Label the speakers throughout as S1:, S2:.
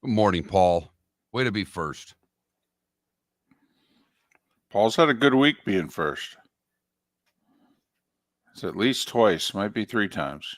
S1: Good morning, Paul. Way to be first.
S2: Paul's had a good week being first. It's at least twice, might be 3 times.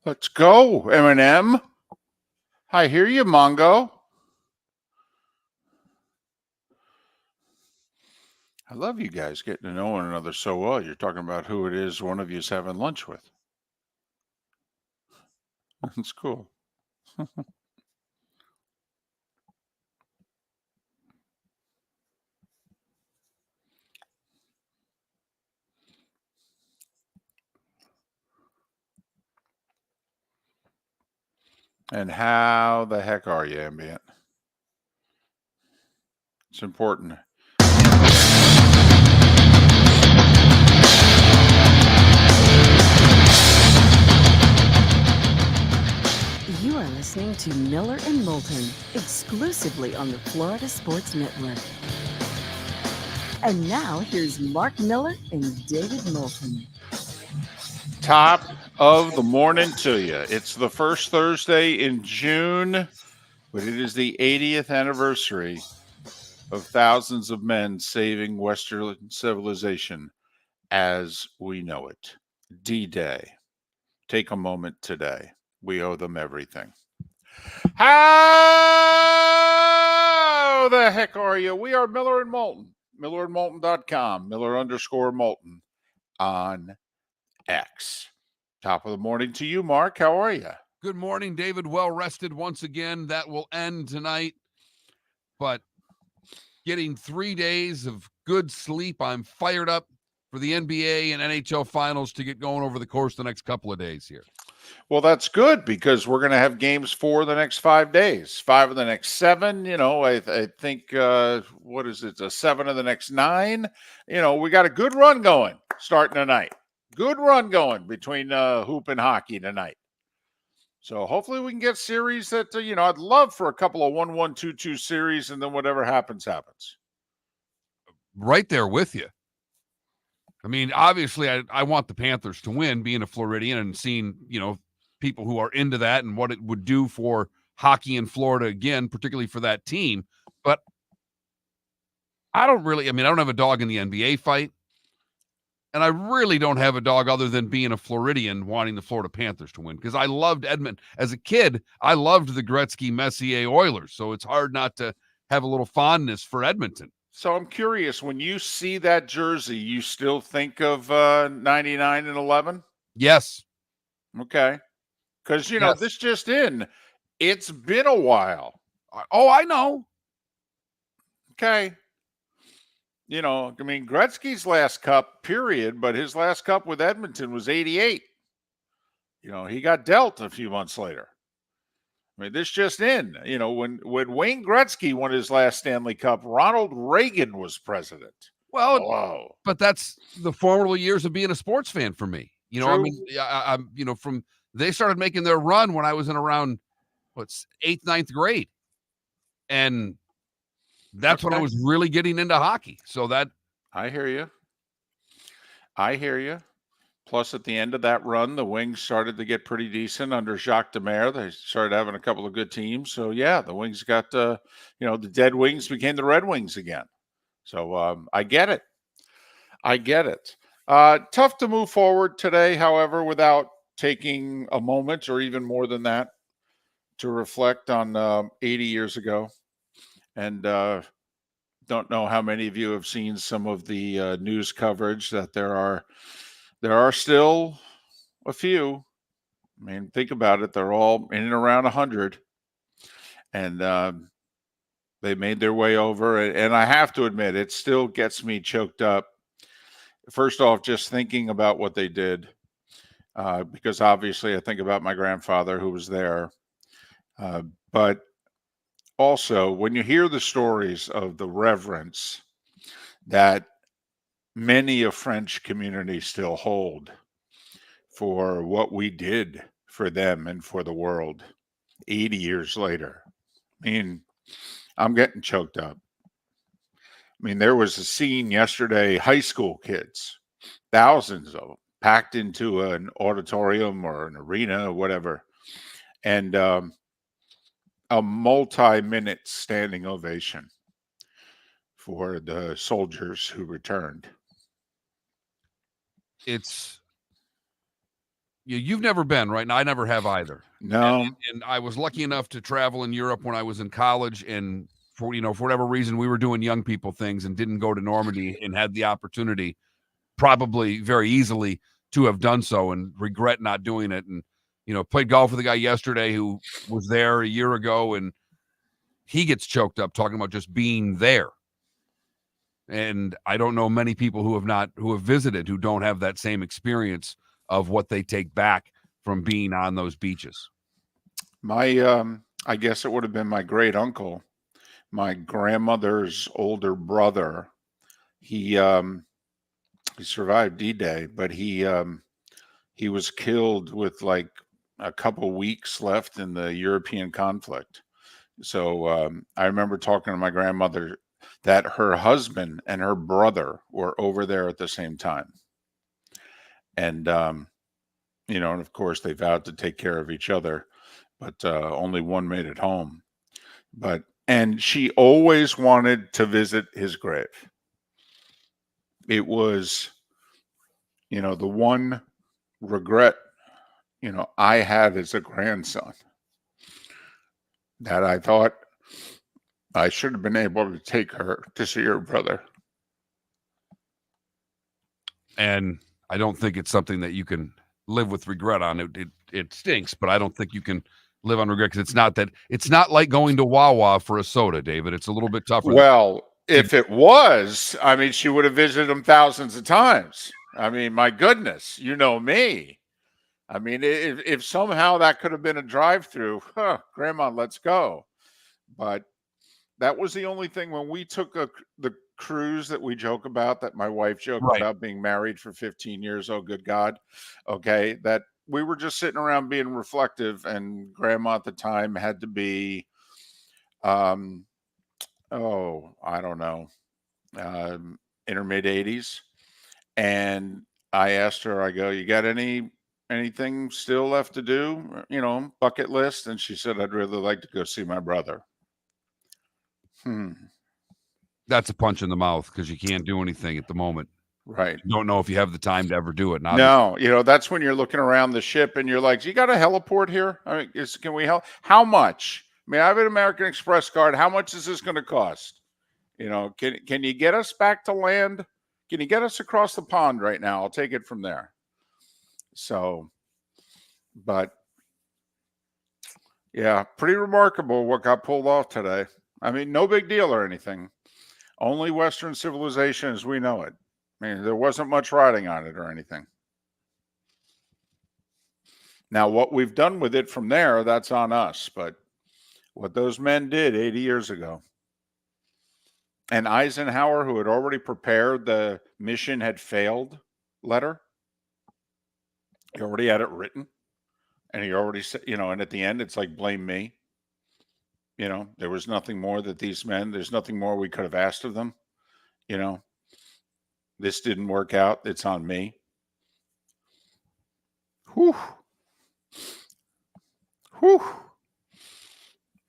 S2: Let's go, Eminem. I hear you, Mongo. I love you guys getting to know one another so well. You're talking about who it is one of you's having lunch with. That's cool. And how the heck are you, Ambient? It's important.
S3: You are listening to Miller and Moulton, exclusively on the Florida Sports Network. And now, here's Mark Miller and David Moulton.
S2: Top of the morning to you. It's the first Thursday in June, but it is the 80th anniversary of thousands of men saving Western civilization as we know it. D-Day. Take a moment today. We owe them everything. How the heck are you? We are Miller and Moulton. MillerandMoulton.com. Miller_Moulton on X. Top of the morning to you, Mark. How are you?
S1: Good morning, David. Well rested once again. That will end tonight. But getting 3 days of good sleep. I'm fired up for the NBA and NHL finals to get going over the course of the next couple of days here.
S2: Well, that's good because we're going to have games for the next 5 days, 5 of the next 7. You know, I think, what is it, 7 of the next 9? You know, we got a good run going starting tonight. Good run going between hoop and hockey tonight. So hopefully we can get series that, I'd love for a couple of 1-1, 2-2 series, and then whatever happens, happens.
S1: Right there with you. I mean, obviously, I want the Panthers to win, being a Floridian and seeing, people who are into that and what it would do for hockey in Florida again, particularly for that team. But I don't have a dog in the NBA fight. And I really don't have a dog other than being a Floridian wanting the Florida Panthers to win, because I loved Edmonton. As a kid, I loved the Gretzky-Messier Oilers, so it's hard not to have a little fondness for Edmonton.
S2: So I'm curious, when you see that jersey, you still think of 99 and 11?
S1: Yes.
S2: Okay. Because,
S1: Yes.
S2: this just in, it's been a while.
S1: Oh, I know.
S2: Okay. Gretzky's last cup, period, but his last cup with Edmonton was 88. He got dealt a few months later. I mean, this just in, when Wayne Gretzky won his last Stanley Cup, Ronald Reagan was president.
S1: Well,
S2: hello.
S1: But that's the formidable years of being a sports fan for me.
S2: True.
S1: I mean, I'm, from they started making their run when I was in around 8th, 9th grade. And that's when I was really getting into hockey. So that
S2: I hear you. Plus, at the end of that run, the Wings started to get pretty decent under Jacques Demers. They started having a couple of good teams. So, yeah, the Wings got, the dead Wings became the Red Wings again. So, I get it. Tough to move forward today, however, without taking a moment or even more than that to reflect on 80 years ago. And don't know how many of you have seen some of the news coverage that there are still a few. I mean, think about it. They're all in and around 100. And they made their way over. And I have to admit, it still gets me choked up. First off, just thinking about what they did. Because obviously I think about my grandfather who was there. But also, when you hear the stories of the reverence that many a French community still hold for what we did for them and for the world 80 years later, I mean, I'm getting choked up. I mean, there was a scene yesterday, high school kids, thousands of them, packed into an auditorium or an arena or whatever, and a multi-minute standing ovation for the soldiers who returned.
S1: it's you've never been, right? And I never have either.
S2: No.
S1: And I was lucky enough to travel in Europe when I was in college, and for whatever reason, we were doing young people things and didn't go to Normandy, and had the opportunity probably very easily to have done so, and regret not doing it. And played golf with a guy yesterday who was there a year ago, and he gets choked up talking about just being there. And I don't know many people who have visited who don't have that same experience of what they take back from being on those beaches.
S2: I guess it would have been my great uncle, my grandmother's older brother. He survived D-Day, but he was killed with like a couple weeks left in the European conflict. So I remember talking to my grandmother that her husband and her brother were over there at the same time. And, and of course they vowed to take care of each other, but only one made it home. And she always wanted to visit his grave. It was, the one regret, I had as a grandson, that I thought I should have been able to take her to see her brother.
S1: And I don't think it's something that you can live with regret on. It stinks, but I don't think you can live on regret, because it's not like going to Wawa for a soda, David. It's a little bit tougher.
S2: Well, if it was, I mean, she would have visited him thousands of times. I mean, my goodness, you know me. I mean, if somehow that could have been a drive-through, Grandma, let's go. But that was the only thing when we took the cruise that we joke about, that my wife joked
S1: Right.
S2: about being married for 15 years. Oh, good God. Okay. That we were just sitting around being reflective, and grandma at the time had to be, I don't know, in her mid 80s. And I asked her, I go, you got anything still left to do? Bucket list. And she said, I'd really like to go see my brother.
S1: That's a punch in the mouth because you can't do anything at the moment.
S2: Right.
S1: You don't know if you have the time to ever do it. And
S2: No, that's when you're looking around the ship and you're like, you got a heliport here? I mean, can we help? How much? I mean, I have an American Express card. How much is this going to cost? Can you get us back to land? Can you get us across the pond right now? I'll take it from there. So, but yeah, pretty remarkable what got pulled off today. I mean, no big deal or anything. Only Western civilization as we know it. I mean, there wasn't much riding on it or anything. Now, what we've done with it from there, that's on us. But what those men did 80 years ago. And Eisenhower, who had already prepared the mission had failed letter, he already had it written. And he already said, and at the end, it's like, blame me. There was nothing more that these men, there's nothing more we could have asked of them. This didn't work out. It's on me. Whew.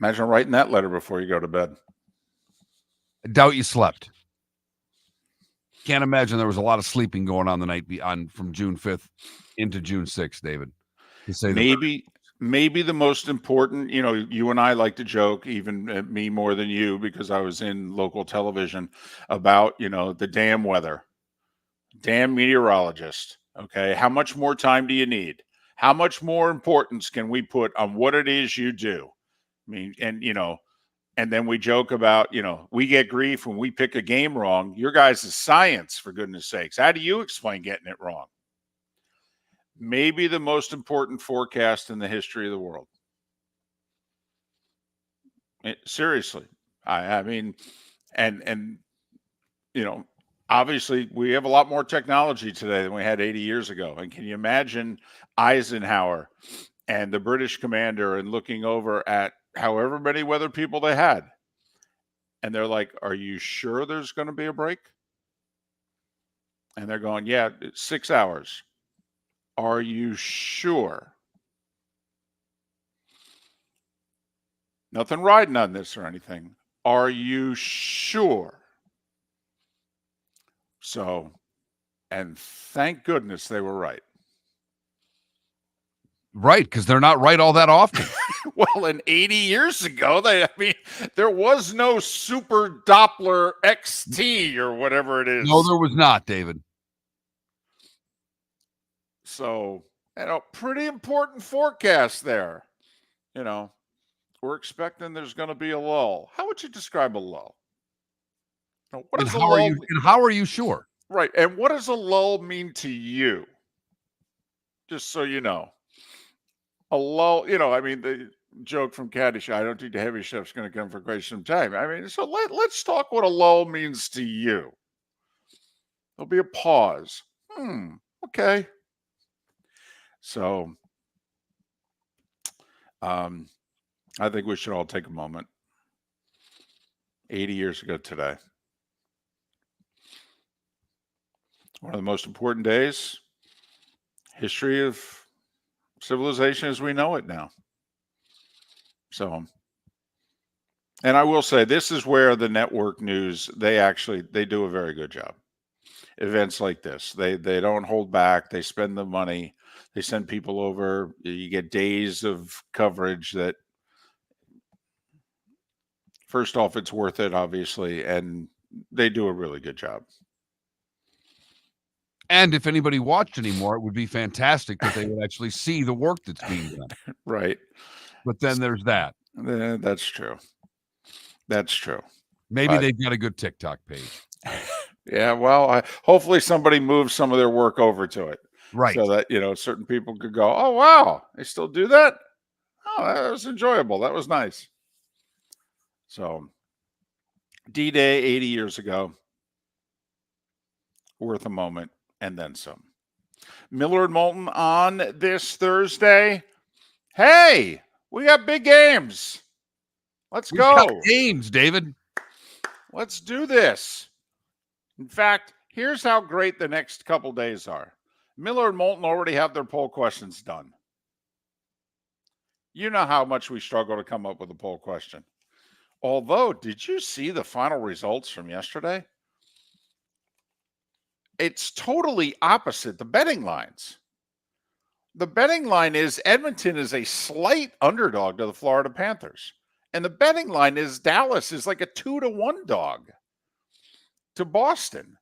S2: Imagine writing that letter before you go to bed.
S1: I doubt you slept. Can't imagine there was a lot of sleeping going on the night from June 5th into June 6th, David. To say
S2: maybe the most important, you and I like to joke, even me more than you, because I was in local television, about, the damn weather. Damn meteorologist. Okay. How much more time do you need? How much more importance can we put on what it is you do? I mean, and then we joke about, we get grief when we pick a game wrong. Your guys' is science, for goodness sakes. How do you explain getting it wrong? Maybe the most important forecast in the history of the world. Seriously. I mean, and obviously we have a lot more technology today than we had 80 years ago. And can you imagine Eisenhower and the British commander and looking over at however many weather people they had? And they're like, are you sure there's going to be a break? And they're going, yeah, it's 6 hours. Are you sure? Nothing riding on this or anything. Are you sure? So, and thank goodness they were right.
S1: Right, because they're not right all that often.
S2: Well, and 80 years ago, there was no Super Doppler XT or whatever it is.
S1: No, there was not, David.
S2: So, pretty important forecast there. We're expecting there's going to be a lull. How would you describe a lull? What
S1: And
S2: is a
S1: how
S2: lull?
S1: how are you sure?
S2: Right. And what does a lull mean to you? Just so you know. A lull, the joke from Caddyshack, I don't think the heavy stuff's going to come for quite some time. I mean, so let's talk what a lull means to you. There'll be a pause. Okay. So, I think we should all take a moment. 80 years ago today. One of the most important days, history of civilization as we know it now. So, and I will say, this is where the network news, they do a very good job. Events like this, they don't hold back. They spend the money. They send people over. You get days of coverage that, first off, it's worth it, obviously, and they do a really good job.
S1: And if anybody watched anymore, it would be fantastic that they would actually see the work that's being done.
S2: Right.
S1: But then there's that.
S2: That's true. That's true.
S1: Maybe they've got a good TikTok page.
S2: Yeah, well, hopefully somebody moves some of their work over to it.
S1: Right.
S2: So that, certain people could go, oh, wow, they still do that? Oh, that was enjoyable. That was nice. So, D-Day 80 years ago. worth a moment and then some. Miller and Moulton on this Thursday. Hey, we got big games. Let's
S1: We've got
S2: go.
S1: games, David.
S2: Let's do this. In fact, here's how great the next couple days are. Miller and Moulton already have their poll questions done. You know how much we struggle to come up with a poll question. Although, did you see the final results from yesterday? It's totally opposite the betting lines. The betting line is Edmonton is a slight underdog to the Florida Panthers. And the betting line is Dallas is like a 2-1 dog to Boston.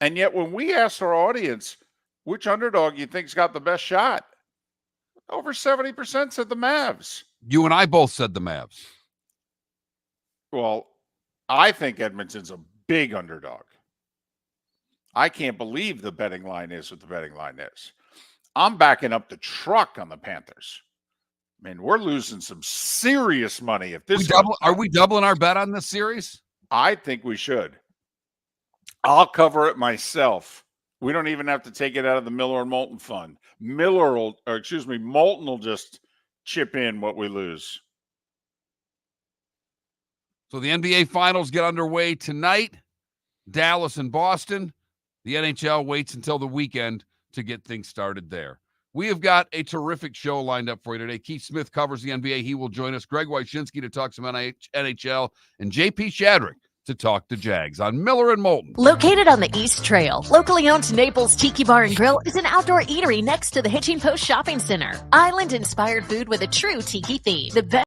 S2: And yet when we asked our audience, which underdog you think's got the best shot? Over 70% said the Mavs.
S1: You and I both said the Mavs.
S2: Well, I think Edmonton's a big underdog. I can't believe the betting line is what the betting line is. I'm backing up the truck on the Panthers. Man, we're losing some serious money if this
S1: Are we doubling our bet on this series?
S2: I think we should. I'll cover it myself. We don't even have to take it out of the Miller and Moulton fund. Moulton will just chip in what we lose.
S1: So the NBA Finals get underway tonight. Dallas and Boston. The NHL waits until the weekend to get things started there. We have got a terrific show lined up for you today. Keith Smith covers the NBA. He will join us. Greg Wyshynski to talk some NHL. And JP Shadrick to talk to Jags on Miller and Moulton.
S4: Located on the East Trail, locally owned Naples Tiki Bar and Grill is an outdoor eatery next to the Hitching Post Shopping Center. Island-inspired food with a true tiki theme. The best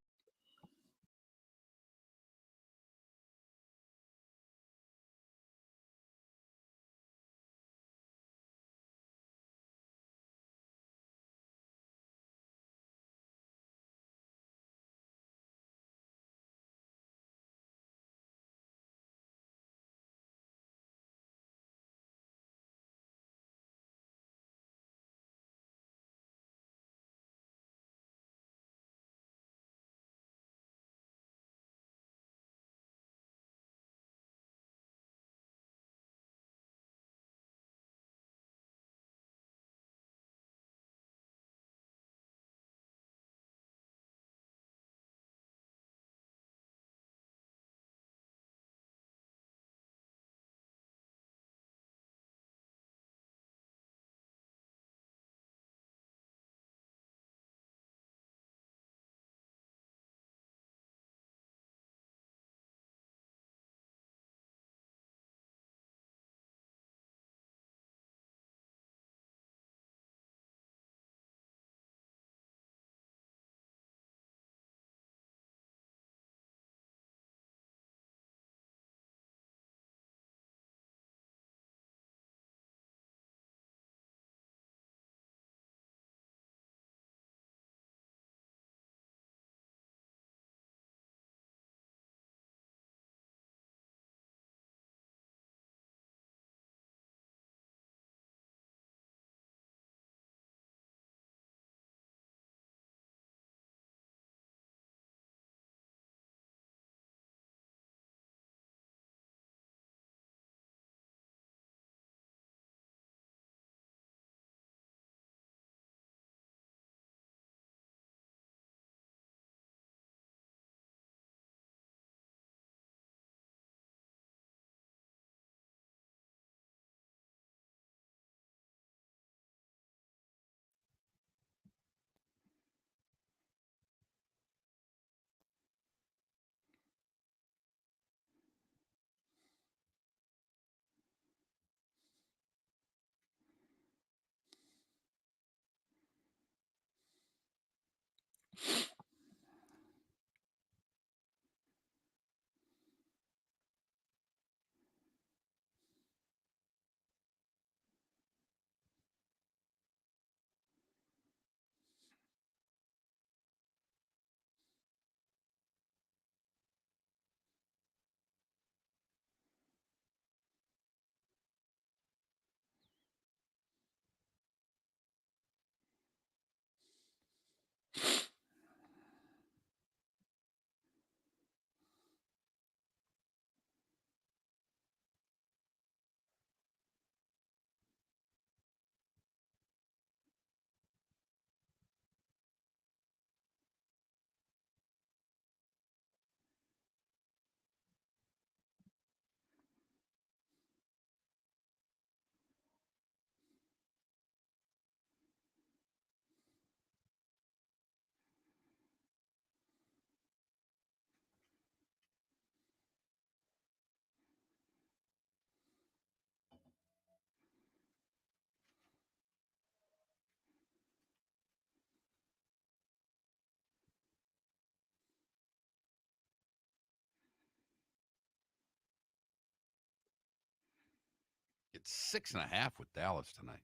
S1: It's 6.5 with Dallas tonight.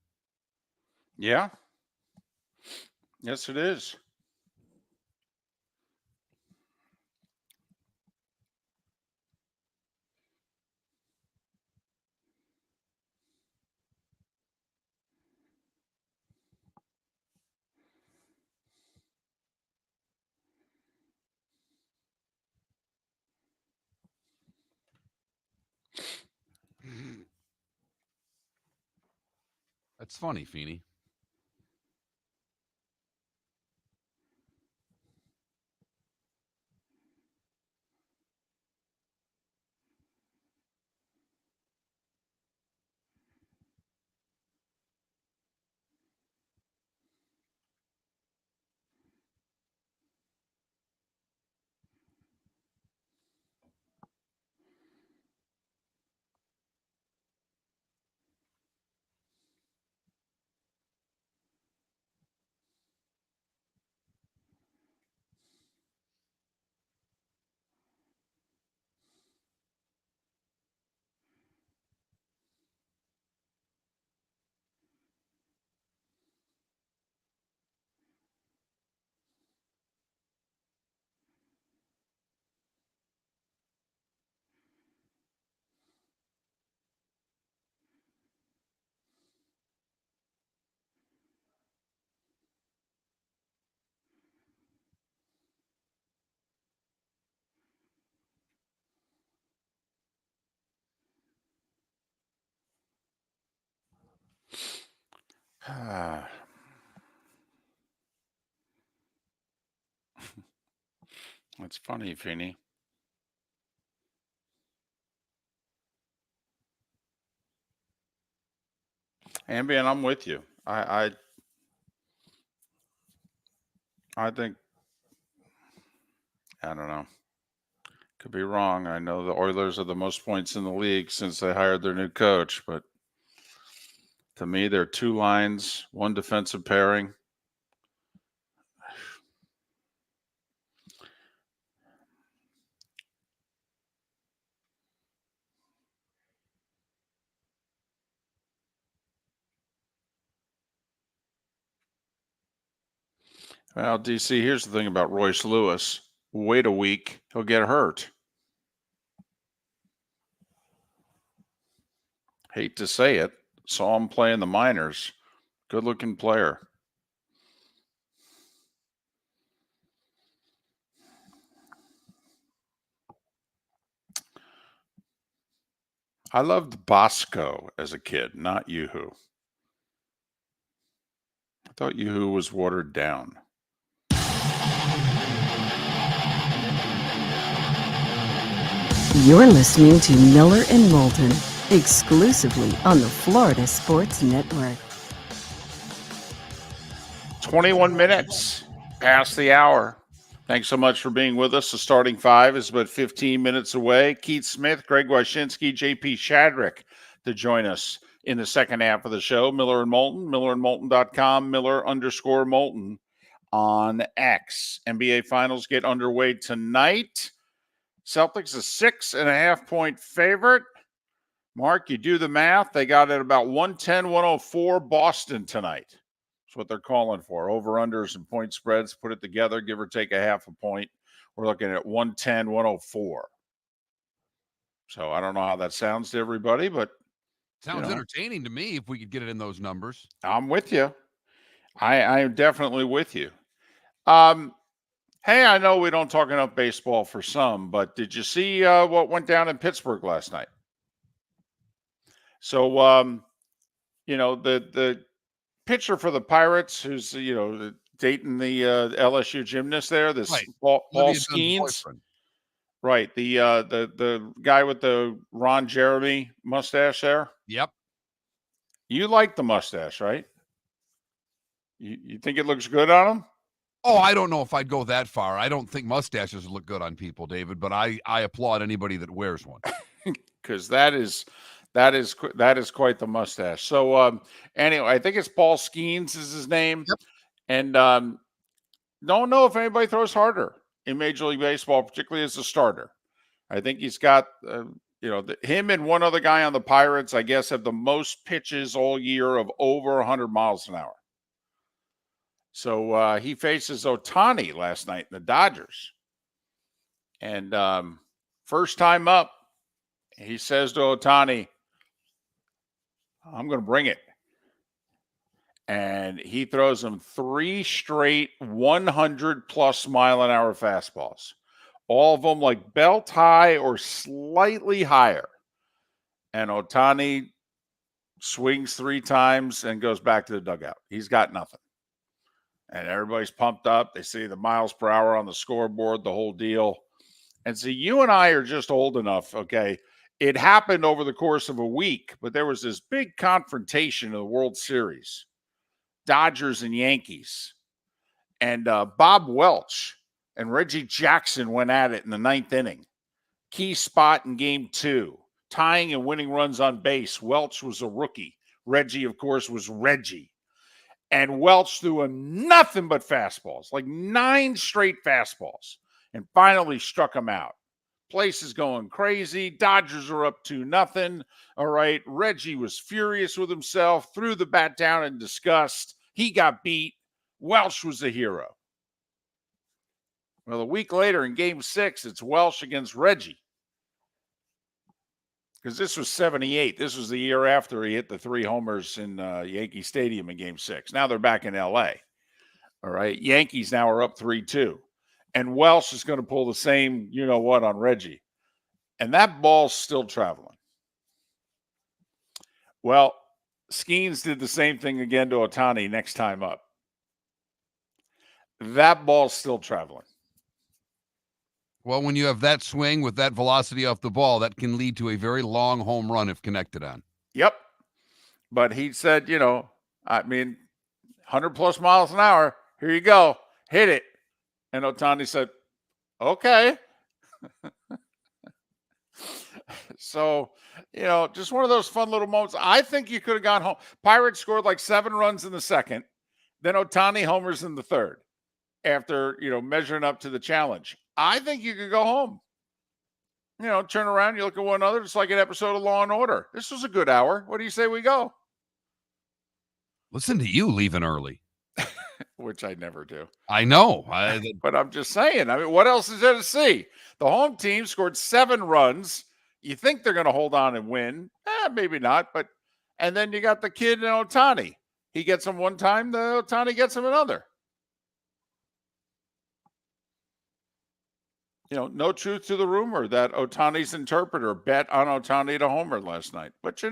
S2: Yeah. Yes, it is.
S1: That's funny, Feeney.
S2: That's funny, Feeney. Ambien, I'm with you. I think, I don't know. Could be wrong. I know the Oilers are the most points in the league since they hired their new coach, but to me, they're two lines, one defensive pairing. Well, DC, here's the thing about Royce Lewis. Wait a week, he'll get hurt. Hate to say it. Saw him play in the minors. Good looking player. I loved Bosco as a kid, not Yoo-Hoo. I thought Yoo-Hoo was watered down.
S3: You're listening to Miller and Moulton, exclusively on the Florida Sports Network.
S2: 21 minutes past the hour. Thanks so much for being with us. The starting five is about 15 minutes away. Keith Smith, Greg Wyshynski, JP Shadrick to join us in the second half of the show. Miller and Moulton, millerandmoulton.com, Miller_Moulton on X. NBA Finals get underway tonight. Celtics a 6.5-point favorite. Mark, you do the math. They got it about 110-104 Boston tonight. That's what they're calling for. Over-unders and point spreads, put it together, give or take a half a point. We're looking at 110-104. So I don't know how that sounds to everybody, but
S1: sounds entertaining to me if we could get it in those numbers.
S2: I'm with you. I am definitely with you. Hey, I know we don't talk enough baseball for some, but did you see what went down in Pittsburgh last night? So, the pitcher for the Pirates, who's, dating the LSU gymnast there, this
S1: Right.
S2: Paul
S1: Lydia Dunn's
S2: Skeens.
S1: boyfriend.
S2: Right. The guy with the Ron Jeremy mustache there.
S1: Yep.
S2: You like the mustache, right? You think it looks good on him?
S1: Oh, I don't know if I'd go that far. I don't think mustaches look good on people, David, but I applaud anybody that wears one.
S2: Because that is quite the mustache. So anyway, I think it's Paul Skeens is his name.
S1: Yep.
S2: And don't know if anybody throws harder in Major League Baseball, particularly as a starter. I think he's got him and one other guy on the Pirates, I guess, have the most pitches all year of over 100 miles an hour. So he faces Ohtani last night in the Dodgers. And first time up, he says to Ohtani, I'm going to bring it. And he throws him 3 straight 100-plus mile-an-hour fastballs. All of them like belt high or slightly higher. And Ohtani swings 3 times and goes back to the dugout. He's got nothing. And everybody's pumped up. They see the miles per hour on the scoreboard, the whole deal. And see, you and I are just old enough, okay? It happened over the course of a week, but there was this big confrontation in the World Series. Dodgers and Yankees. And Bob Welch and Reggie Jackson went at it in the 9th inning. Key spot in game 2. Tying and winning runs on base. Welch was a rookie. Reggie, of course, was Reggie. And Welch threw him nothing but fastballs, like 9 straight fastballs, and finally struck him out. Place is going crazy. Dodgers are up 2-0. All right. Reggie was furious with himself, threw the bat down in disgust. He got beat. Welch was the hero. Well, a week later in game 6, it's Welch against Reggie. Because this was 78. This was the year after he hit the 3 homers in Yankee Stadium in game 6. Now they're back in L.A. All right. Yankees now are up 3-2. And Welch is going to pull the same you-know-what on Reggie. And that ball's still traveling. Well, Skeens did the same thing again to Ohtani next time up. That ball's still traveling.
S1: Well, when you have that swing with that velocity off the ball, that can lead to a very long home run if connected on.
S2: Yep. But he said, 100-plus miles an hour. Here you go. Hit it. And Ohtani said, okay. So, just one of those fun little moments. I think you could have gone home. Pirates scored like 7 runs in the second. Then Ohtani homers in the third after, measuring up to the challenge. I think you could go home. Turn around, you look at one another. It's like an episode of Law and Order. This was a good hour. What do you say we go?
S1: Listen to you leaving early.
S2: Which I never do.
S1: I know.
S2: But I'm just saying. What else is there to see? The home team scored 7 runs. You think they're going to hold on and win. Maybe not. And then you got the kid in Ohtani. He gets him one time. The Ohtani gets him another. No truth to the rumor that Ohtani's interpreter bet on Ohtani to homer last night. But too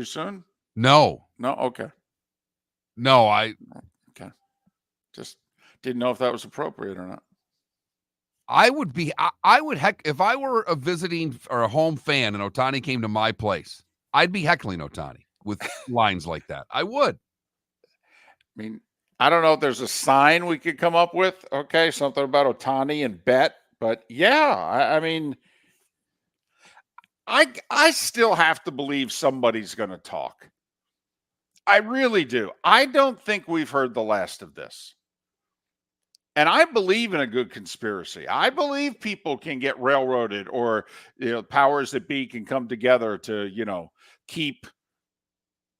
S2: soon?
S1: No.
S2: No? Okay.
S1: No,
S2: Okay. Just didn't know if that was appropriate or not.
S1: I would if I were a visiting or a home fan and Ohtani came to my place, I'd be heckling Ohtani with lines like that. I would.
S2: I don't know if there's a sign we could come up with. Okay. Something about Ohtani and bet, but yeah, I still have to believe somebody's going to talk. I really do. I don't think we've heard the last of this. And I believe in a good conspiracy. I believe people can get railroaded or powers that be can come together to, keep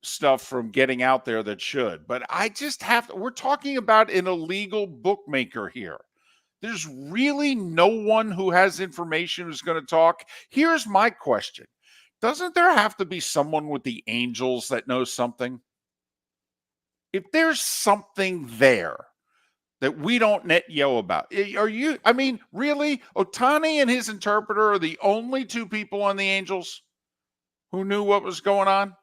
S2: stuff from getting out there that should. But I just we're talking about an illegal bookmaker here. There's really no one who has information who's going to talk. Here's my question. Doesn't there have to be someone with the Angels that knows something? If there's something there that we don't know about, really? Ohtani and his interpreter are the only 2 people on the Angels who knew what was going on?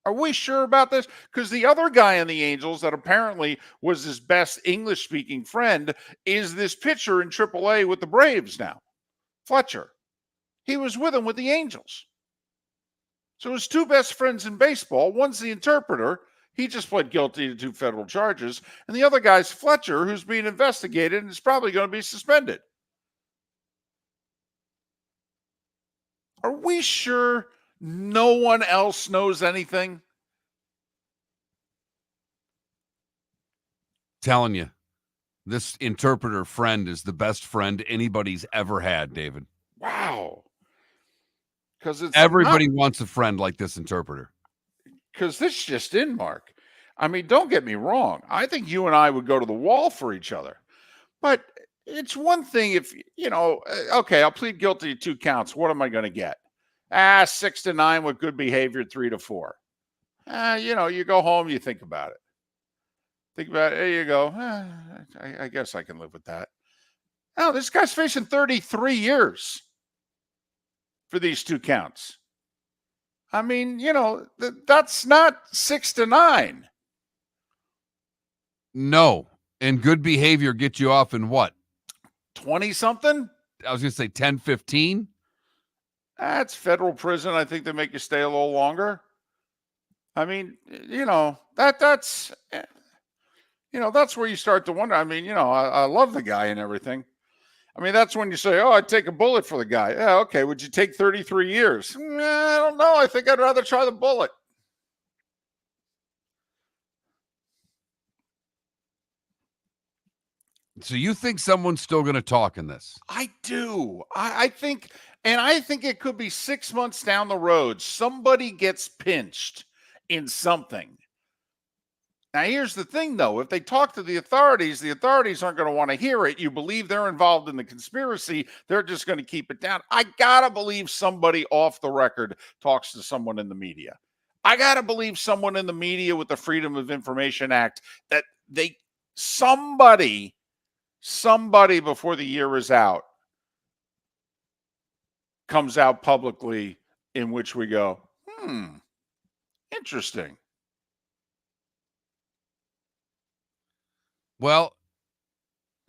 S2: Are we sure about this? Because the other guy on the Angels that apparently was his best English-speaking friend is this pitcher in AAA with the Braves now, Fletcher. He was with him with the Angels. So his 2 best friends in baseball, one's the interpreter. He just pled guilty to 2 federal charges. And the other guy's Fletcher, who's being investigated and is probably going to be suspended. Are we sure no one else knows anything?
S1: Telling you, This interpreter friend is the best friend anybody's ever had, David.
S2: Wow. Because
S1: Everybody wants a friend like this interpreter.
S2: Because this just in, Mark. I mean, don't get me wrong. I think you and I would go to the wall for each other. But it's one thing if, okay, I'll plead guilty to 2 counts. What am I going to get? 6 to 9 with good behavior, 3 to 4. You go home, you think about it. There you go. I guess I can live with that. Now, this guy's facing 33 years for these 2 counts. I mean, that's not 6 to 9.
S1: No. And good behavior gets you off in what?
S2: 20-something?
S1: I was going to say 10, 15.
S2: That's federal prison. I think they make you stay a little longer. I mean, that's where you start to wonder. I mean, I love the guy and everything. I mean, that's when you say, oh, I'd take a bullet for the guy. Yeah, okay. Would you take 33 years? I don't know. I think I'd rather try the bullet.
S1: So you think someone's still going to talk in this?
S2: I do. I think it could be 6 months down the road. Somebody gets pinched in something. Now, here's the thing, though. If they talk to the authorities aren't going to want to hear it. You believe they're involved in the conspiracy. They're just going to keep it down. I got to believe somebody off the record talks to someone in the media. I got to believe someone in the media with the Freedom of Information Act that somebody before the year is out comes out publicly in which we go, interesting.
S1: Well,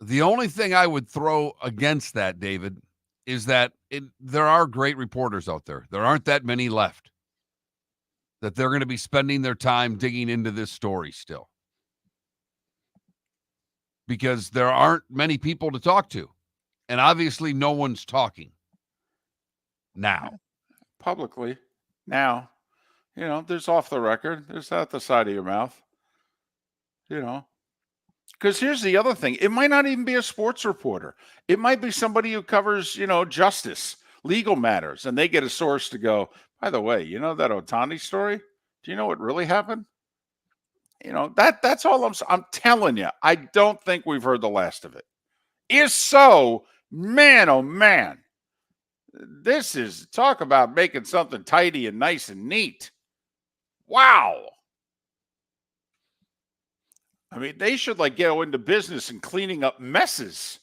S1: the only thing I would throw against that, David, is that there are great reporters out there. There aren't that many left that they're going to be spending their time digging into this story still. Because there aren't many people to talk to. And obviously no one's talking now.
S2: Publicly. Now, there's off the record. There's out the side of your mouth. Because here's the other thing. It might not even be a sports reporter. It might be somebody who covers, justice, legal matters. And they get a source to go, by the way, that Otani story? Do you know what really happened? That's all I'm telling you. I don't think we've heard the last of it. If so, man, oh man, this is talk about making something tidy and nice and neat. Wow. I mean, they should go into business and cleaning up messes.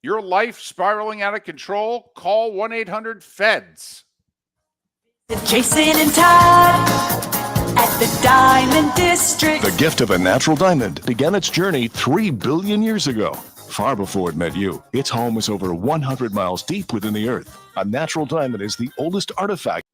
S2: Your life spiraling out of control? Call 1-800-FEDS.
S5: Jason and Todd at the Diamond District.
S6: The gift of a natural diamond began its journey 3 billion years ago. Far before it met you, its home is over 100 miles deep within the earth. A natural diamond is the oldest artifact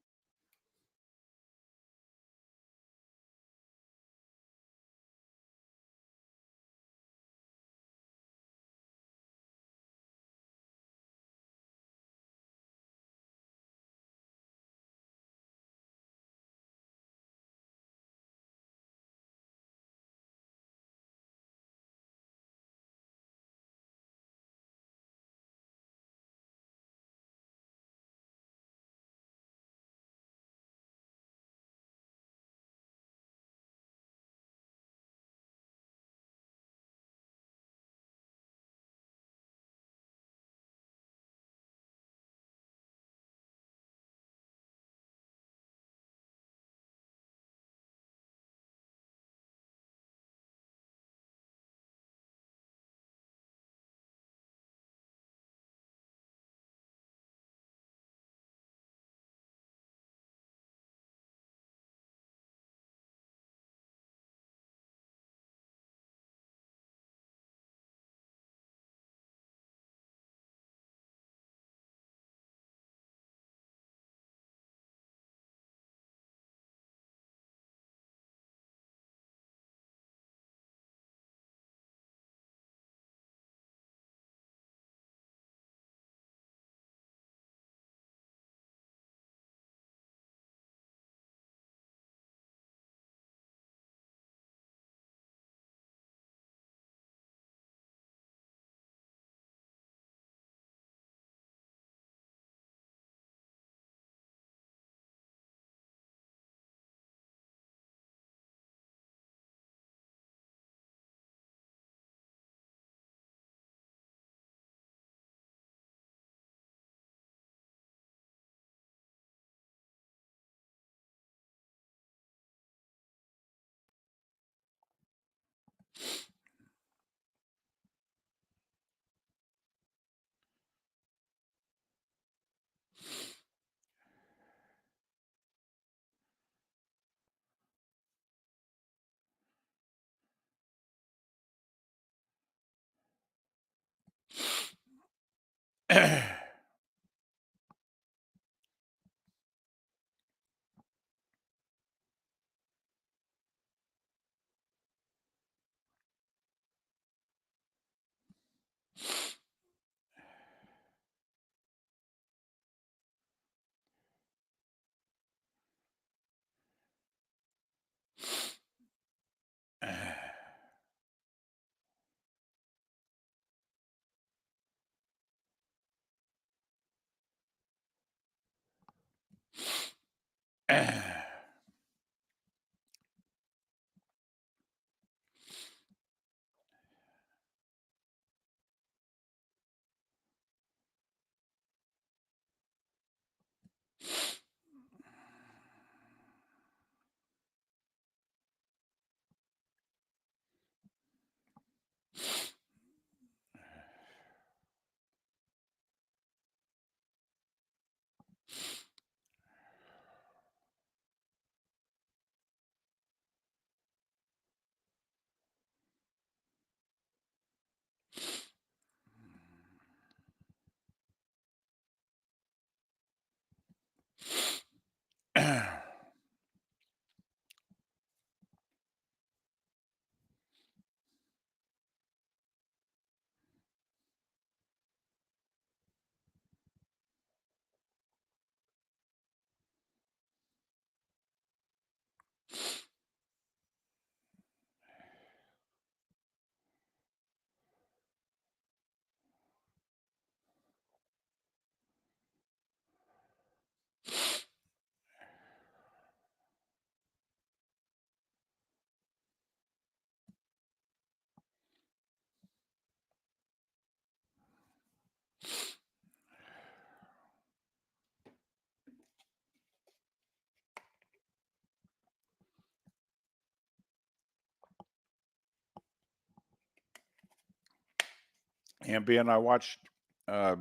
S2: Ambien, I watched the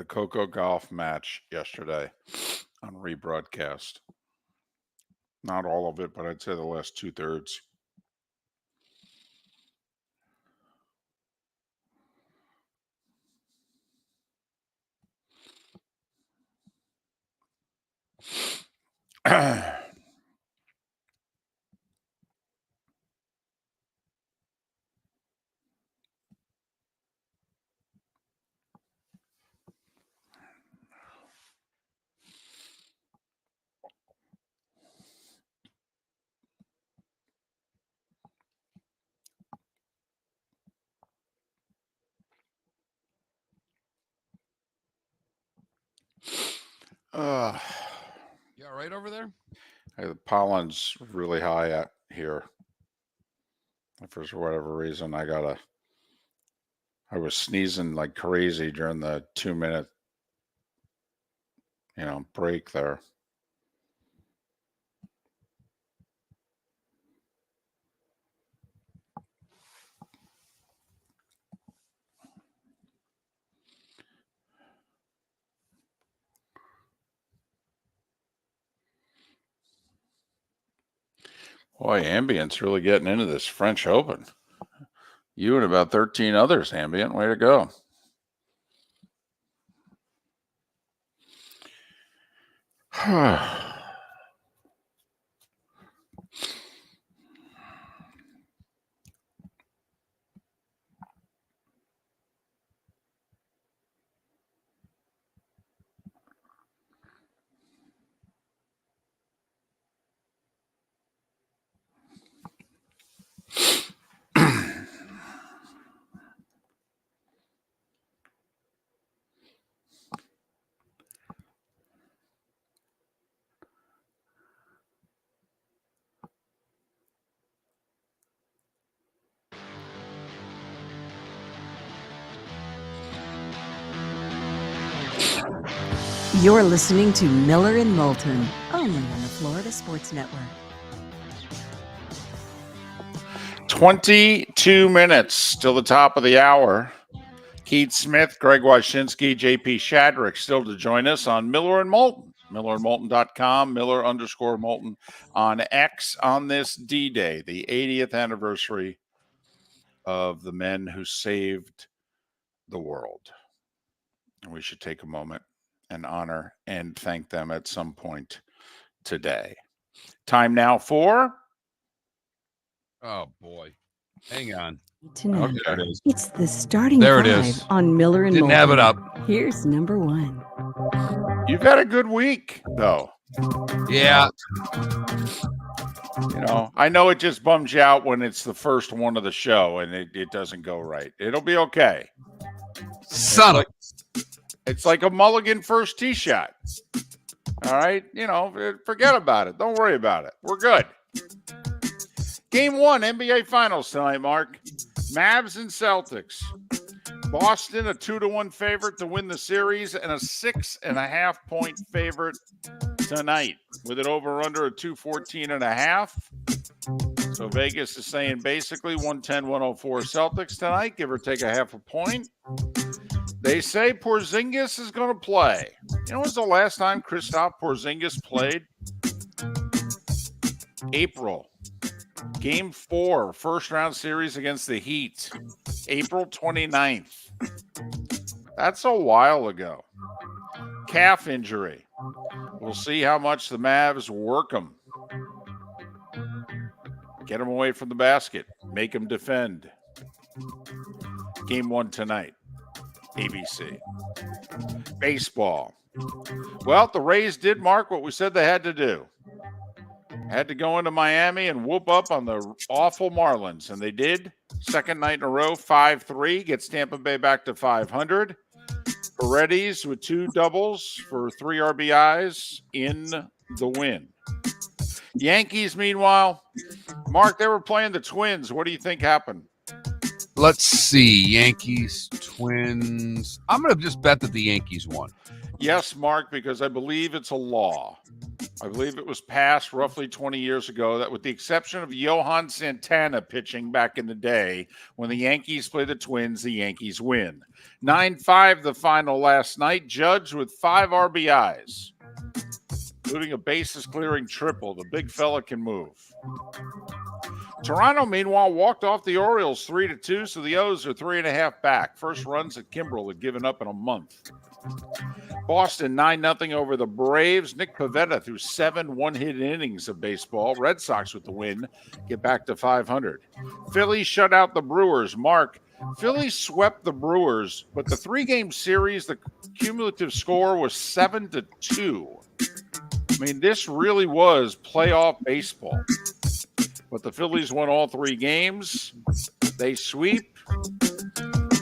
S2: Coco golf match yesterday on rebroadcast. Not all of it, but I'd say the last 2/3.
S1: Yeah, right over there.
S2: The pollen's really high at here. For whatever reason, I was sneezing like crazy during the 2-minute, break there. Boy, Ambient's really getting into this French Open. You and about 13 others, Ambient. Way to go.
S3: You're listening to Miller and Moulton, only on the Florida Sports Network.
S2: 22 minutes till the top of the hour. Keith Smith, Greg Wyshynski, JP Shadrick still to join us on Miller and Moulton. MillerandMoulton.com, Miller_Moulton on X on this D-Day, the 80th anniversary of the men who saved the world. And we should take a moment and honor and thank them at some point today. Time now for...
S1: Oh, boy. Hang on.
S3: Tonight,
S2: Okay.
S1: There it is.
S3: it's the starting
S1: There it
S3: five
S1: is.
S3: on Miller and
S1: Didn't
S3: Moulton.
S1: have it up.
S3: Here's number one.
S2: You've had a good week, though.
S1: Yeah.
S2: You know, I know it just bums you out when it's the first one of the show and it doesn't go right. It'll be okay.
S1: Son of
S2: It's like a mulligan first tee shot. All right? You know, forget about it. Don't worry about it. We're good. Game 1, NBA Finals tonight, Mark. Mavs and Celtics. Boston, a 2-1 favorite to win the series and a 6.5 point favorite tonight with it over under a 214.5. So Vegas is saying basically 110-104 Celtics tonight, give or take a half a point. They say Porzingis is going to play. You know when was the last time Kristaps Porzingis played? April. Game 4, first round series against the Heat. April 29th. That's a while ago. Calf injury. We'll see how much the Mavs work him. Get him away from the basket. Make him defend. Game 1 tonight. ABC. Baseball. Well, the Rays did mark what we said they had to do. Had to go into Miami and whoop up on the awful Marlins, and they did. Second night in a row, 5-3, gets Tampa Bay back to 500. Paredes with 2 doubles for 3 RBIs in the win. Yankees, meanwhile, Mark, they were playing the Twins. What do you think happened?
S1: Let's see. Yankees, Twins. I'm going to just bet that the Yankees won.
S2: Yes, Mark, because I believe it's a law. I believe it was passed roughly 20 years ago that with the exception of Johan Santana pitching back in the day, when the Yankees play the Twins, the Yankees win. 9-5 the final last night. Judge with 5 RBIs, including a bases-clearing triple. The big fella can move. Toronto, meanwhile, walked off the Orioles 3-2, so the O's are 3.5 back. First runs that Kimbrel had given up in a month. Boston 9-0 over the Braves. Nick Pivetta threw 7 one-hit innings of baseball. Red Sox with the win, get back to 500. Phillies shut out the Brewers. Mark, Phillies swept the Brewers, but the 3-game series, the cumulative score was 7-2. I mean, this really was playoff baseball. But the Phillies won all 3 games. They sweep.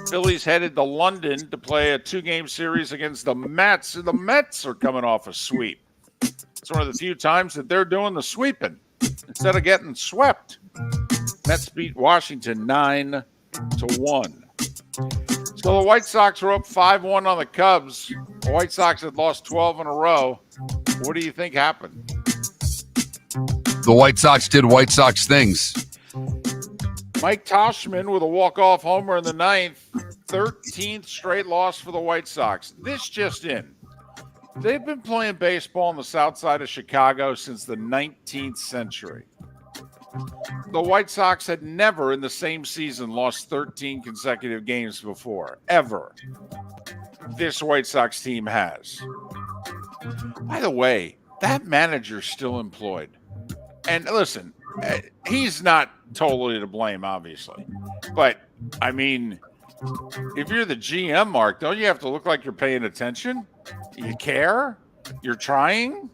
S2: Phillies headed to London to play a 2-game series against the Mets, and the Mets are coming off a sweep. It's one of the few times that they're doing the sweeping instead of getting swept. Mets beat Washington 9-1. So the White Sox were up 5-1 on the Cubs. The White Sox had lost 12 in a row. What do you think happened?
S1: The White Sox did White Sox things.
S2: Mike Tauchman with a walk-off homer in the 9th, 13th straight loss for the White Sox. This just in. They've been playing baseball on the south side of Chicago since the 19th century. The White Sox had never in the same season lost 13 consecutive games before, ever. This White Sox team has. By the way, that manager's still employed. And listen, he's not totally to blame, obviously. But, I mean, if you're the GM, Mark, don't you have to look like you're paying attention? You care? You're trying?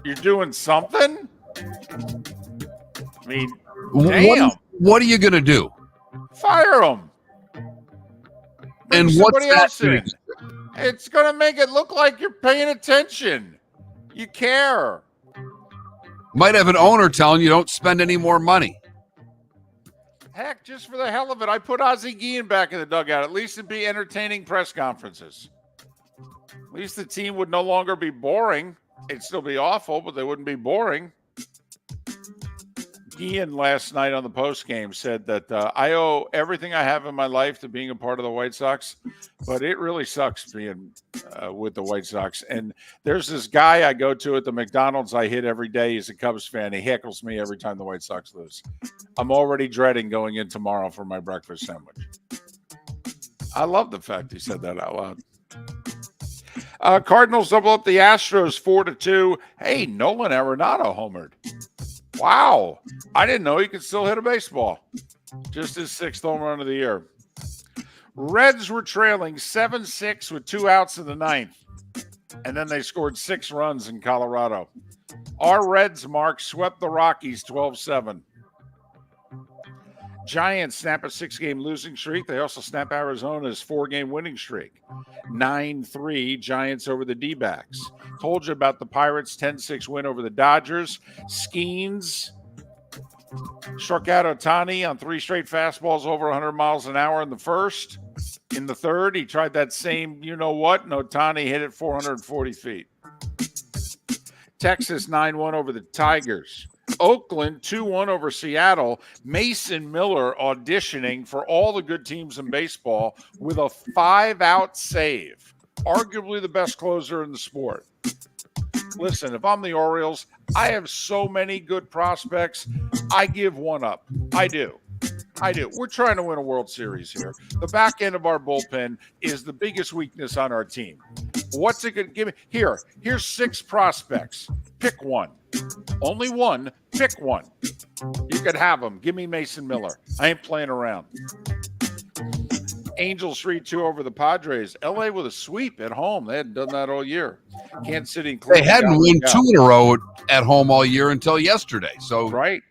S2: You're doing something? I mean, damn.
S1: What are you going to do?
S2: Fire him.
S1: And what's
S2: somebody
S1: that
S2: else in.
S1: doing?
S2: It's going to make it look like you're paying attention. You care.
S1: Might have an owner telling you don't spend any more money.
S2: Heck, just for the hell of it, I put Ozzie Guillen back in the dugout. At least it'd be entertaining press conferences. At least the team would no longer be boring. It'd still be awful, but they wouldn't be boring. Guillen last night on the postgame said that I owe everything I have in my life to being a part of the White Sox, but it really sucks being with the White Sox. And there's this guy I go to at the McDonald's I hit every day. He's a Cubs fan. He heckles me every time the White Sox lose. I'm already dreading going in tomorrow for my breakfast sandwich. I love the fact he said that out loud. Cardinals double up the Astros 4-2. Hey, Nolan Arenado homered. Wow. I didn't know he could still hit a baseball. Just his 6th home run of the year. Reds were trailing 7-6 with 2 outs in the 9th. And then they scored 6 runs in Colorado. Our Reds, Mark, swept the Rockies 12-7. Giants snap a 6-game losing streak. They also snap Arizona's 4-game winning streak. 9-3 Giants over the D-backs. Told you about the Pirates' 10-6 win over the Dodgers. Skeens struck out Ohtani on 3 straight fastballs over 100 miles an hour in the first. In the third, he tried that same you-know-what, and Ohtani hit it 440 feet. Texas 9-1 over the Tigers. Oakland 2-1 over Seattle. Mason Miller auditioning for all the good teams in baseball with a 5-out save. Arguably the best closer in the sport. Listen, if I'm the Orioles, I have so many good prospects. I give one up. I do. We're trying to win a World Series here. The back end of our bullpen is the biggest weakness on our team. What's it going to give me? Here's 6 prospects. Pick one. Only one. Pick one. You could have them. Give me Mason Miller. I ain't playing around. Angels 3-2 over the Padres. LA with a sweep at home. They hadn't done that all year. Kansas City and
S1: They
S2: Cleveland.
S1: hadn't won 2 in a row at home all year until yesterday. So
S2: Right.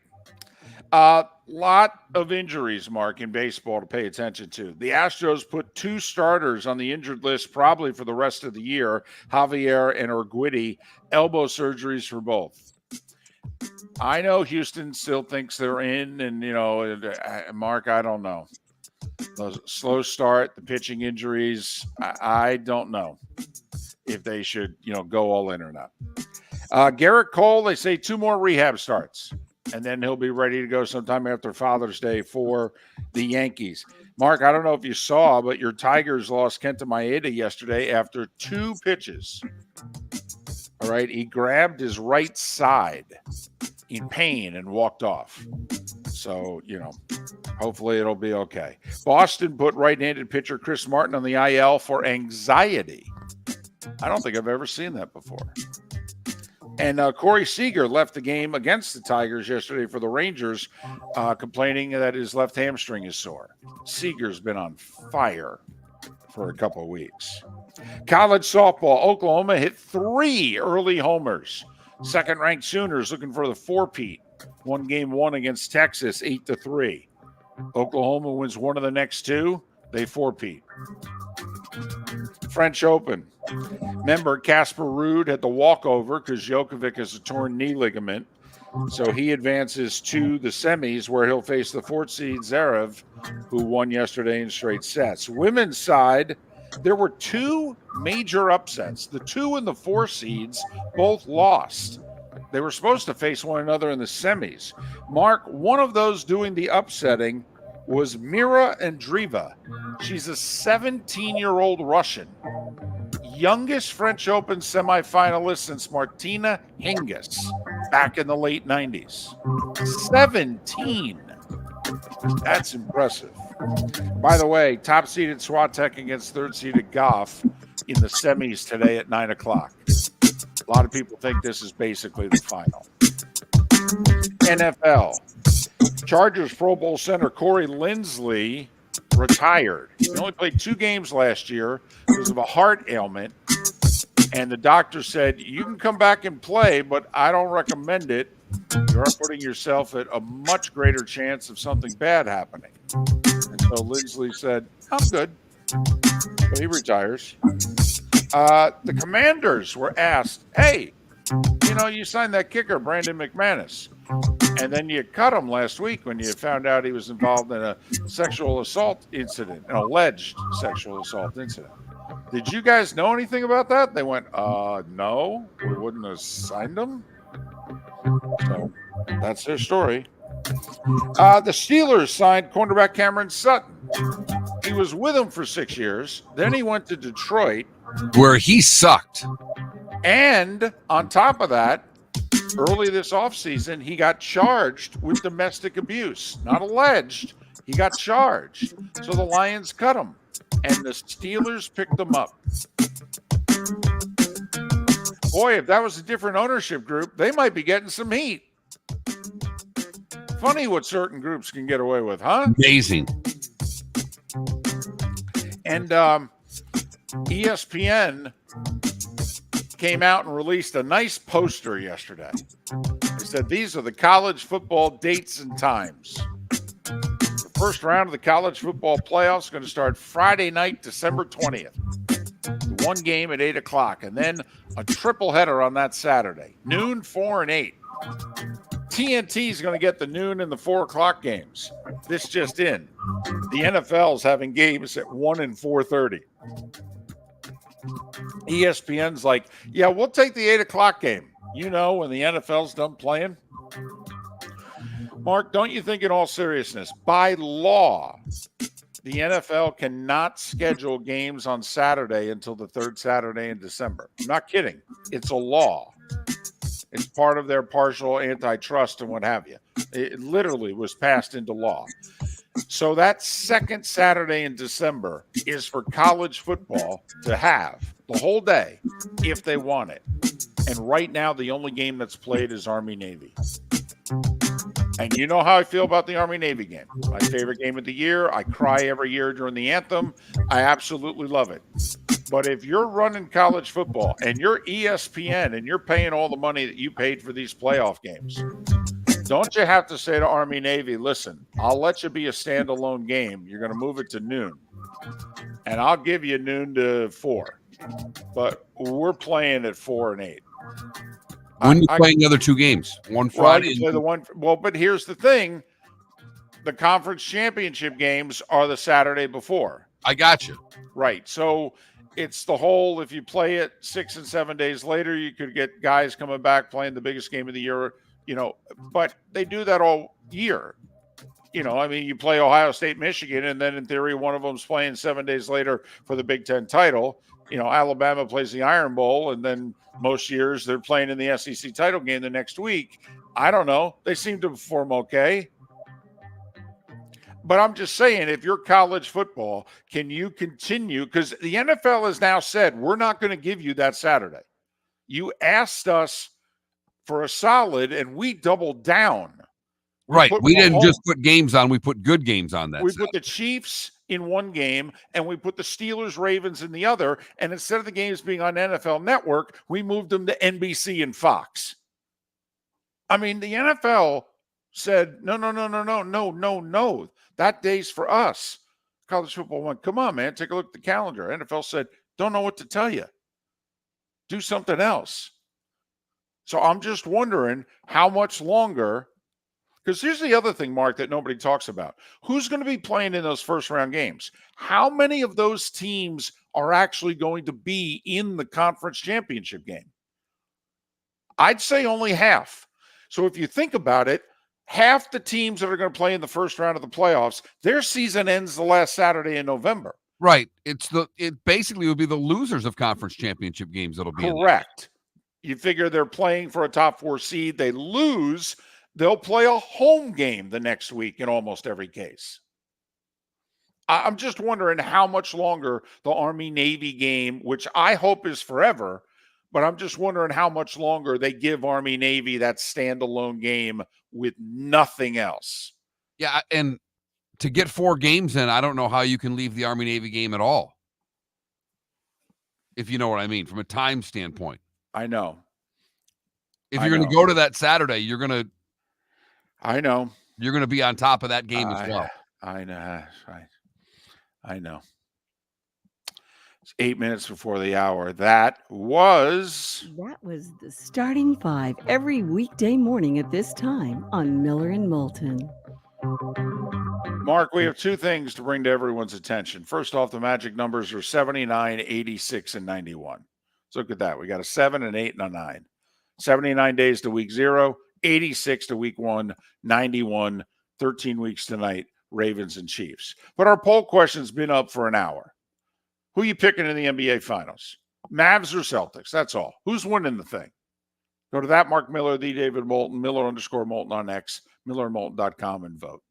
S2: Lot of injuries, Mark, in baseball to pay attention to. The Astros put 2 starters on the injured list probably for the rest of the year, Javier and Urquidy, elbow surgeries for both. I know Houston still thinks they're in, and, Mark, I don't know. The slow start, the pitching injuries, I don't know if they should, go all in or not. Garrett Cole, they say 2 more rehab starts. And then he'll be ready to go sometime after Father's Day for the Yankees. Mark, I don't know if you saw, but your Tigers lost Kenta Maeda yesterday after 2 pitches. All right, he grabbed his right side in pain and walked off. So, hopefully it'll be okay. Boston put right-handed pitcher Chris Martin on the IL for anxiety. I don't think I've ever seen that before. And Corey Seager left the game against the Tigers yesterday for the Rangers, complaining that his left hamstring is sore. Seager's been on fire for a couple of weeks. College softball, Oklahoma hit 3 early homers. Second-ranked Sooners looking for the 4-peat. Won game 1 against Texas, 8-3. Oklahoma wins 1 of the next 2. They 4-peat. French Open. Remember, Casper Ruud had the walkover because Djokovic has a torn knee ligament. So he advances to the semis where he'll face the 4th seed Zverev, who won yesterday in straight sets. Women's side, there were 2 major upsets. The 2 and the 4 seeds both lost. They were supposed to face one another in the semis. Mark, one of those doing the upsetting was Mira Andreeva. She's a 17-year-old Russian. Youngest French Open semifinalist since Martina Hingis back in the late 90s. 17. That's impressive. By the way, top-seeded Swiatek against third-seeded Goff in the semis today at 9 o'clock. A lot of people think this is basically the final. NFL. Chargers Pro Bowl center Corey Linsley retired. He only played 2 games last year because of a heart ailment. And the doctor said, you can come back and play, but I don't recommend it. You're putting yourself at a much greater chance of something bad happening. And so Linsley said, I'm good. But he retires. The Commanders were asked, hey, you signed that kicker, Brandon McManus. And then you cut him last week when you found out he was involved in a sexual assault incident, an alleged sexual assault incident. Did you guys know anything about that? They went, no, we wouldn't have signed him. So that's their story. The Steelers signed cornerback Cameron Sutton. He was with them for 6 years. Then he went to Detroit,
S1: where he sucked.
S2: And on top of that, early this offseason, he got charged with domestic abuse. Not alleged. He got charged. So the Lions cut him. and the Steelers picked them up. Boy, if that was a different ownership group, they might be getting some heat. Funny what certain groups can get away with, huh?
S1: Amazing.
S2: And ESPN came out and released a nice poster yesterday. It said these are the college football dates and times. The first round of the college football playoffs is going to start Friday night, December 20th. One game at 8 o'clock, and then a triple header on that Saturday, noon, 4, and 8. TNT is going to get the noon and the 4 o'clock games. This just in. The NFL is having games at 1 and 4:30. ESPN's like, yeah, we'll take the 8 o'clock game. You know, when the NFL's done playing. Mark, don't you think in all seriousness, by law, the NFL cannot schedule games on Saturday until the third Saturday in December? I'm not kidding. It's a law. It's part of their partial antitrust and what have you. It literally was passed into law. So that second Saturday in December is for college football to have the whole day if they want it. And right now, the only game that's played is Army-Navy. And you know how I feel about the Army-Navy game. My favorite game of the year. I cry every year during the anthem. I absolutely love it. But if you're running college football and you're ESPN and you're paying all the money that you paid for these playoff games, don't you have to say to Army-Navy, listen, I'll let you be a standalone game. You're going to move it to noon. And I'll give you noon to 4. But we're playing at 4 and 8.
S1: When you playing the other two games, one Friday.
S2: But here's the thing: the conference championship games are the Saturday before.
S1: I got you.
S2: Right. So it's the whole. If you play it 6 and 7 days later, you could get guys coming back playing the biggest game of the year. You know, but they do that all year. You know, I mean, you play Ohio State, Michigan, and then in theory, one of them's playing 7 days later for the Big Ten title. You know, Alabama plays the Iron Bowl, and then most years they're playing in the SEC title game the next week. I don't know. They seem to perform okay. But I'm just saying, if you're college football, can you continue? Because the NFL has now said, we're not going to give you that Saturday. You asked us for a solid, and we doubled down.
S1: Right. We didn't just put games on. We put good games on that.
S2: We put the Chiefs in one game, and we put the Steelers, Ravens in the other. And instead of the games being on NFL Network, we moved them to NBC and Fox. I mean, the NFL said, no. That day's for us. College football went, come on, man, take a look at the calendar. NFL said, don't know what to tell you. Do something else. So I'm just wondering how much longer. Because here's the other thing, Mark, that nobody talks about. Who's going to be playing in those first-round games? How many of those teams are actually going to be in the conference championship game? I'd say only half. So if you think about it, half the teams that are going to play in the first round of the playoffs, their season ends the last Saturday in November.
S1: Right. It basically would be the losers of conference championship games that'll be
S2: correct. You figure they're playing for a top 4 seed. They lose. They'll play a home game the next week in almost every case. I'm just wondering how much longer the Army-Navy game, which I hope is forever, but I'm just wondering how much longer they give Army-Navy that standalone game with nothing else.
S1: Yeah, and to get 4 games in, I don't know how you can leave the Army-Navy game at all. If you know what I mean, from a time standpoint.
S2: I know.
S1: If you're going to go to that Saturday, you're going to be on top of that game as well.
S2: I know. It's 8 minutes before the hour. That was
S3: the starting 5 every weekday morning at this time on Miller and Moulton.
S2: Mark, we have 2 things to bring to everyone's attention. First off, the magic numbers are 79, 86, and 91. So look at that. We got a 7, an 8, and a 9. 79 days to week 0. 86 to week 1, 91, 13 weeks tonight, Ravens and Chiefs. But our poll question's been up for an hour. Who are you picking in the NBA Finals? Mavs or Celtics? That's all. Who's winning the thing? Go to that Mark Miller, the David Moulton, Miller_Moulton on X, millerandmoulton.com, and vote.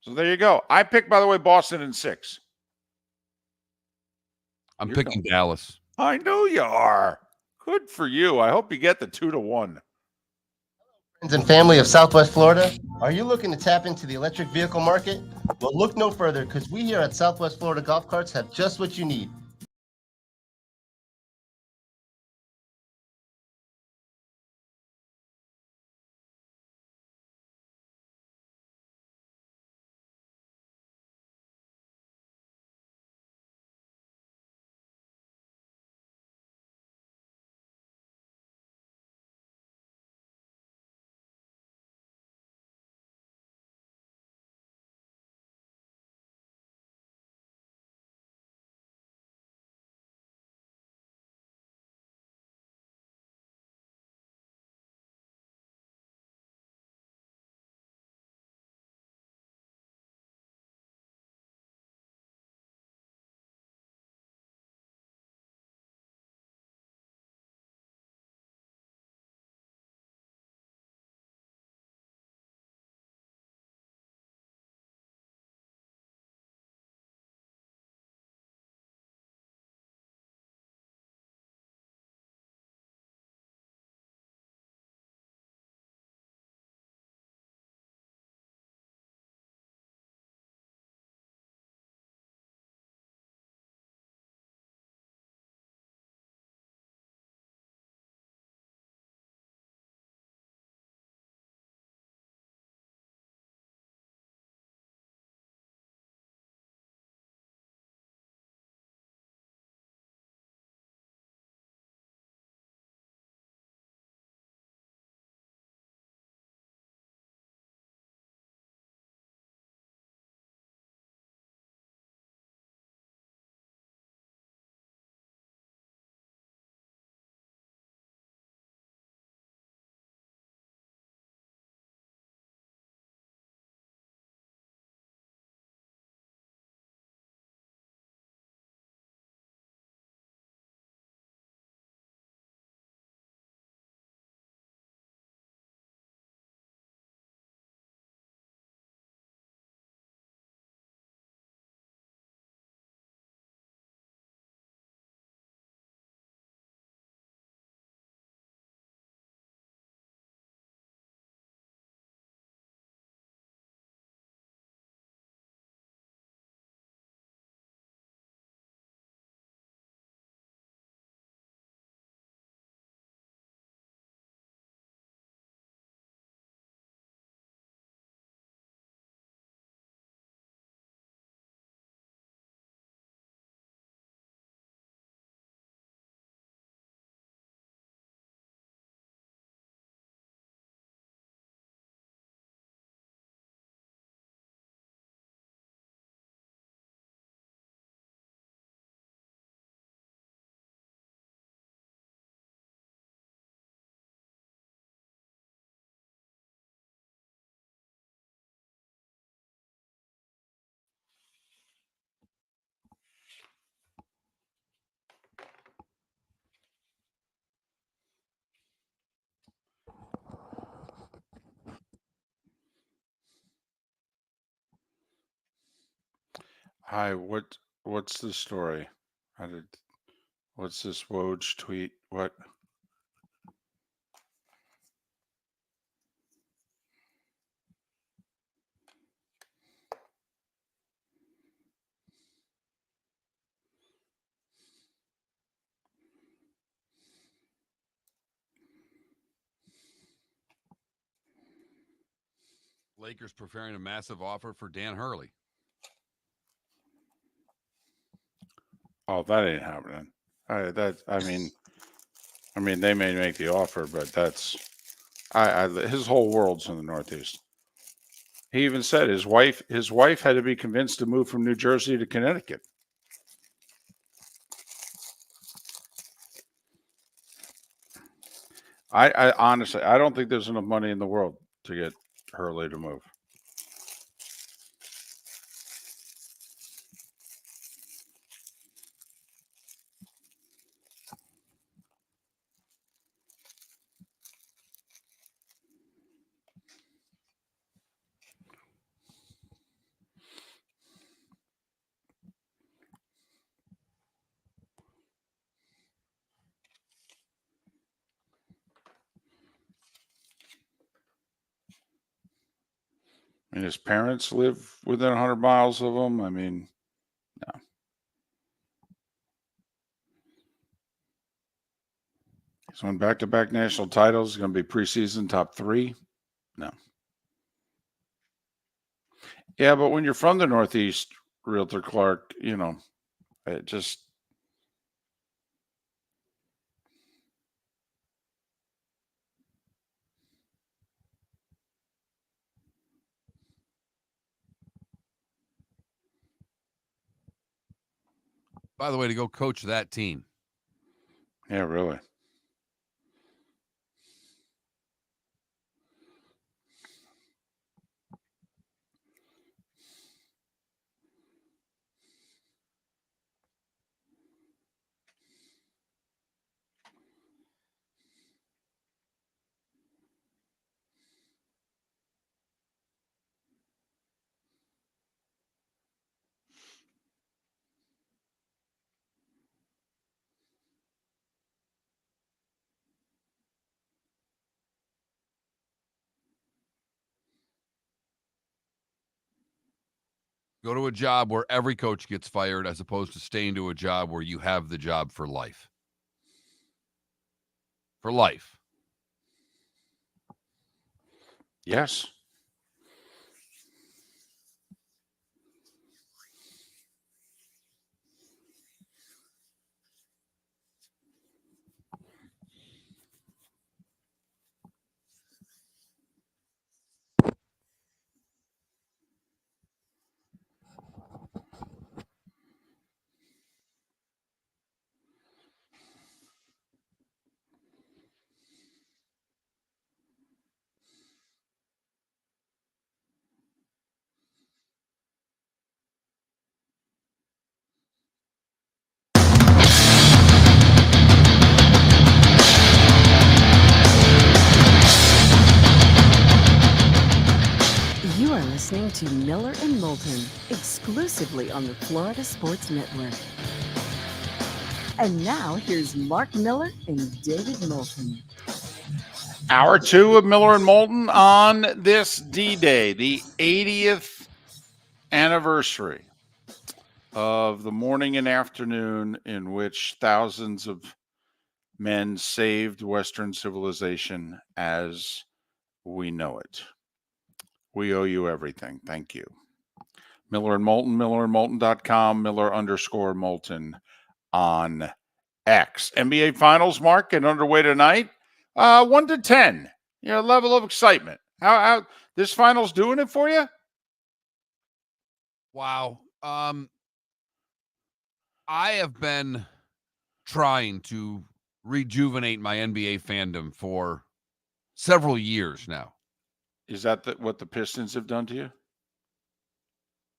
S2: So there you go. I picked, by the way, Boston in 6.
S1: I'm
S2: You're
S1: picking Dallas.
S2: I know you are. Good for you. I hope you get the 2-1.
S7: Friends and family of Southwest Florida, are you looking to tap into the electric vehicle market? Well, look no further because we here at Southwest Florida Golf Carts have just what you need.
S2: Hi, what's the story? What's this Woj tweet? What?
S1: Lakers preparing a massive offer for Dan Hurley.
S2: Oh, that ain't happening. I mean, they may make the offer, but that's his whole world's in the Northeast. He even said his wife had to be convinced to move from New Jersey to Connecticut. I honestly, I don't think there's enough money in the world to get Hurley to move. And his parents live within 100 miles of him. I mean, no. He's won back-to-back national titles. He's going to be preseason top 3. No. Yeah, but when you're from the Northeast, Realtor Clark, it just.
S1: By the way, to go coach that team.
S2: Yeah, really.
S1: Go to a job where every coach gets fired as opposed to staying to a job where you have the job for life. For life.
S2: Yes.
S3: You are listening to Miller and Moulton, exclusively on the Florida Sports Network. And now here's Mark Miller and David Moulton.
S2: Hour 2 of Miller and Moulton on this D-Day, the 80th anniversary of the morning and afternoon in which thousands of men saved Western civilization as we know it. We owe you everything. Thank you. Miller and Moulton, millerandmoulton.com, Miller_Moulton on X. NBA Finals, Mark, get underway tonight. 1 to 10. Level of excitement. How this finals doing it for you?
S1: Wow. I have been trying to rejuvenate my NBA fandom for several years now.
S2: Is that what the Pistons have done to you?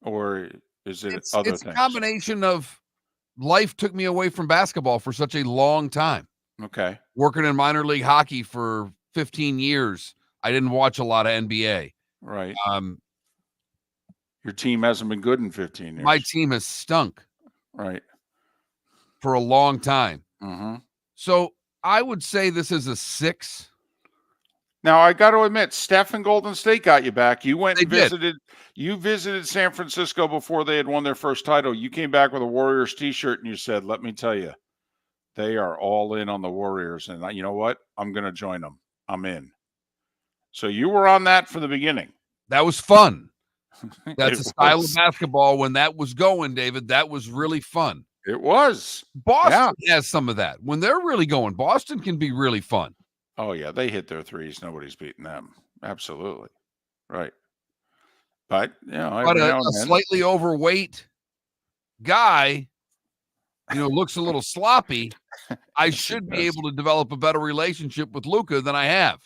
S2: Or is it
S1: It's
S2: things?
S1: A combination of life took me away from basketball for such a long time.
S2: Okay.
S1: Working in minor league hockey for 15 years, I didn't watch a lot of NBA.
S2: Right. Your team hasn't been good in 15 years.
S1: My team has stunk.
S2: Right.
S1: For a long time.
S2: Mm-hmm.
S1: So I would say this is a 6.
S2: Now, I got to admit, Steph and Golden State got you back. You went and
S1: visited.
S2: You visited San Francisco before they had won their first title. You came back with a Warriors t-shirt and you said, let me tell you, they are all in on the Warriors. And you know what? I'm going to join them. I'm in. So you were on that from the beginning.
S1: That was fun. That's a style of basketball. When that was going, David, that was really fun.
S2: It was.
S1: Boston has some of that. When they're really going, Boston can be really fun.
S2: Oh, yeah. They hit their threes. Nobody's beating them. Absolutely. Right. But,
S1: a slightly overweight guy, looks a little sloppy. I should be able to develop a better relationship with Luka than I have.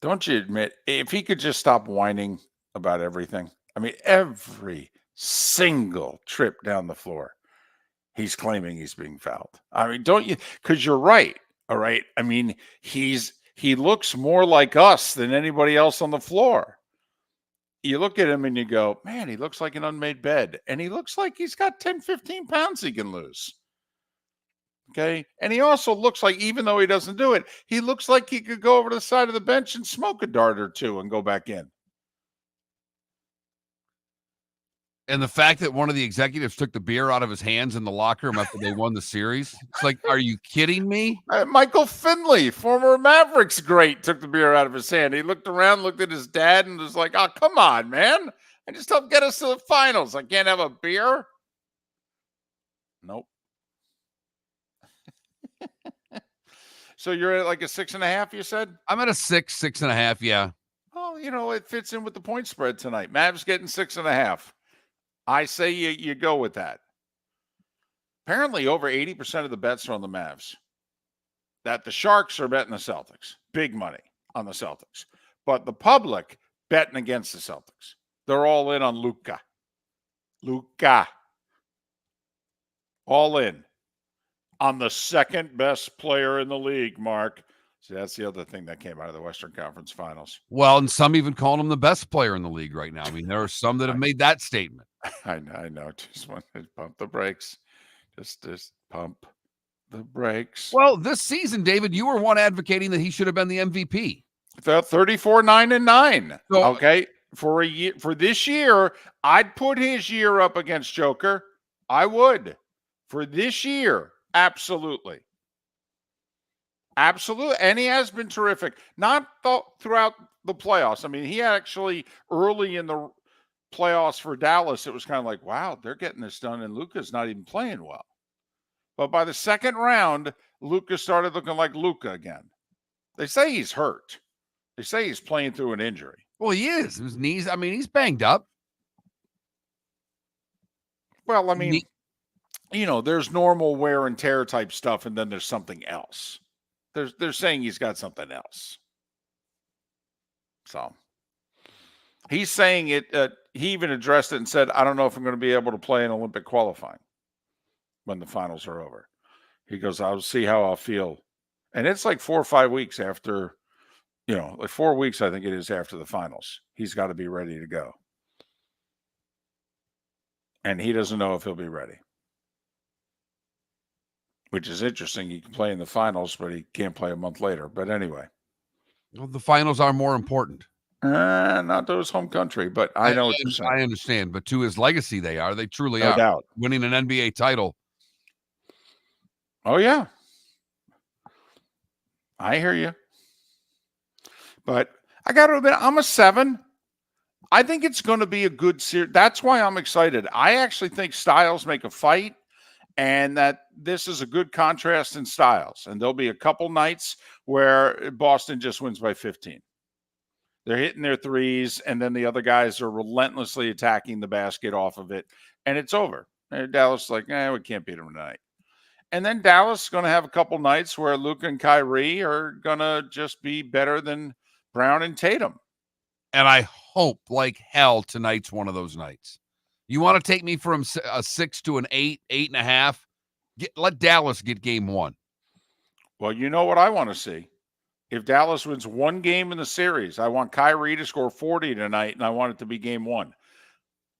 S2: Don't you admit, if he could just stop whining about everything? I mean, every single trip down the floor, he's claiming he's being fouled. I mean, don't you? Because you're right. All right. I mean, he looks more like us than anybody else on the floor. You look at him and you go, man, he looks like an unmade bed. And he looks like he's got 10, 15 pounds he can lose. Okay. And he also looks like, even though he doesn't do it, he looks like he could go over to the side of the bench and smoke a dart or two and go back in.
S1: And the fact that one of the executives took the beer out of his hands in the locker room after they won the series, it's like, are you kidding me?
S2: Michael Finley, former Mavericks great, took the beer out of his hand. He looked around, looked at his dad, and was like, "Oh, come on, man! I just helped get us to the finals. I can't have a beer." Nope. So you're at like a 6.5, you said?
S1: I'm at a 6.5. Yeah.
S2: Oh, it fits in with the point spread tonight. Mavs getting 6.5. I say you go with that. Apparently, over 80% of the bets are on the Mavs. That the Sharks are betting the Celtics. Big money on the Celtics. But the public betting against the Celtics. They're all in on Luka. Luka. All in. On the second best player in the league, Mark. See, that's the other thing that came out of the Western Conference Finals.
S1: Well, and some even call him the best player in the league right now. I mean, there are some that have made that statement.
S2: I know. Just want to pump the brakes. Just pump the brakes.
S1: Well, this season, David, you were one advocating that he should have been the MVP.
S2: 34-9-9.
S1: So,
S2: okay. For this year, I'd put his year up against Joker. I would. For this year, absolutely. Absolutely. And he has been terrific. Not throughout the playoffs. I mean, he actually early in the playoffs for Dallas, it was kind of like, wow, they're getting this done, and Luka's not even playing well. But by the second round, Luka started looking like Luka again. They say he's hurt. They say he's playing through an injury.
S1: Well, he is. His knees, I mean, he's banged up.
S2: Well, I mean, there's normal wear and tear type stuff, and then there's something else. They're saying he's got something else. So he's saying it. He even addressed it and said, I don't know if I'm going to be able to play in Olympic qualifying when the finals are over. He goes, I'll see how I'll feel. And it's like 4 or 5 weeks after, like 4 weeks, I think it is, after the finals. He's got to be ready to go. And he doesn't know if he'll be ready. Which is interesting. He can play in the finals, but he can't play a month later. But anyway.
S1: Well, the finals are more important.
S2: Not to his home country, but I know what you're saying.
S1: I understand, but to his legacy, they are. They truly are.
S2: No doubt.
S1: Winning an NBA title.
S2: Oh, yeah. I hear you. But I got to admit, I'm a 7. I think it's going to be a good series. That's why I'm excited. I actually think styles make a fight, and that this is a good contrast in styles. And there'll be a couple nights where Boston just wins by 15. They're hitting their threes, and then the other guys are relentlessly attacking the basket off of it, and it's over. And Dallas is like, we can't beat them tonight. And then Dallas is going to have a couple nights where Luka and Kyrie are going to just be better than Brown and Tatum.
S1: And I hope like hell tonight's one of those nights. You want to take me from a 6 to an 8, 8.5? Let Dallas get game 1.
S2: Well, you know what I want to see? If Dallas wins one game in the series, I want Kyrie to score 40 tonight, and I want it to be game 1.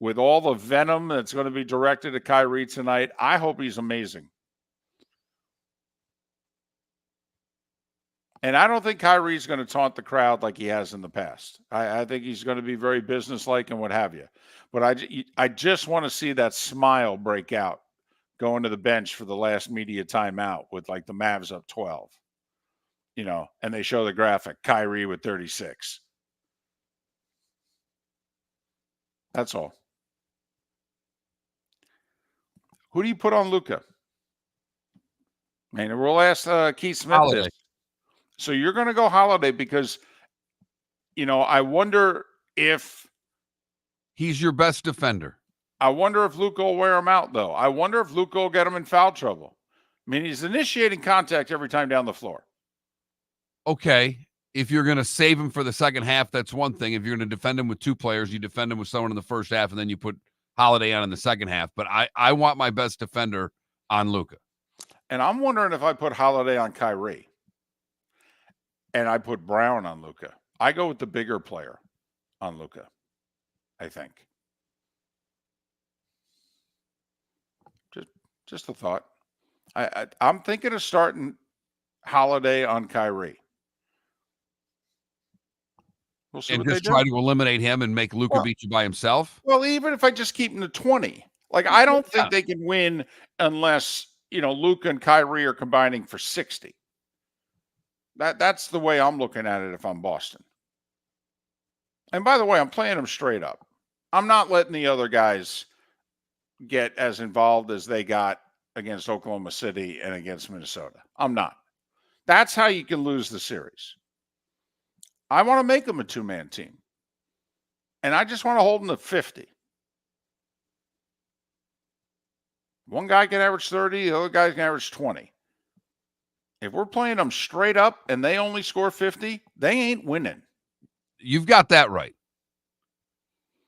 S2: With all the venom that's going to be directed at Kyrie tonight, I hope he's amazing. And I don't think Kyrie's going to taunt the crowd like he has in the past. I think he's going to be very businesslike and what have you. But I just want to see that smile break out going to the bench for the last media timeout with like the Mavs up 12. And they show the graphic, Kyrie with 36. That's all. Who do you put on Luka? Man, we'll ask Keith Smith
S1: Holiday.
S2: this. So you're going to go Holiday because, I wonder if
S1: he's your best defender.
S2: I wonder if Luka will wear him out, though. I wonder if Luka will get him in foul trouble. I mean, he's initiating contact every time down the floor.
S1: Okay, if you're going to save him for the second half, that's one thing. If you're going to defend him with 2 players, you defend him with someone in the first half, and then you put Holiday on in the second half. But I want my best defender on Luka.
S2: And I'm wondering if I put Holiday on Kyrie and I put Brown on Luka. I go with the bigger player on Luka, I think. Just a thought. I'm thinking of starting Holiday on Kyrie. We'll see
S1: And
S2: what they
S1: just
S2: do.
S1: try to eliminate him and make Luka
S2: Well-
S1: beat you by himself?
S2: Well, even if I just keep them to 20, like I don't
S1: Yeah.
S2: think they can win unless Luka and Kyrie are combining for 60. That's the way I'm looking at it if I'm Boston. And by the way, I'm playing them straight up. I'm not letting the other guys get as involved as they got against Oklahoma City and against Minnesota. I'm not. That's how you can lose the series. I want to make them a two-man team. And I just want to hold them to 50. One guy can average 30, the other guy can average 20. If we're playing them straight up and they only score 50, they ain't winning.
S1: You've got that right.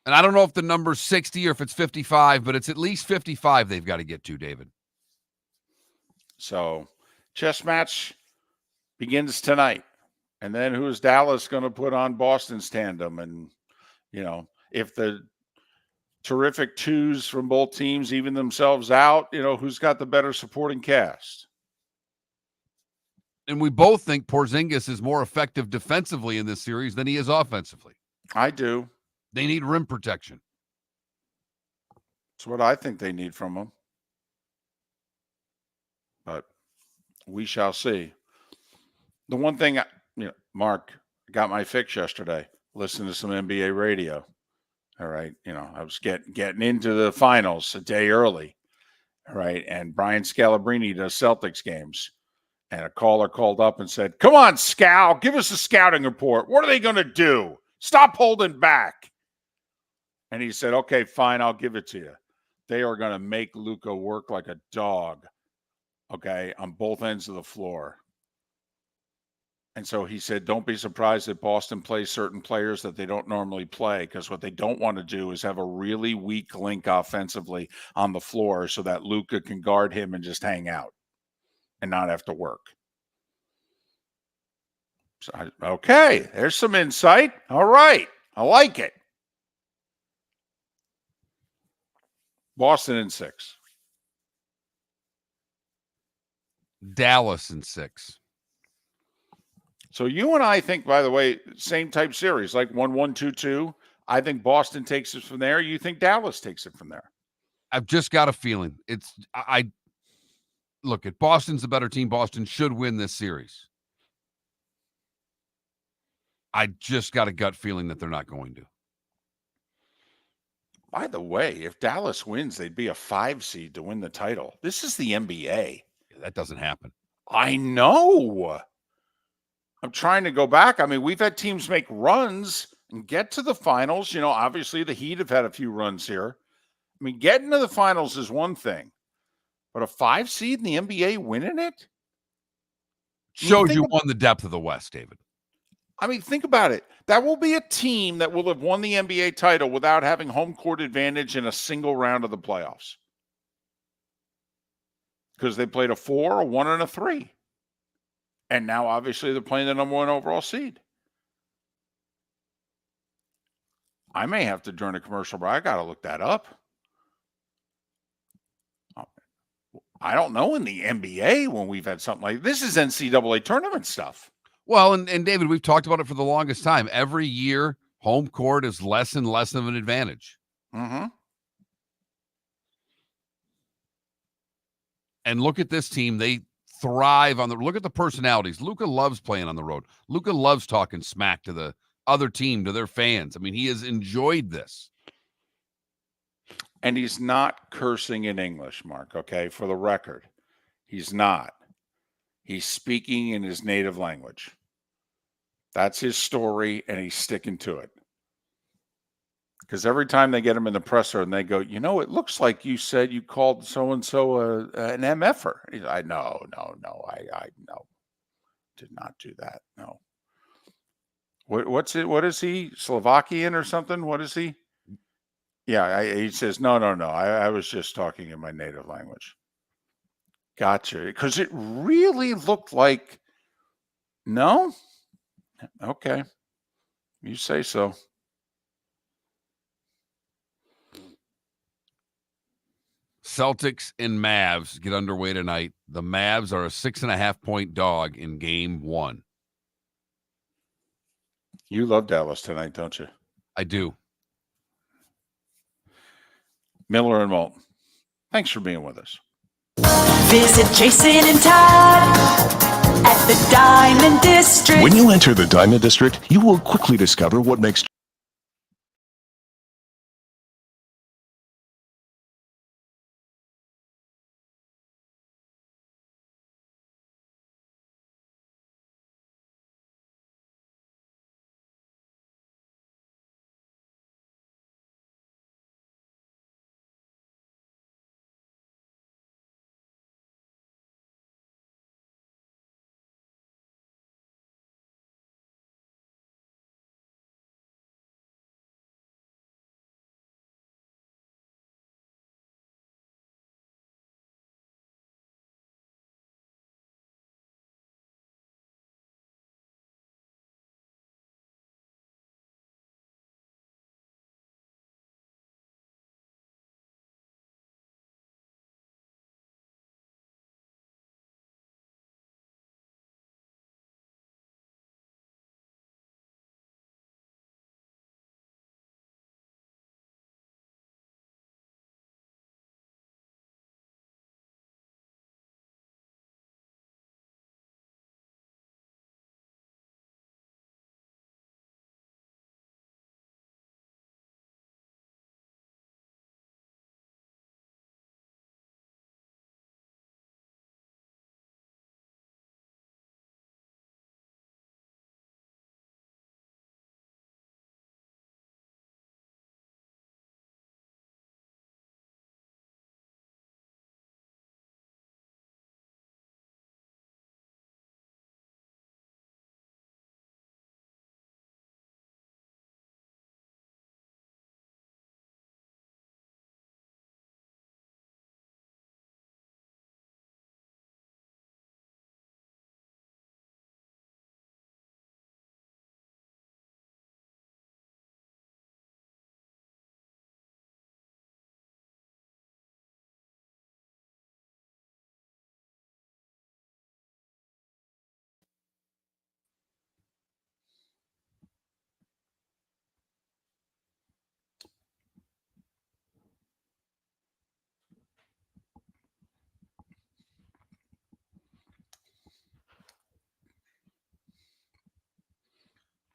S1: And I don't know if the number's 60 or if it's 55, but it's at least 55 they've got to get to, David.
S2: So, chess match begins tonight. And then who's Dallas going to put on Boston's tandem? And, if the terrific twos from both teams even themselves out, who's got the better supporting cast?
S1: And we both think Porzingis is more effective defensively in this series than he is offensively.
S2: I do.
S1: They need rim protection.
S2: That's what I think they need from him. But we shall see. The one thing, Mark, got my fix yesterday. Listened to some NBA radio. All right. I was getting into the finals a day early. All right. And Brian Scalabrine does Celtics games. And a caller called up and said, "Come on, Scal, give us a scouting report. What are they going to do? Stop holding back." And he said, "Okay, fine, I'll give it to you. They are going to make Luka work like a dog, okay, on both ends of the floor." And so he said, don't be surprised that Boston plays certain players that they don't normally play, because what they don't want to do is have a really weak link offensively on the floor so that Luka can guard him and just hang out and not have to work. So okay, there's some insight. All right, I like it. Boston in 6.
S1: Dallas in 6.
S2: So you and I think, by the way, same type series, like 1-1, 2-2. I think Boston takes it from there. You think Dallas takes it from there?
S1: I've just got a feeling. Look, at Boston's a better team. Boston should win this series. I just got a gut feeling that they're not going to.
S2: By the way, if Dallas wins, they'd be a 5 seed to win the title. This is the NBA.
S1: That doesn't happen.
S2: I know. I'm trying to go back. I mean, we've had teams make runs and get to the finals. Obviously the Heat have had a few runs here. I mean, getting to the finals is one thing, but a 5 seed in the NBA winning it?
S1: Shows you won the depth of the West, David.
S2: I mean, think about it. That will be a team that will have won the NBA title without having home court advantage in a single round of the playoffs. Because they played a 4, a 1, and a 3. And now, obviously, they're playing the number 1 overall seed. I may have to join a commercial, but I got to look that up. I don't know in the NBA when we've had something like this. Is NCAA tournament stuff.
S1: Well, and David, we've talked about it for the longest time. Every year, home court is less and less of an advantage.
S2: Mm-hmm.
S1: And look at this team. They thrive on look at the personalities. Luka loves playing on the road. Luka loves talking smack to the other team, to their fans. I mean, he has enjoyed this.
S2: And he's not cursing in English, Mark, okay? For the record, he's not. He's speaking in his native language. That's his story, and he's sticking to it. Because every time they get him in the presser and they go, it looks like you said you called so-and-so an MFer. He's like, no, I did not do that. No. What's it? What is he? Slovakian or something? What is he? Yeah, he says, no. I was just talking in my native language. Gotcha. Because it really looked like, no? Okay. You say so.
S1: Celtics and Mavs get underway tonight. The Mavs are a 6.5-point dog in game 1.
S2: You love Dallas tonight, don't you?
S1: I do.
S2: Miller and Moulton, thanks for being with us.
S5: Visit Jason and Todd at the Diamond District.
S6: When you enter the Diamond District, you will quickly discover what makes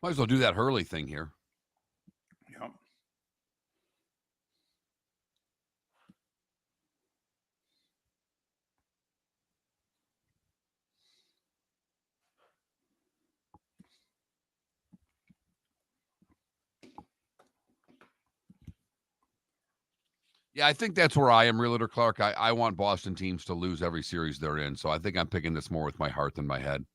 S1: Might as well do that Hurley thing here.
S2: Yep.
S1: Yeah, I think that's where I am, Realtor Clark. I want Boston teams to lose every series they're in, so I think I'm picking this more with my heart than my head.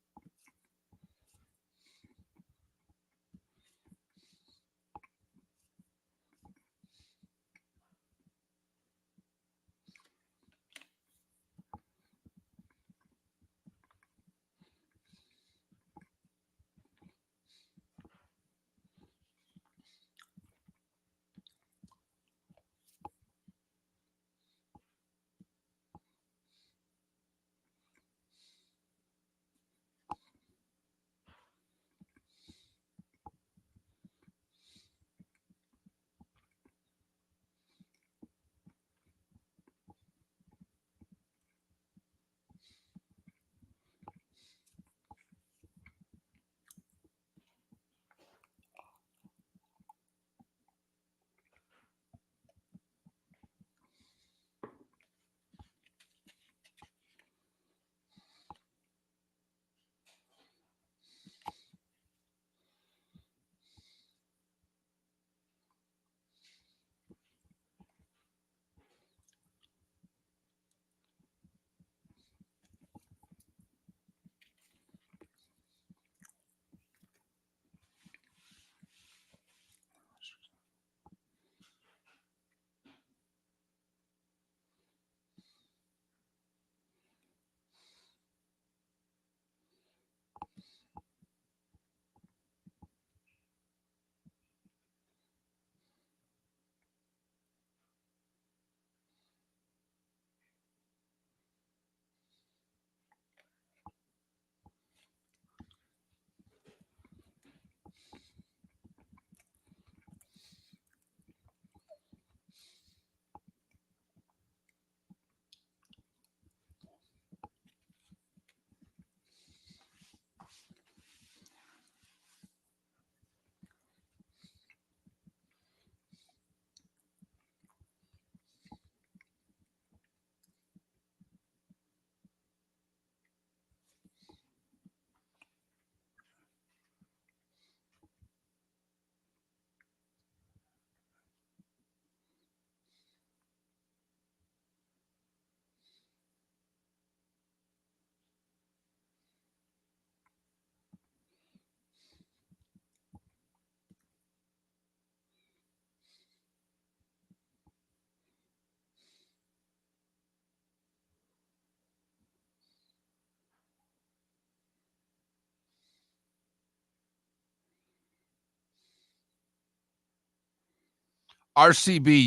S1: RCB,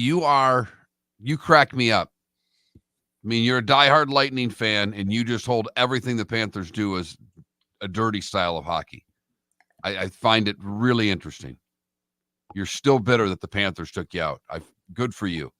S1: you crack me up. I mean, you're a diehard Lightning fan, and you just hold everything the Panthers do as a dirty style of hockey. I find it really interesting. You're still bitter that the Panthers took you out. Good for you.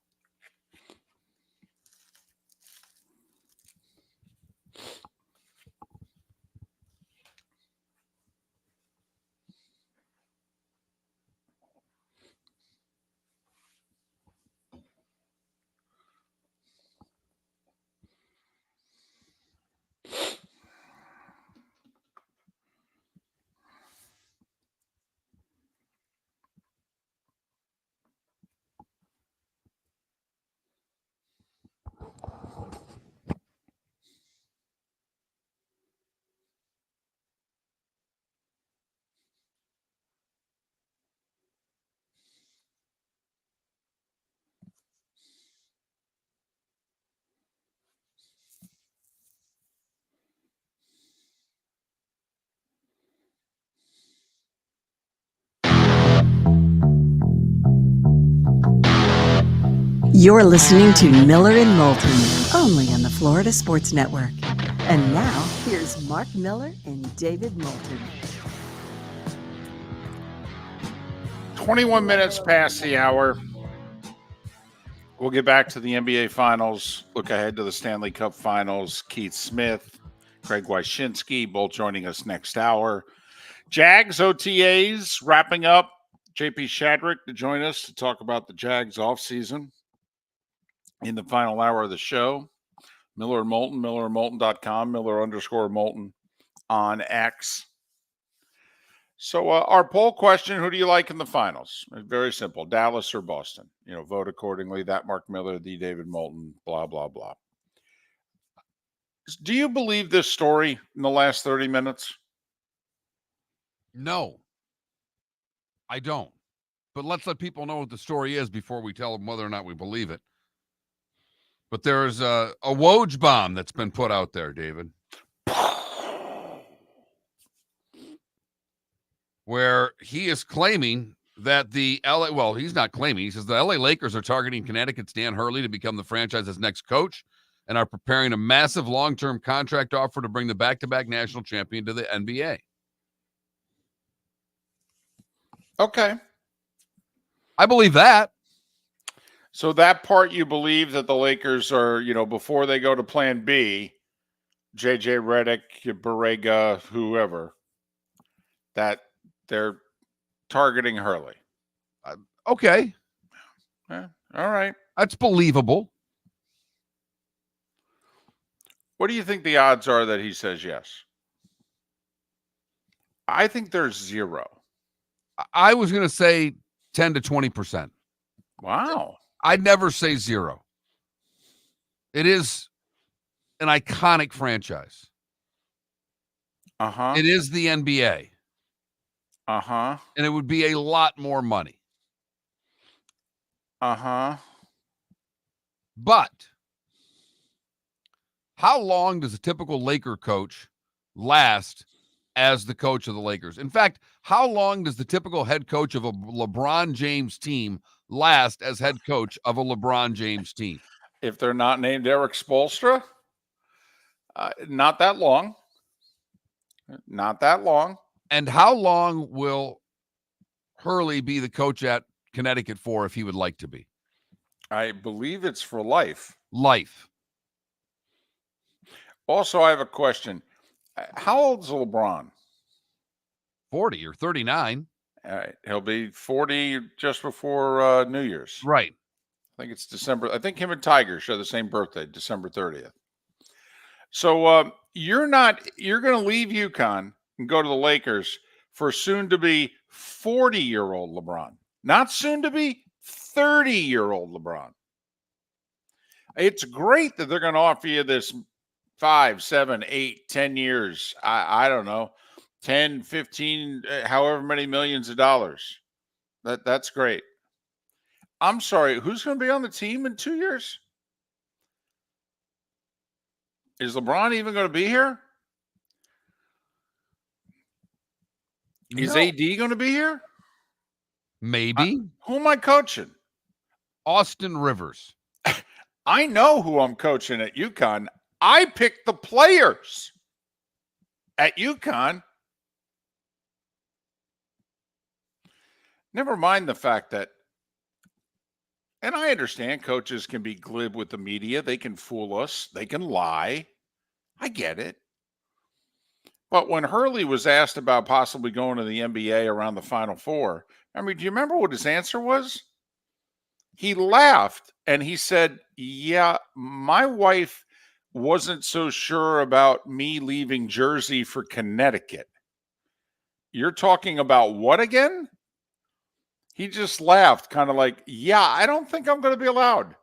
S3: You're listening to Miller and Moulton, only on the Florida Sports Network. And now, here's Mark Miller and David Moulton.
S2: 21 minutes past the hour. We'll get back to the NBA Finals, look ahead to the Stanley Cup Finals. Keith Smith, Craig Wyshynski, both joining us next hour. Jags OTAs wrapping up. JP Shadrick to join us to talk about the Jags offseason in the final hour of the show. Miller and Moulton, millerandmoulton.com, Miller_Moulton on X. So our poll question, who do you like in the finals? Very simple, Dallas or Boston. Vote accordingly. That Mark Miller, the David Moulton, blah, blah, blah. Do you believe this story in the last 30 minutes?
S1: No, I don't. But let's let people know what the story is before we tell them whether or not we believe it. But there's a Woj bomb that's been put out there, David, where he is claiming that he's not claiming. He says the LA Lakers are targeting Connecticut's Dan Hurley to become the franchise's next coach and are preparing a massive long-term contract offer to bring the back-to-back national champion to the NBA.
S2: Okay.
S1: I believe that.
S2: So that part you believe that the Lakers are, before they go to plan B, JJ Redick, Borrega, whoever, that they're targeting Hurley.
S1: Okay.
S2: All right.
S1: That's believable.
S2: What do you think the odds are that he says yes? I think there's 0.
S1: I was going to say 10 to 20%.
S2: Wow.
S1: I'd never say 0. It is an iconic franchise.
S2: Uh-huh.
S1: It is the NBA.
S2: Uh-huh.
S1: And it would be a lot more money.
S2: Uh-huh.
S1: But how long does a typical Laker coach last as the coach of the Lakers? In fact, how long does the typical head coach of a LeBron James team last as head coach of a LeBron James team?
S2: If they're not named Eric Spoelstra, not that long. Not that long.
S1: And how long will Hurley be the coach at Connecticut for if he would like to be?
S2: I believe it's for life.
S1: Life.
S2: Also, I have a question. How old's LeBron?
S1: 40 or 39.
S2: All right. He'll be 40 just before New Year's.
S1: Right.
S2: I think it's December. I think him and Tiger share the same birthday, December 30th. So you're going to leave UConn and go to the Lakers for soon-to-be 40-year-old LeBron. Not soon-to-be 30-year-old LeBron. It's great that they're going to offer you this 5, 7, 8, 10 years. I don't know, 10, 15, however many millions of dollars. That's great. I'm sorry, who's going to be on the team in 2 years? Is LeBron even going to be here? Is
S1: No.
S2: AD going to be here?
S1: Maybe.
S2: Who am I coaching?
S1: Austin Rivers.
S2: I know who I'm coaching at UConn. I picked the players at UConn. Never mind the fact that, and I understand coaches can be glib with the media. They can fool us. They can lie. I get it. But when Hurley was asked about possibly going to the NBA around the Final Four, I mean, do you remember what his answer was? He laughed and he said, yeah, my wife wasn't so sure about me leaving Jersey for Connecticut. You're talking about what again? He just laughed, kind of like, yeah, I don't think I'm going to be allowed.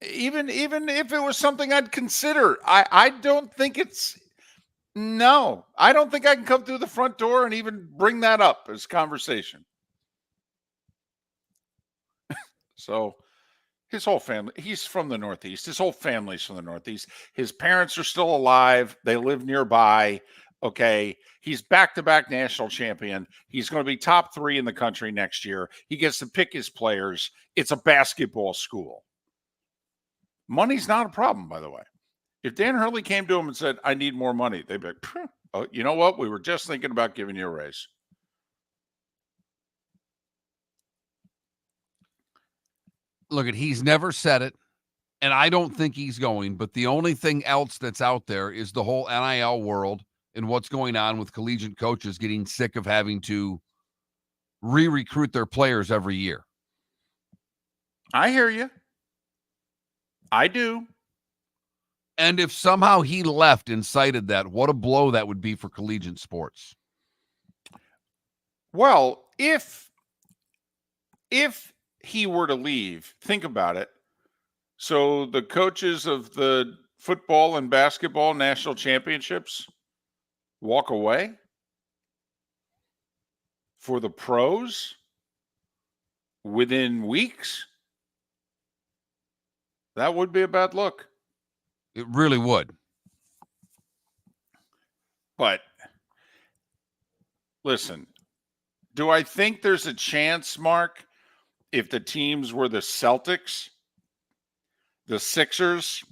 S2: Even if it was something I'd consider, I don't think it's, no, I don't think I can come through the front door and even bring that up as conversation. So his whole family, he's from the Northeast. His whole family's from the Northeast. His parents are still alive. They live nearby. Okay. He's back-to-back national champion. He's going to be top 3 in the country next year. He gets to pick his players. It's a basketball school. Money's not a problem, by the way. If Dan Hurley came to him and said, I need more money, they'd be like, oh, you know what? We were just thinking about giving you a raise.
S1: Look, he's never said it, and I don't think he's going, but the only thing else that's out there is the whole NIL world and what's going on with collegiate coaches getting sick of having to re-recruit their players every year.
S2: I hear you. I do.
S1: And if somehow he left and cited that, what a blow that would be for collegiate sports.
S2: Well, if he were to leave, think about it. So the coaches of the football and basketball national championships walk away for the pros within weeks. That would be a bad look.
S1: It really would.
S2: But listen, do I think there's a chance, Mark, if the teams were the Celtics, the Sixers,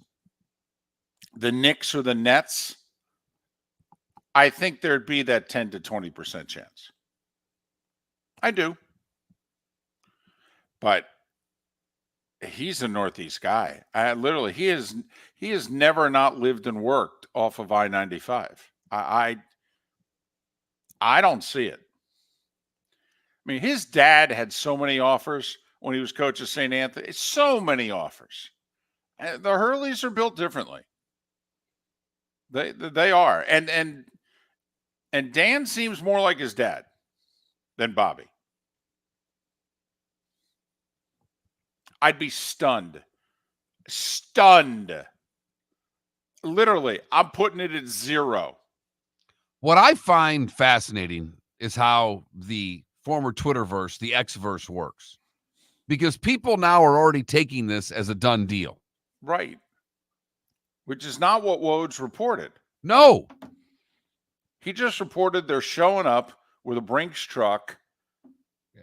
S2: the Knicks, or the Nets? I think there'd be that 10 to 20% chance. I do. But he's a Northeast guy. Literally, he has never not lived and worked off of I-95. I don't see it. I mean, his dad had so many offers when he was coach of St. Anthony. So many offers. The Hurleys are built differently. They are. And Dan seems more like his dad than Bobby. I'd be stunned. Stunned. Literally, I'm putting it at 0.
S1: What I find fascinating is how the former Twitterverse, the Xverse works. Because people now are already taking this as a done deal.
S2: Right. Which is not what Woj reported.
S1: No.
S2: He just reported they're showing up with a Brinks truck.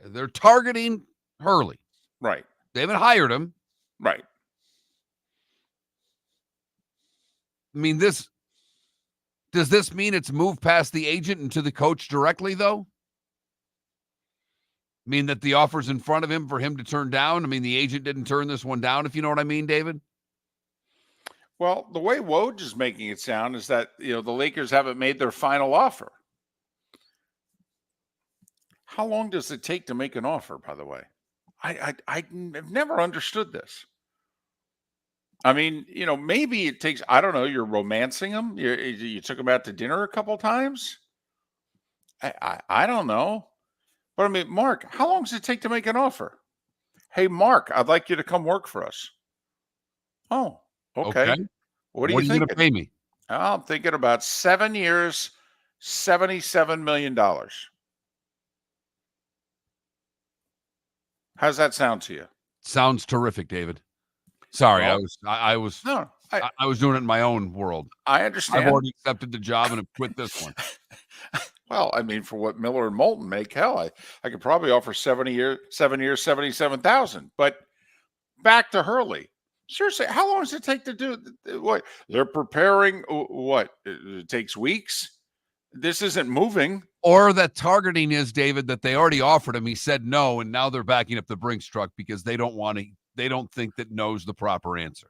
S1: They're targeting Hurley.
S2: Right.
S1: They haven't hired him.
S2: Right.
S1: I mean, does this mean it's moved past the agent and to the coach directly, though? I mean, that the offer's in front of him for him to turn down? I mean, the agent didn't turn this one down, if you know what I mean, David?
S2: Well, the way Woj is making it sound is that, the Lakers haven't made their final offer. How long does it take to make an offer, by the way? I've never understood this. I mean, maybe it takes, I don't know, you're romancing them. You took them out to dinner a couple times. I don't know. But I mean, Mark, how long does it take to make an offer? Hey, Mark, I'd like you to come work for us. Oh, okay. What are you thinking?
S1: Going to pay me?
S2: I'm thinking about 7 years, $77 million. How's that sound to you?
S1: Sounds terrific, David. Sorry,
S2: Well,
S1: I was doing it in my own world.
S2: I understand.
S1: I've already accepted the job and have quit this one.
S2: Well, I mean, for what Miller and Moulton make, hell, I could probably offer 7 years, 77,000. But back to Hurley. Seriously, how long does it take to do what? They're preparing what? It takes weeks. This isn't moving.
S1: Or that targeting is, David, that they already offered him. He said no, and now they're backing up the Brinks truck because they don't want to. They don't think that no's the proper answer.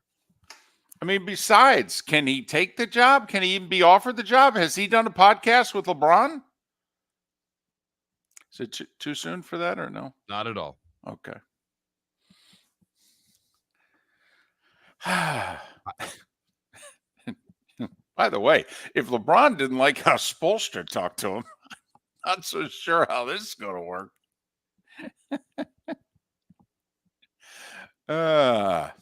S2: I mean, besides, can he take the job? Can he even be offered the job? Has he done a podcast with LeBron? Is it too soon for that or no?
S1: Not at all.
S2: Okay. By the way, if LeBron didn't like how Spoelstra talked to him, I'm not so sure how this is going to work.
S1: That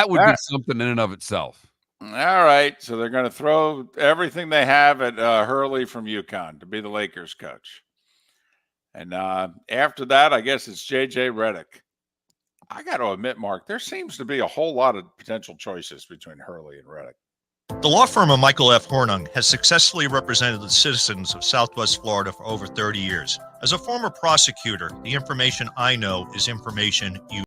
S1: would be something in and of itself.
S2: All right. So they're going to throw everything they have at Hurley from UConn to be the Lakers coach. And after that, I guess it's J.J. Redick. I got to admit, Mark, there seems to be a whole lot of potential choices between Hurley and Redick.
S8: The law firm of Michael F. Hornung has successfully represented the citizens of Southwest Florida for over 30 years. As a former prosecutor, the information I know is information you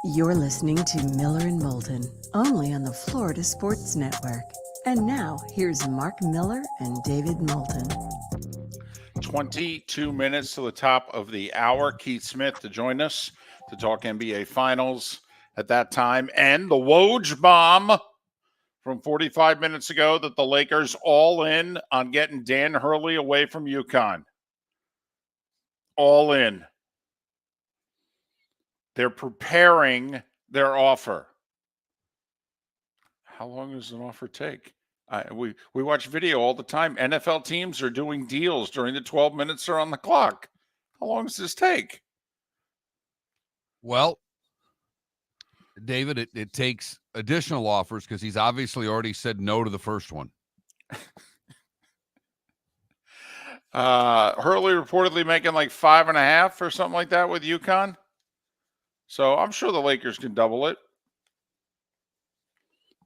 S3: You're listening to Miller and Moulton, only on the Florida Sports Network. And now, here's Mark Miller and David Moulton.
S2: 22 minutes to the top of the hour. Keith Smith to join us to talk NBA Finals at that time. And the Woj bomb from 45 minutes ago that the Lakers all in on getting Dan Hurley away from UConn. All in. They're preparing their offer. How long does an offer take? We watch video all the time. NFL teams are doing deals during the 12 minutes they're on the clock. How long does this take?
S1: Well, David, it takes additional offers because he's obviously already said no to the first one.
S2: Hurley reportedly making like 5.5 or something like that with UConn. So I'm sure the Lakers can double it.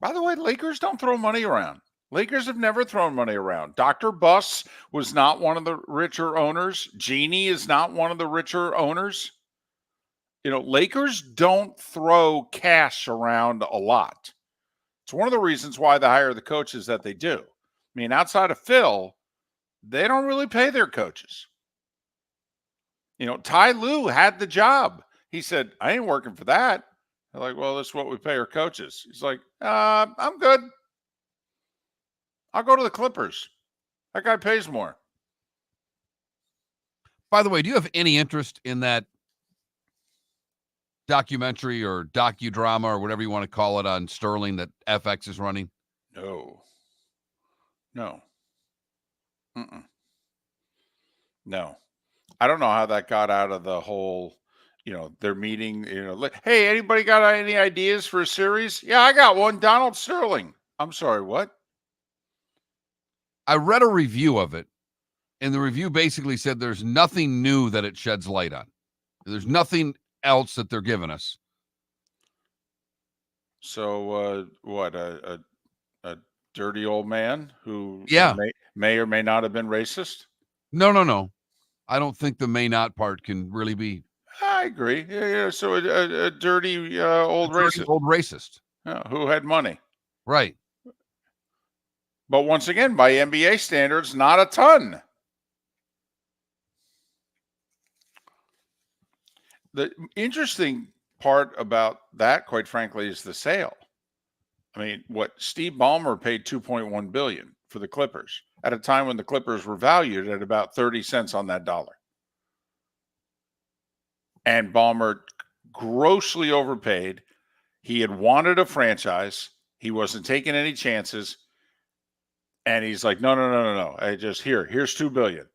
S2: By the way, Lakers don't throw money around. Lakers have never thrown money around. Dr. Buss was not one of the richer owners. Genie is not one of the richer owners. You know, Lakers don't throw cash around a lot. It's one of the reasons why they hire the coaches that they do. I mean, outside of Phil, they don't really pay their coaches. You know, Ty Lue had the job. He said, I ain't working for that. They're like, well, that's what we pay our coaches. He's like, I'm good. I'll go to the Clippers. That guy pays more.
S1: By the way, do you have any interest in that documentary or docudrama or whatever you want to call it on Sterling that FX is running?
S2: No. No. I don't know how that got out of the whole, you know, their meeting, you know, hey, anybody got any ideas for a series? Yeah, I got one. Donald Sterling. I'm sorry, what?
S1: I read a review of it, and the review basically said there's nothing new that it sheds light on. There's nothing else that they're giving us.
S2: So, what, a dirty old man who
S1: Yeah.
S2: may or may not have been racist?
S1: No. I don't think the may not part can really be.
S2: I agree. Yeah. So a dirty old racist.
S1: Old racist.
S2: Who had money.
S1: Right.
S2: But once again, by NBA standards, not a ton. The interesting part about that, quite frankly, is the sale. I mean, what Steve Ballmer paid $2.1 billion for the Clippers at a time when the Clippers were valued at about 30 cents on that dollar. And Ballmer grossly overpaid. He had wanted a franchise. He wasn't taking any chances. And he's like, no. Here's $2 billion. In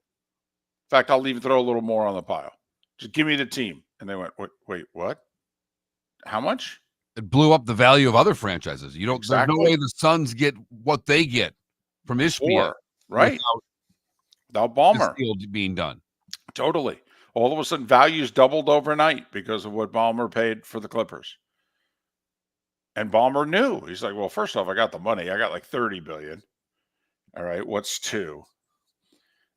S2: fact, I'll even throw a little more on the pile. Just give me the team. And they went, wait, what? How much?
S1: It blew up the value of other franchises. You don't.
S2: Exactly.
S1: There's no way the Suns get what they get from Ishbia,
S2: right? Without Ballmer
S1: deal being done.
S2: Totally. All of a sudden, values doubled overnight because of what Ballmer paid for the Clippers. And Ballmer knew. He's like, well, first off, I got the money. I got like $30 billion. All right, what's 2?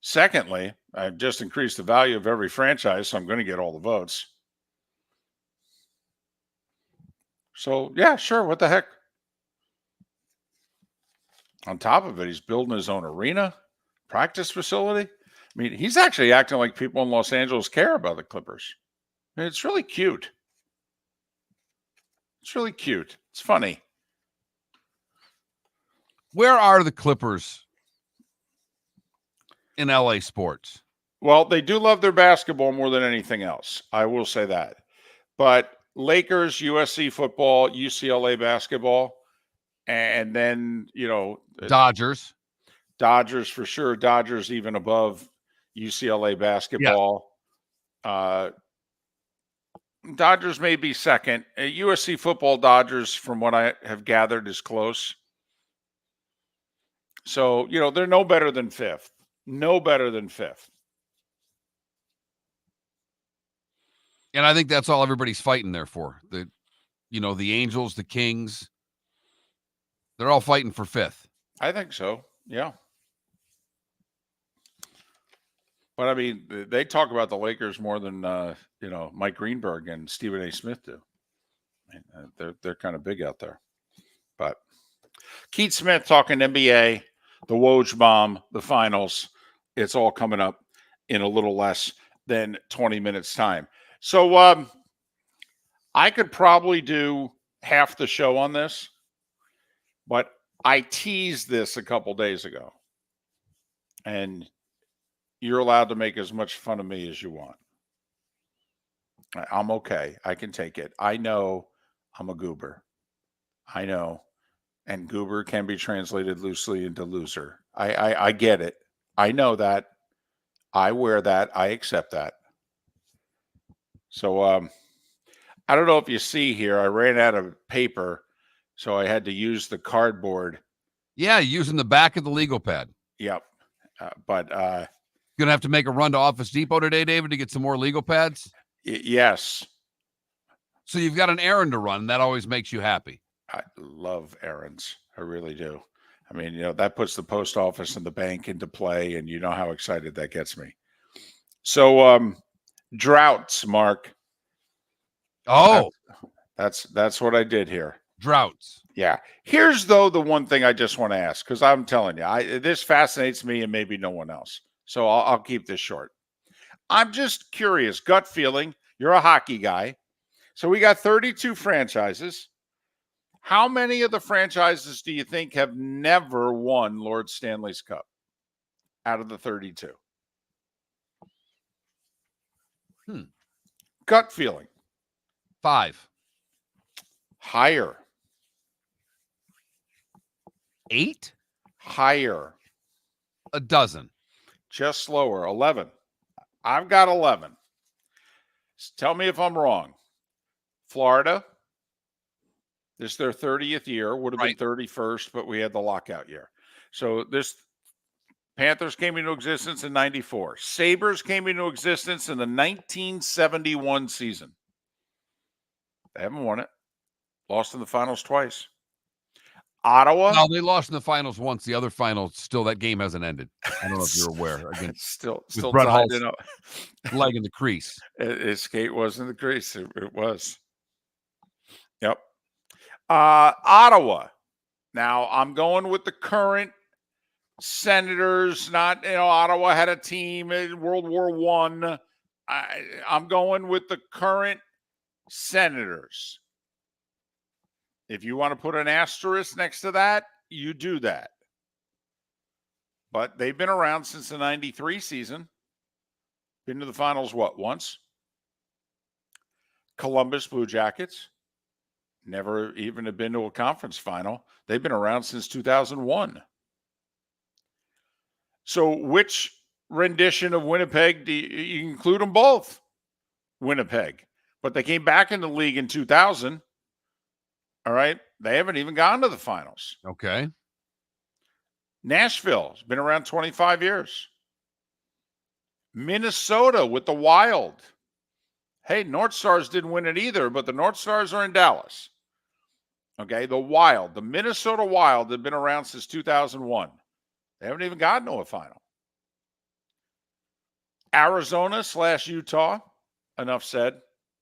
S2: Secondly, I just increased the value of every franchise, so I'm going to get all the votes. So, yeah, sure, what the heck? On top of it, he's building his own arena, practice facility. I mean, he's actually acting like people in Los Angeles care about the Clippers. I mean, it's really cute. It's funny.
S1: Where are the Clippers in LA sports?
S2: Well, they do love their basketball more than anything else. I will say that. But Lakers, USC football, UCLA basketball, and then, you know,
S1: Dodgers
S2: for sure. Dodgers even above UCLA basketball. Yeah. Dodgers may be second. USC football, Dodgers, from what I have gathered, is close. So, you know, they're no better than fifth.
S1: And I think that's all everybody's fighting there for. The Angels, the Kings, they're all fighting for fifth.
S2: I think so. Yeah. But I mean, they talk about the Lakers more than Mike Greenberg and Stephen A. Smith do. They're kind of big out there. But Keith Smith talking NBA, the Woj bomb, the finals. It's all coming up in a little less than 20 minutes time. So I could probably do half the show on this, but I teased this a couple days ago. And you're allowed to make as much fun of me as you want. I'm okay. I can take it. I know I'm a goober. I know. And goober can be translated loosely into loser. I get it. I know that. I wear that. I accept that. So I don't know if you see here, I ran out of paper, so I had to use the cardboard.
S1: Yeah, using the back of the legal pad.
S2: Yep. But
S1: gonna have to make a run to Office Depot today, David, to get some more legal pads?
S2: Yes.
S1: So you've got an errand to run. That always makes you happy.
S2: I love errands. I really do. I mean, that puts the post office and the bank into play, and you know how excited that gets me. So droughts, Mark.
S1: Oh,
S2: that's what I did here.
S1: Droughts.
S2: Yeah. Here's, though, the one thing I just want to ask, because I'm telling you, this fascinates me and maybe no one else. So I'll keep this short. I'm just curious, gut feeling. You're a hockey guy. So we got 32 franchises. How many of the franchises do you think have never won Lord Stanley's Cup out of the 32? Gut feeling.
S1: 5.
S2: Higher.
S1: 8?
S2: Higher.
S1: A dozen.
S2: Just lower. 11. I've got 11. Tell me if I'm wrong. Florida. This is their 30th year. Would have been 31st, but we had the lockout year. So this Panthers came into existence in 94. Sabres came into existence in the 1971 season. They haven't won it. Lost in the finals twice. Ottawa.
S1: No, they lost in the finals once. The other final, still that game hasn't ended. I don't know if you're aware. Again,
S2: still
S1: Brett
S2: tied
S1: Hull's leg in the crease.
S2: His skate was in the crease. It was. Yep. Ottawa. Now I'm going with the current Senators. Not, Ottawa had a team in World War I. I'm going with the current Senators. If you want to put an asterisk next to that, you do that. But they've been around since the 93 season. Been to the finals, once? Columbus Blue Jackets. Never even have been to a conference final. They've been around since 2001. So which rendition of Winnipeg do you include them both? Winnipeg. But they came back in the league in 2000. All right. They haven't even gone to the finals.
S1: Okay.
S2: Nashville has been around 25 years. Minnesota with the Wild. Hey, North Stars didn't win it either, but the North Stars are in Dallas. Okay, the Wild, the Minnesota Wild have been around since 2001. They haven't even gotten to a final. Arizona/Utah, enough said,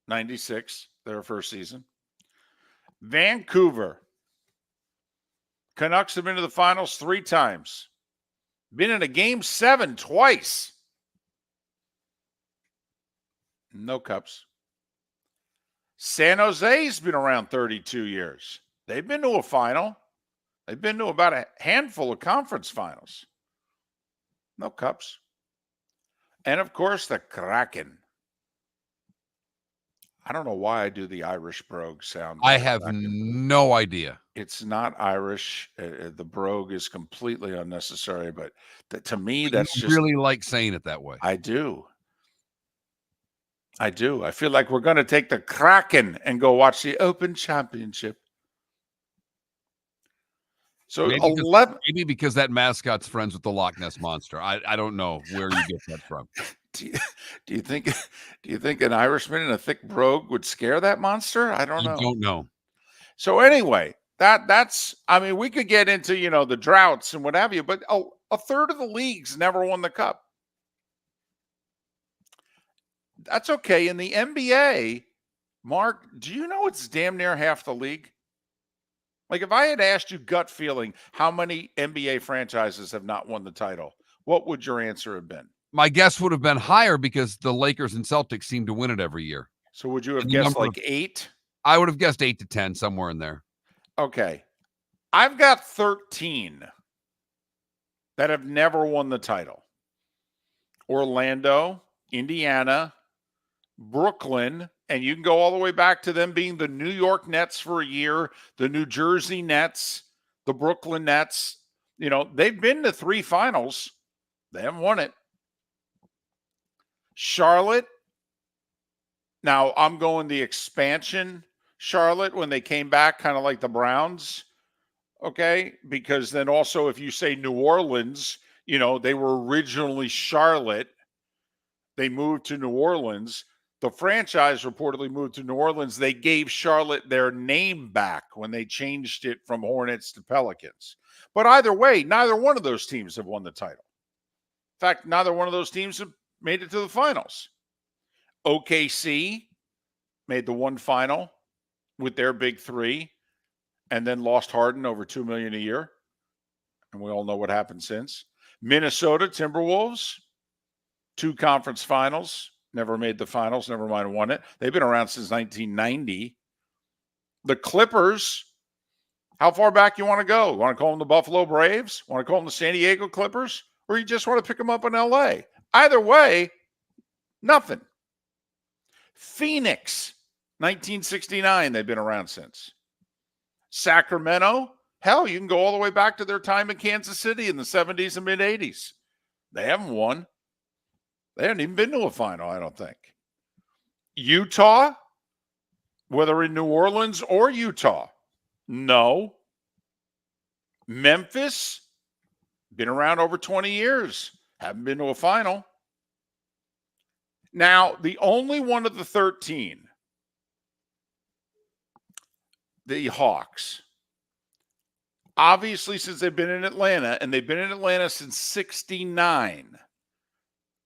S2: 96, their first season. Vancouver. Canucks have been to the finals 3 times. Been in a game 7 twice. No cups. San Jose's been around 32 years. They've been to a final. They've been to about a handful of conference finals. No cups. And, of course, the Kraken. I don't know why I do the Irish brogue sound.
S1: I have no idea.
S2: It's not Irish. The brogue is completely unnecessary, but to me, that's just
S1: really like saying it that way.
S2: I do. I feel like we're going to take the Kraken and go watch the Open Championship. So
S1: maybe because that mascot's friends with the Loch Ness Monster. I don't know where you get that from.
S2: Do you think an Irishman in a thick brogue would scare that monster? I don't know.
S1: I don't know.
S2: So anyway, that's I mean, we could get into the droughts and what have you, but a third of the leagues never won the cup. That's okay. In the NBA, Mark, do you know it's damn near half the league? Like, if I had asked you gut feeling how many NBA franchises have not won the title, what would your answer have been?
S1: My guess would have been higher because the Lakers and Celtics seem to win it every year.
S2: So would you have
S1: And the
S2: guessed
S1: number
S2: like 8?
S1: I would have guessed 8 to 10, somewhere in there.
S2: Okay. I've got 13 that have never won the title. Orlando, Indiana, Brooklyn, and you can go all the way back to them being the New York Nets for a year, the New Jersey Nets, the Brooklyn Nets. You know, they've been to 3 finals. They haven't won it. Charlotte. Now, I'm going the expansion Charlotte when they came back, kind of like the Browns. Okay? Because then also if you say New Orleans, you know, they were originally Charlotte. They moved to New Orleans. The franchise reportedly moved to New Orleans. They gave Charlotte their name back when they changed it from Hornets to Pelicans. But either way, neither one of those teams have won the title. In fact, neither one of those teams have made it to the finals. OKC made the one final with their big 3 and then lost Harden over $2 million a year. And we all know what happened since. Minnesota Timberwolves, 2 conference finals, never made the finals, never mind won it. They've been around since 1990. The Clippers, how far back you want to go? You want to call them the Buffalo Braves? Want to call them the San Diego Clippers? Or you just want to pick them up in LA? Either way, nothing. Phoenix, 1969, they've been around since. Sacramento, hell, you can go all the way back to their time in Kansas City in the 70s and mid-80s. They haven't won. They haven't even been to a final, I don't think. Utah, whether in New Orleans or Utah, no. Memphis, been around over 20 years, haven't been to a final. Now, the only one of the 13, the Hawks, obviously since they've been in Atlanta, and they've been in Atlanta since 69,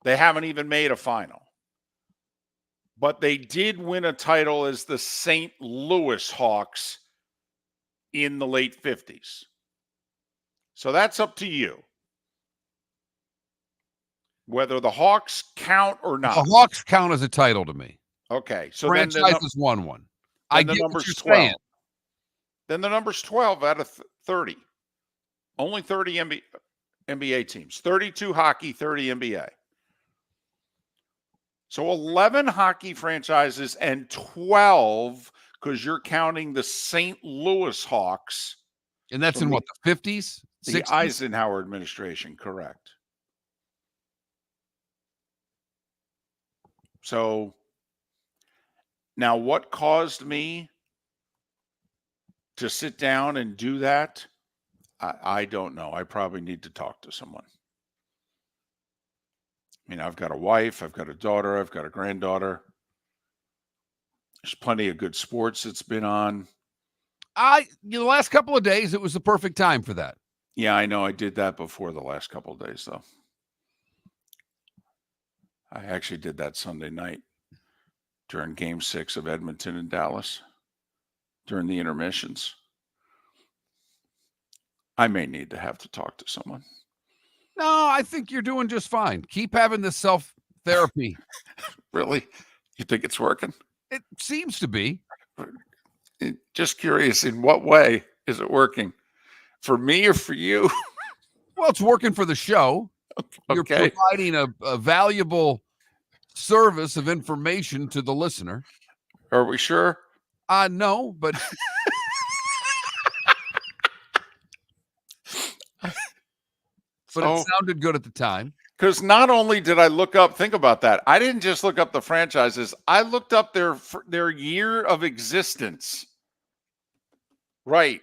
S2: they haven't even made a final. But they did win a title as the St. Louis Hawks in the late 50s. So that's up to you. Whether the Hawks count or not.
S1: The Hawks count as a title to me.
S2: Okay. So
S1: franchises won one. I get what you're
S2: 12.
S1: saying.
S2: Then the number's 12 out of 30. Only 30 NBA teams. 32 hockey, 30 NBA. So 11 hockey franchises and 12, because you're counting the St. Louis Hawks.
S1: And that's in what, the 50s?
S2: The
S1: 60s?
S2: Eisenhower administration, correct. So now what caused me to sit down and do that? I don't know. I probably need to talk to someone. I mean, I've got a wife, I've got a daughter, I've got a granddaughter. There's plenty of good sports that's been on.
S1: The last couple of days, it was the perfect time for that.
S2: Yeah, I know. I did that before the last couple of days, though. I actually did that Sunday night during Game 6 of Edmonton and Dallas during the intermissions. I may need to have to talk to someone.
S1: No, I think you're doing just fine. Keep having this self-therapy.
S2: Really? You think it's working?
S1: It seems to be.
S2: Just curious, in what way is it working? For me or for you?
S1: Well, it's working for the show. You're providing a valuable service of information to the listener.
S2: Are we sure?
S1: No, but it sounded good at the time.
S2: Because not only did I look up, think about that. I didn't just look up the franchises. I looked up their year of existence. Right.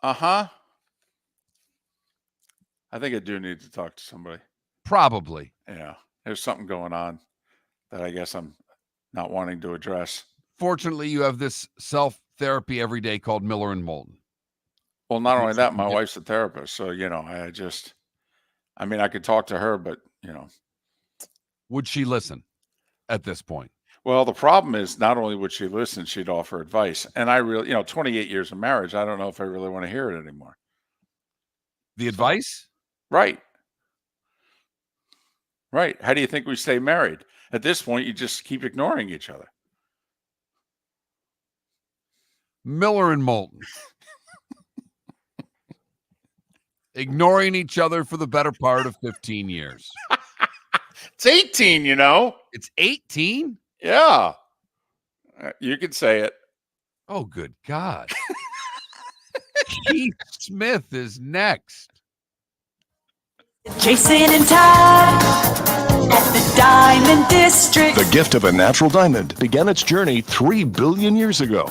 S2: Uh-huh. I think I do need to talk to somebody.
S1: Probably.
S2: Yeah. There's something going on that I guess I'm not wanting to address.
S1: Fortunately, you have this self-therapy every day called Miller and Moulton.
S2: Well, not only that, my wife's a therapist. So, I could talk to her, but,
S1: Would she listen at this point?
S2: Well, the problem is not only would she listen, she'd offer advice. And I really, 28 years of marriage, I don't know if I really want to hear it anymore.
S1: The advice?
S2: Right. Right. How do you think we stay married? At this point, you just keep ignoring each other.
S1: Miller and Moulton. Ignoring each other for the better part of 15 years.
S2: It's 18,
S1: It's 18?
S2: Yeah. You can say it.
S1: Oh, good God. Keith Smith is next.
S5: Jason and Todd at the Diamond District.
S6: The gift of a natural diamond began its journey 3 billion years ago.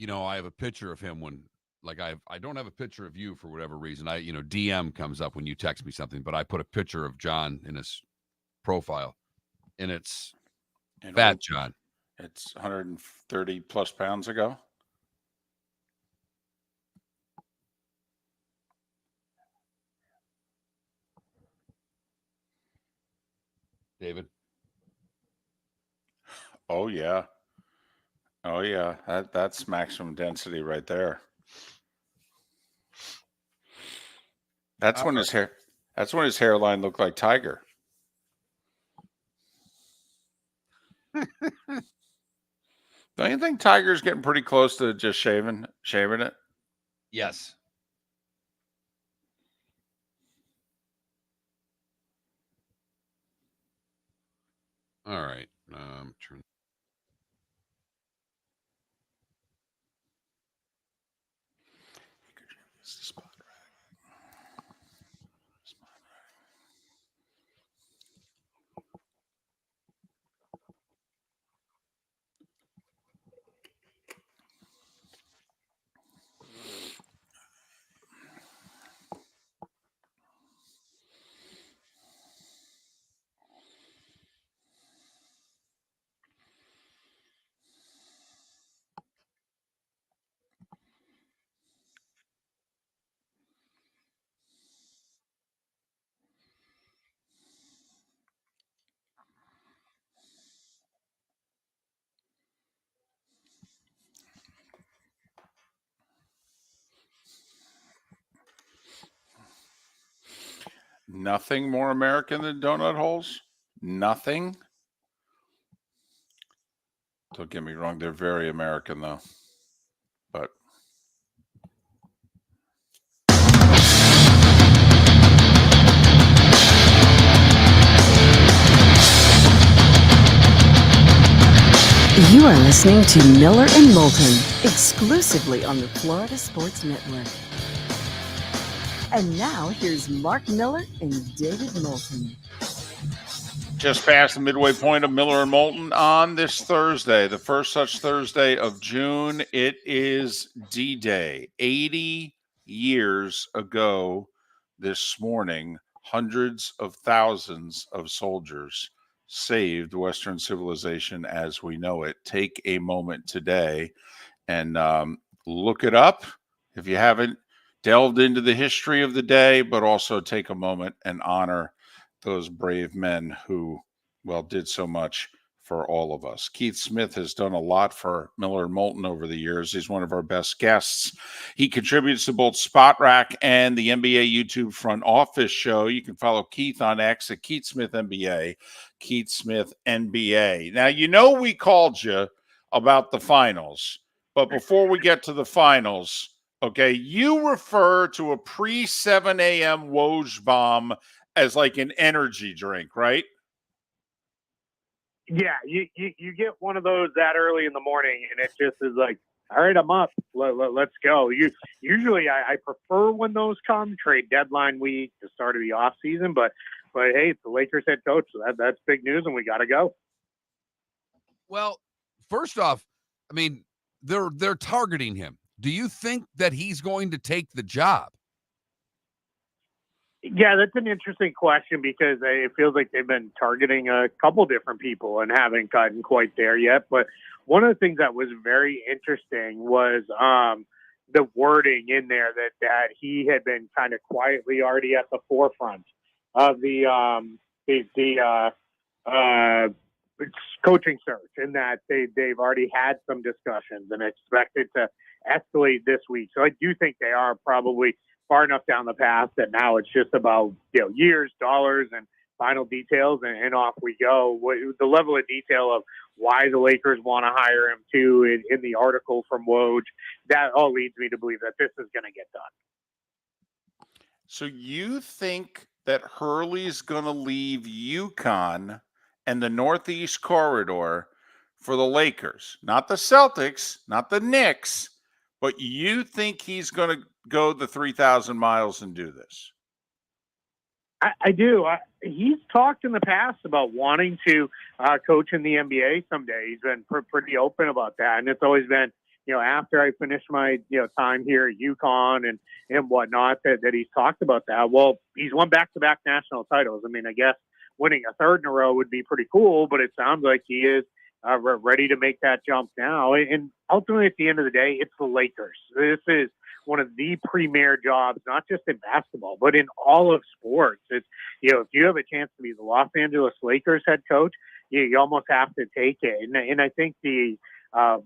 S1: I have a picture of him when, like, I don't have a picture of you for whatever reason. DM comes up when you text me something, but I put a picture of John in his profile, and it's Fat John.
S2: It's 130 plus pounds ago.
S1: David.
S2: Oh yeah. That's maximum density right there. That's when his hairline looked like Tiger. Don't you think Tiger's getting pretty close to just shaving it?
S1: Yes. All right. Turn.
S2: Nothing more American than donut holes? Nothing? Don't get me wrong, they're very American though. But
S3: You are listening to Miller and Moulton, exclusively on the Florida Sports Network. And now, here's Mark Miller and David Moulton.
S2: just past the midway point of Miller and Moulton on this Thursday, the first such Thursday of June. It is D-Day. 80 years ago this morning, hundreds of thousands of soldiers saved Western civilization as we know it. Take a moment today and look it up if you haven't delved into the history of the day, but also take a moment and honor those brave men who, well, did so much for all of us. Keith Smith has done a lot for Miller and Moulton over the years. He's one of our best guests. He contributes to both Spot Rack and the NBA YouTube Front Office show. You can follow Keith on X at Keith Smith NBA, Keith Smith NBA. Now, we called you about the finals, but before we get to the finals, okay, you refer to a pre-7 a.m. Woj bomb as like an energy drink, right?
S9: Yeah, you get one of those that early in the morning, and it just is like, all right, I'm up. Let's go. Usually I prefer when those come, trade deadline week, the start of the off season. But hey, it's the Lakers head coach, so that's big news, and we got to go.
S1: Well, first off, I mean, they're targeting him. Do you think that he's going to take the job?
S9: Yeah, that's an interesting question because it feels like they've been targeting a couple different people and haven't gotten quite there yet. But one of the things that was very interesting was the wording in there that he had been kind of quietly already at the forefront of the coaching search, and that they've already had some discussions and expected to escalate this week. So I do think they are probably far enough down the path that now it's just about years, dollars, and final details, and off we go. The level of detail of why the Lakers want to hire him too in the article from Woj, that all leads me to believe that this is going to get done.
S2: So you think that Hurley's going to leave UConn and the Northeast Corridor for the Lakers, not the Celtics, not the Knicks, but you think he's going to go the 3,000 miles and do this?
S9: I do. He's talked in the past about wanting to coach in the NBA someday. He's been pretty open about that, and it's always been after I finish my, time here at UConn and whatnot, that he's talked about that. Well, he's won back-to-back national titles. I mean, I guess winning a third in a row would be pretty cool, but it sounds like he is ready to make that jump now. And ultimately, at the end of the day, it's the Lakers. This is one of the premier jobs, not just in basketball, but in all of sports. It's, if you have a chance to be the Los Angeles Lakers head coach, you almost have to take it. And I think the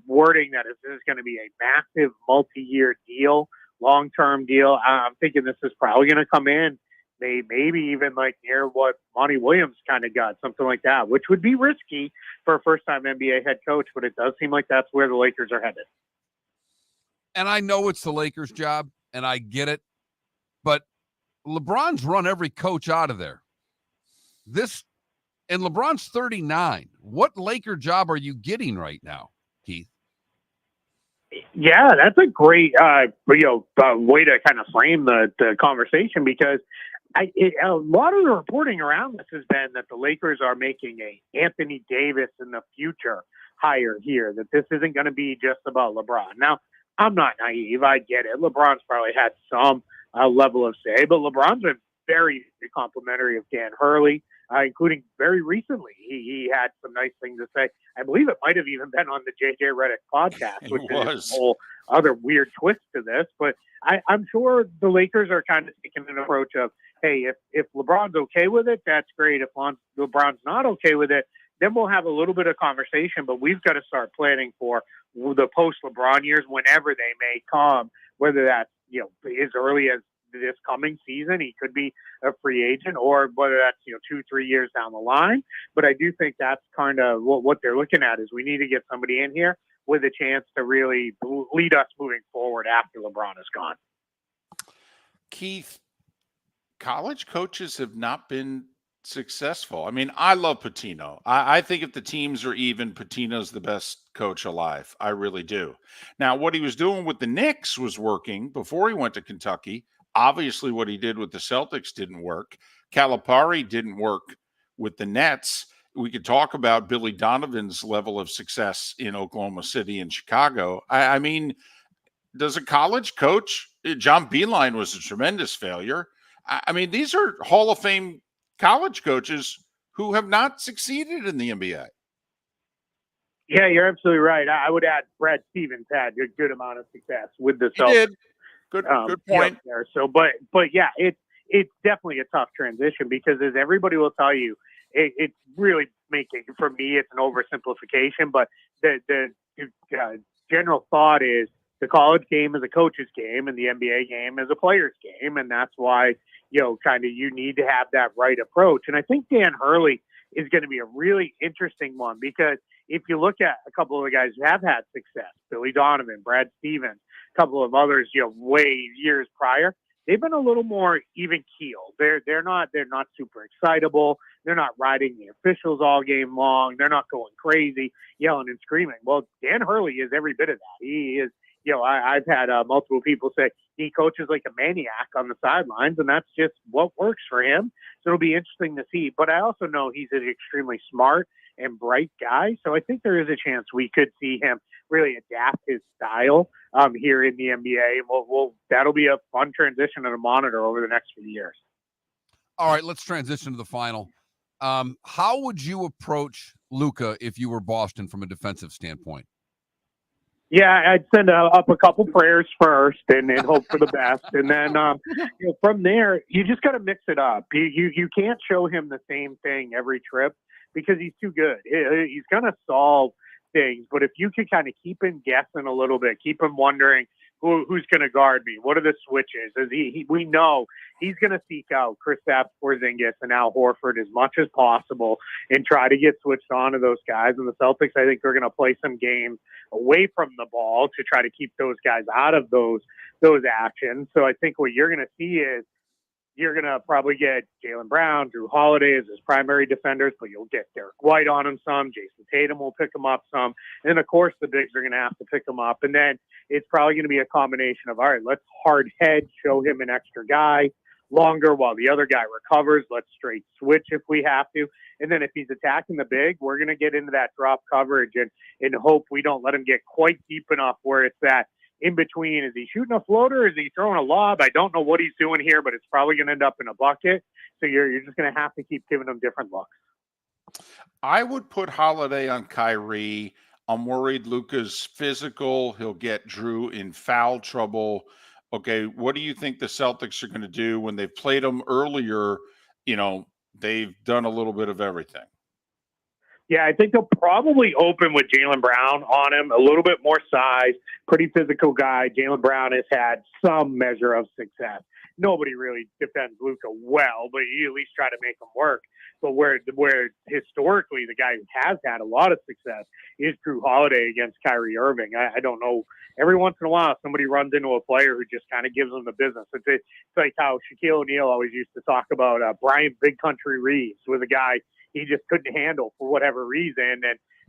S9: wording that this is going to be a massive multi-year deal, long-term deal, I'm thinking this is probably going to come in maybe even like near what Monty Williams kind of got, something like that, which would be risky for a first-time NBA head coach, but it does seem like that's where the Lakers are headed.
S1: And I know it's the Lakers' job, and I get it, but LeBron's run every coach out of there. And LeBron's 39. What Laker job are you getting right now, Keith?
S9: Yeah, that's a great way to kind of frame the conversation, because a lot of the reporting around this has been that the Lakers are making a Anthony Davis in the future hire here, that this isn't going to be just about LeBron. Now, I'm not naive. I get it. LeBron's probably had some level of say, but LeBron's been very complimentary of Dan Hurley, including very recently. He had some nice things to say. I believe it might have even been on the JJ Redick podcast, which is a whole other weird twist to this. But I'm sure the Lakers are kind of taking an approach of, hey, if LeBron's okay with it, that's great. If LeBron's not okay with it, then we'll have a little bit of conversation, but we've got to start planning for the post-LeBron years whenever they may come, whether that's, as early as this coming season, he could be a free agent, or whether that's, 2-3 years down the line. But I do think that's kind of what they're looking at, is we need to get somebody in here with a chance to really lead us moving forward after LeBron is gone.
S2: Keith, college coaches have not been successful. I mean, I love Pitino. I think if the teams are even, Pitino's the best coach alive. I really do. Now, what he was doing with the Knicks was working before he went to Kentucky. Obviously, what he did with the Celtics didn't work. Calipari didn't work with the Nets. We could talk about Billy Donovan's level of success in Oklahoma City and Chicago. I mean, does a college coach, John Beilein was a tremendous failure. I mean, these are Hall of Fame college coaches who have not succeeded in the NBA.
S9: Yeah, you're absolutely right. I would add Brad Stevens had a good amount of success with the Celtics.
S2: He did. Good point.
S9: There. So, but yeah, it's definitely a tough transition, because as everybody will tell you, it's really making, for me, it's an oversimplification, but the general thought is the college game is a coach's game and the NBA game is a player's game. And that's why, you need to have that right approach. And I think Dan Hurley is going to be a really interesting one, because if you look at a couple of the guys who have had success, Billy Donovan, Brad Stevens, a couple of others, way years prior, they've been a little more even keeled. They're not super excitable. They're not riding the officials all game long. They're not going crazy, yelling and screaming. Well, Dan Hurley is every bit of that. He is, I've had multiple people say he coaches like a maniac on the sidelines, and that's just what works for him. So it'll be interesting to see. But I also know he's an extremely smart and bright guy. So I think there is a chance we could see him really adapt his style here in the NBA. And that'll be a fun transition and a monitor over the next few years.
S1: All right, let's transition to the final. How would you approach Luka if you were Boston from a defensive standpoint?
S9: Yeah, I'd send up a couple prayers first and hope for the best. And then from there, you just got to mix it up. You can't show him the same thing every trip, because he's too good. He's going to solve things. But if you can kind of keep him guessing a little bit, keep him wondering who's going to guard me, what are the switches? We know he's going to seek out Kristaps Porzingis and Al Horford as much as possible and try to get switched on to those guys. And the Celtics, I think, are going to play some games away from the ball to try to keep those guys out of those actions. So I think what you're going to see is you're going to probably get Jaylen Brown, Drew Holiday as his primary defenders, but you'll get Derek White on him some. Jason Tatum will pick him up some. And then, of course, the bigs are going to have to pick him up. And then it's probably going to be a combination of, all right, let's hard head, show him an extra guy. longer while the other guy recovers. Let's straight switch if we have to. And then if he's attacking the big, we're going to get into that drop coverage and hope we don't let him get quite deep enough where it's that in between. Is he shooting a floater? Is he throwing a lob? I don't know what he's doing here, but it's probably going to end up in a bucket. So you're just going to have to keep giving him different looks.
S2: I would put Holiday on Kyrie. I'm worried Luka's physical. He'll get Drew in foul trouble. Okay, what do you think the Celtics are going to do when they've played them earlier? You know, they've done a little bit of everything.
S9: Yeah, I think they'll probably open with Jaylen Brown on him, a little bit more size, pretty physical guy. Jaylen Brown has had some measure of success. Nobody really defends Luka well, but you at least try to make him work. But where historically the guy who has had a lot of success is Drew Holiday against Kyrie Irving. I don't know. Every once in a while, somebody runs into a player who just kind of gives them the business. It's like how Shaquille O'Neal always used to talk about Brian Big Country Reeves was a guy he just couldn't handle for whatever reason,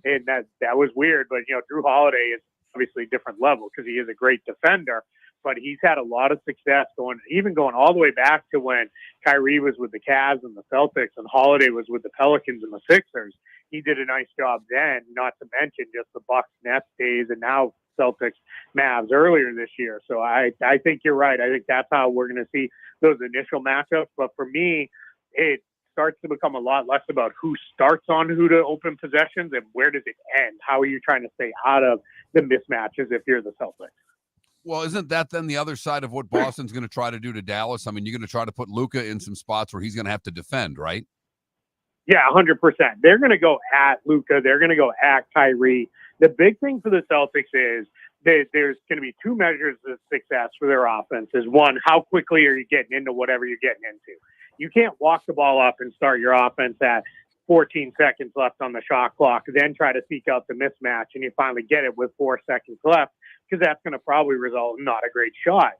S9: and that was weird. But Drew Holiday is obviously a different level because he is a great defender. But he's had a lot of success going all the way back to when Kyrie was with the Cavs and the Celtics and Holiday was with the Pelicans and the Sixers. He did a nice job then, not to mention just the Bucks Nets days and now Celtics Mavs earlier this year. So I think you're right. I think that's how we're going to see those initial matchups. But for me, it starts to become a lot less about who starts on who to open possessions and where does it end. How are you trying to stay out of the mismatches if you're the Celtics?
S1: Well, isn't that then the other side of what Boston's going to try to do to Dallas? I mean, you're going to try to put Luka in some spots where he's going to have to defend, right?
S9: Yeah, 100%. They're going to go at Luka. They're going to go at Kyrie. The big thing for the Celtics is that there's going to be two measures of success for their offense. Is one, how quickly are you getting into whatever you're getting into? You can't walk the ball up and start your offense at 14 seconds left on the shot clock, then try to seek out the mismatch, and you finally get it with 4 seconds left, because that's going to probably result in not a great shot.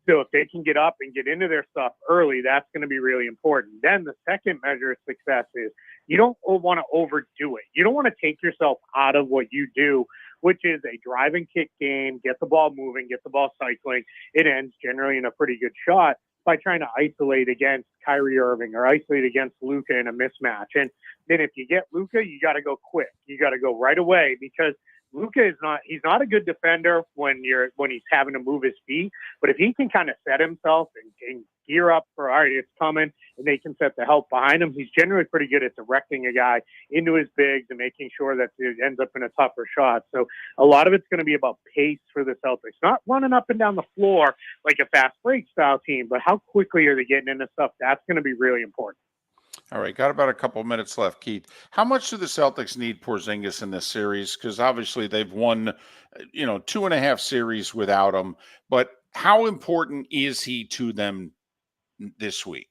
S9: So if they can get up and get into their stuff early, that's going to be really important. Then the second measure of success is you don't want to overdo it. You don't want to take yourself out of what you do, which is a drive and kick game, get the ball moving, get the ball cycling. It ends generally in a pretty good shot by trying to isolate against Kyrie Irving or isolate against Luka in a mismatch. And then if you get Luka, you got to go quick. You got to go right away, because Luka he's not a good defender when he's having to move his feet, but if he can kind of set himself and gear up for, all right, it's coming, and they can set the help behind him, he's generally pretty good at directing a guy into his bigs and making sure that it ends up in a tougher shot. So a lot of it's going to be about pace for the Celtics, not running up and down the floor like a fast break style team, but how quickly are they getting into stuff? That's going to be really important.
S2: All right, got about a couple minutes left, Keith. How much do the Celtics need Porzingis in this series? Because obviously they've won, 2.5 series without him. But how important is he to them this week?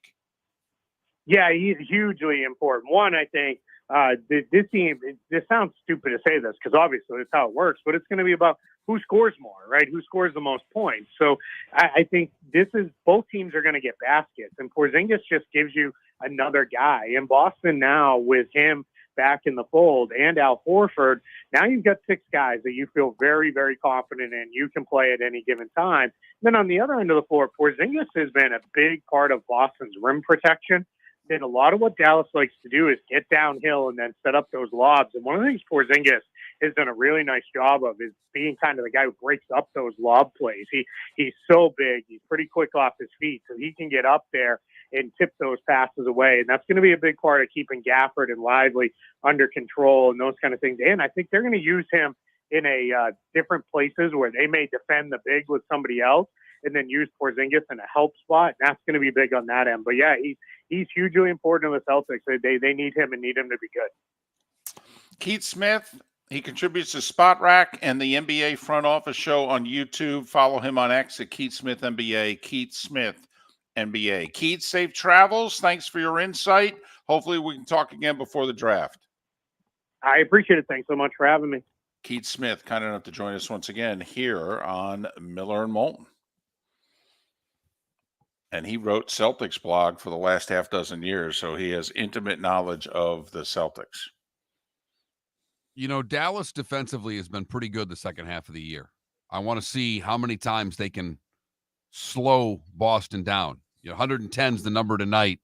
S9: Yeah, he's hugely important. One, I think this team, this sounds stupid to say this because obviously that's how it works, but it's going to be about who scores more, right? Who scores the most points. So I think both teams are going to get baskets, and Porzingis just gives you another guy. In Boston now, with him back in the fold and Al Horford, now you've got 6 guys that you feel very, very confident in. You can play at any given time. Then on the other end of the floor, Porzingis has been a big part of Boston's rim protection. And a lot of what Dallas likes to do is get downhill and then set up those lobs. And one of the things Porzingis has done a really nice job of is being kind of the guy who breaks up those lob plays. He's so big. He's pretty quick off his feet, so he can get up there and tip those passes away. And that's going to be a big part of keeping Gafford and Lively under control and those kind of things. And I think they're going to use him in different places where they may defend the big with somebody else and then use Porzingis in a help spot. And that's going to be big on that end. But yeah, he's hugely important to the Celtics. They need him and need him to be good.
S2: Keith Smith, he contributes to Spot Rack and the NBA Front Office Show on YouTube. Follow him on X at Keith Smith NBA, Keith Smith NBA. Keith, safe travels. Thanks for your insight. Hopefully we can talk again before the draft.
S9: I appreciate it. Thanks so much for having me.
S2: Keith Smith, kind enough to join us once again here on Miller and Moulton. And he wrote Celtics blog for the last half dozen years, so he has intimate knowledge of the Celtics.
S1: Dallas defensively has been pretty good the second half of the year. I want to see how many times they can slow Boston down. 110 is the number tonight.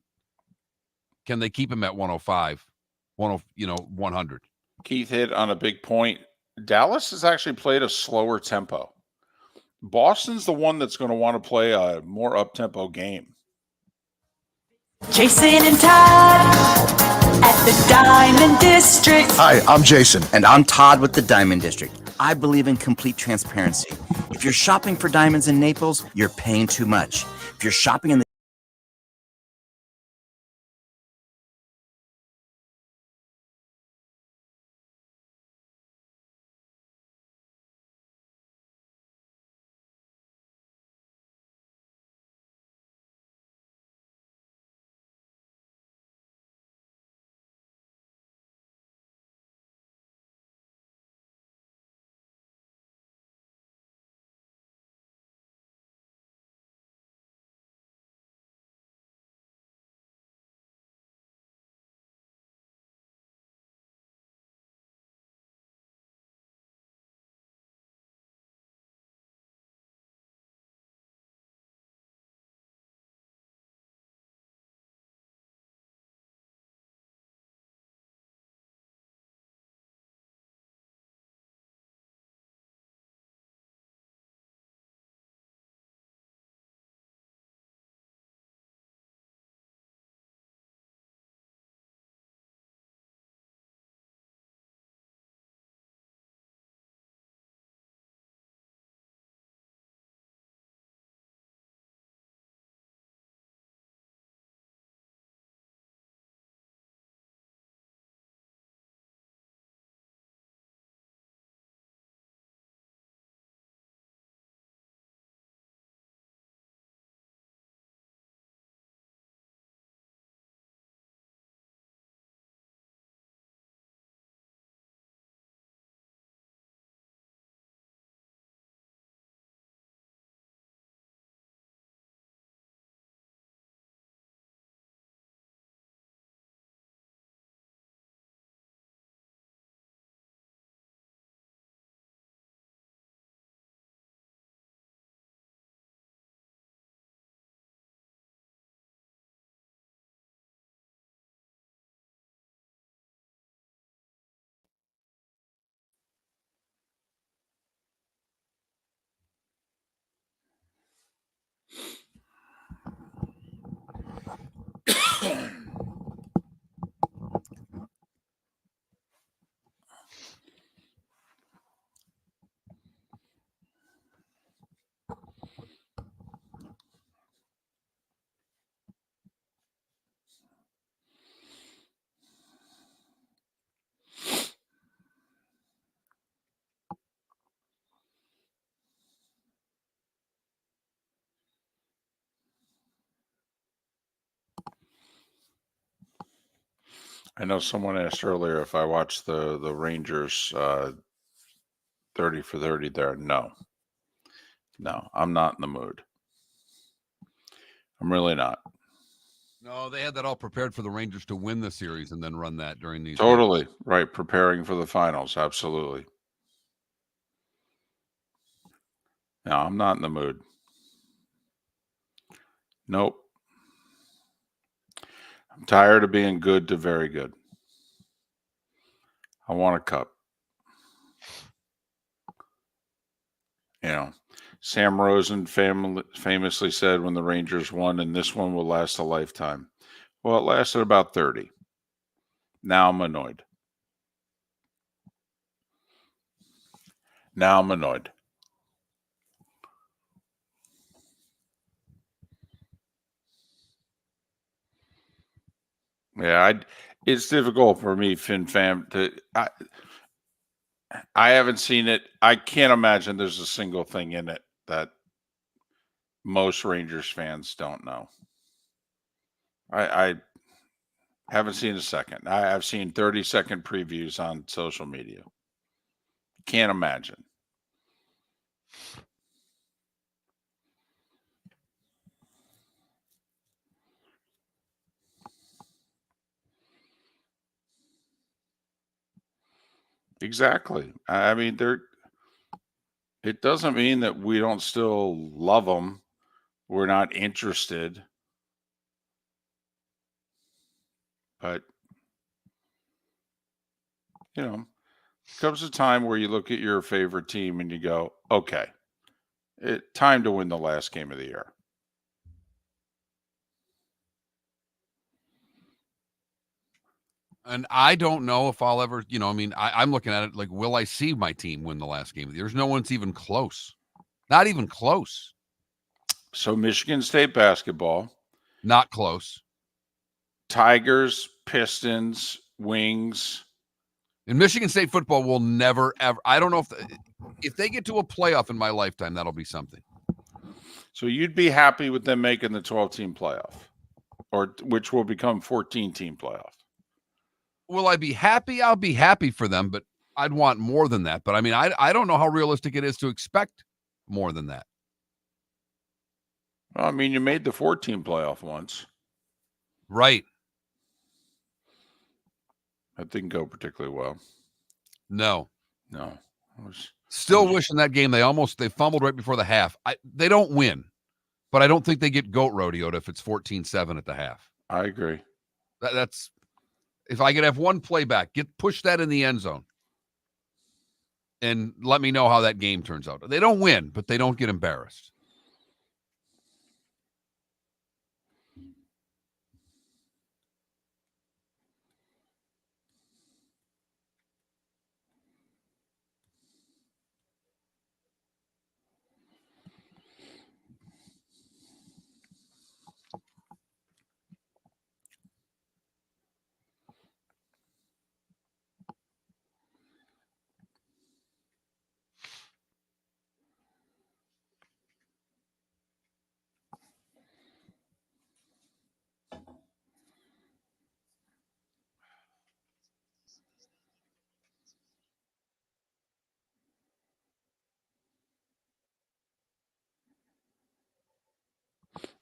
S1: Can they keep him at 105, 100?
S2: Keith hit on a big point. Dallas has actually played a slower tempo. Boston's the one that's going to want to play a more up-tempo game.
S5: Jason and Todd at the Diamond District.
S10: Hi, I'm Jason. And I'm Todd with the Diamond District. I believe in complete transparency. If you're shopping for diamonds in Naples, you're paying too much. If you're shopping in the
S2: I know someone asked earlier if I watched the Rangers 30 for 30 there. No, I'm not in the mood. I'm really not.
S1: No, they had that all prepared for the Rangers to win the series and then run that during these.
S2: Totally
S1: games.
S2: right. Preparing for the finals. Absolutely. No, I'm not in the mood. Nope. I'm tired of being good to very good. I want a cup. Sam Rosen famously said when the Rangers won, and this one will last a lifetime. Well, it lasted about 30. Now I'm annoyed. Yeah, it's difficult for me, FinFam, I haven't seen it. I can't imagine there's a single thing in it that most Rangers fans don't know. I haven't seen a second. I've seen 30-second previews on social media. Can't imagine. Exactly. I mean, it doesn't mean that we don't still love them. We're not interested. But, comes a time where you look at your favorite team and you go, okay, time to win the last game of the year.
S1: And I don't know if I'll ever, I'm looking at it like, will I see my team win the last game of the year? There's no one's even close. Not even close.
S2: So Michigan State basketball.
S1: Not close.
S2: Tigers, Pistons, Wings.
S1: And Michigan State football will never, ever. I don't know if they get to a playoff in my lifetime, that'll be something.
S2: So you'd be happy with them making the 12-team playoff, or which will become 14-team playoff.
S1: Will I be happy? I'll be happy for them, but I'd want more than that. But I mean, I don't know how realistic it is to expect more than that.
S2: Well, I mean, you made the 14 playoff once.
S1: Right.
S2: That didn't go particularly well.
S1: No.
S2: Still
S1: wishing that game. They fumbled right before the half. They don't win, but I don't think they get goat rodeoed if it's 14-7 at the half.
S2: I agree.
S1: That's if I could have one playback, push that in the end zone and let me know how that game turns out. They don't win, but they don't get embarrassed.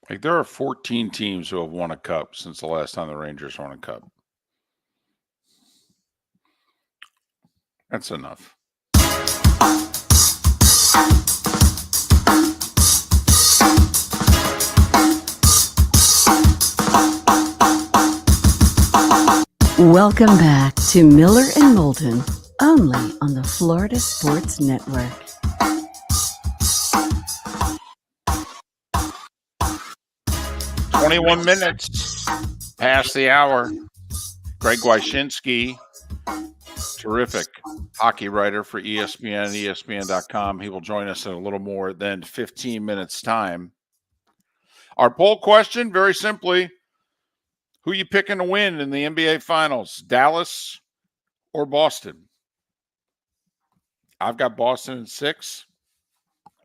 S2: Like, there are 14 teams who have won a cup since the last time the Rangers won a cup. That's enough.
S3: Welcome back to Miller and Moulton, only on the Florida Sports Network.
S2: "21 minutes past the hour." Greg Wyshynski, terrific hockey writer for ESPN and ESPN.com. He will join us in a little more than 15 minutes' time. Our poll question, very simply, who you picking to win in the NBA Finals, Dallas or Boston? I've got Boston in 6.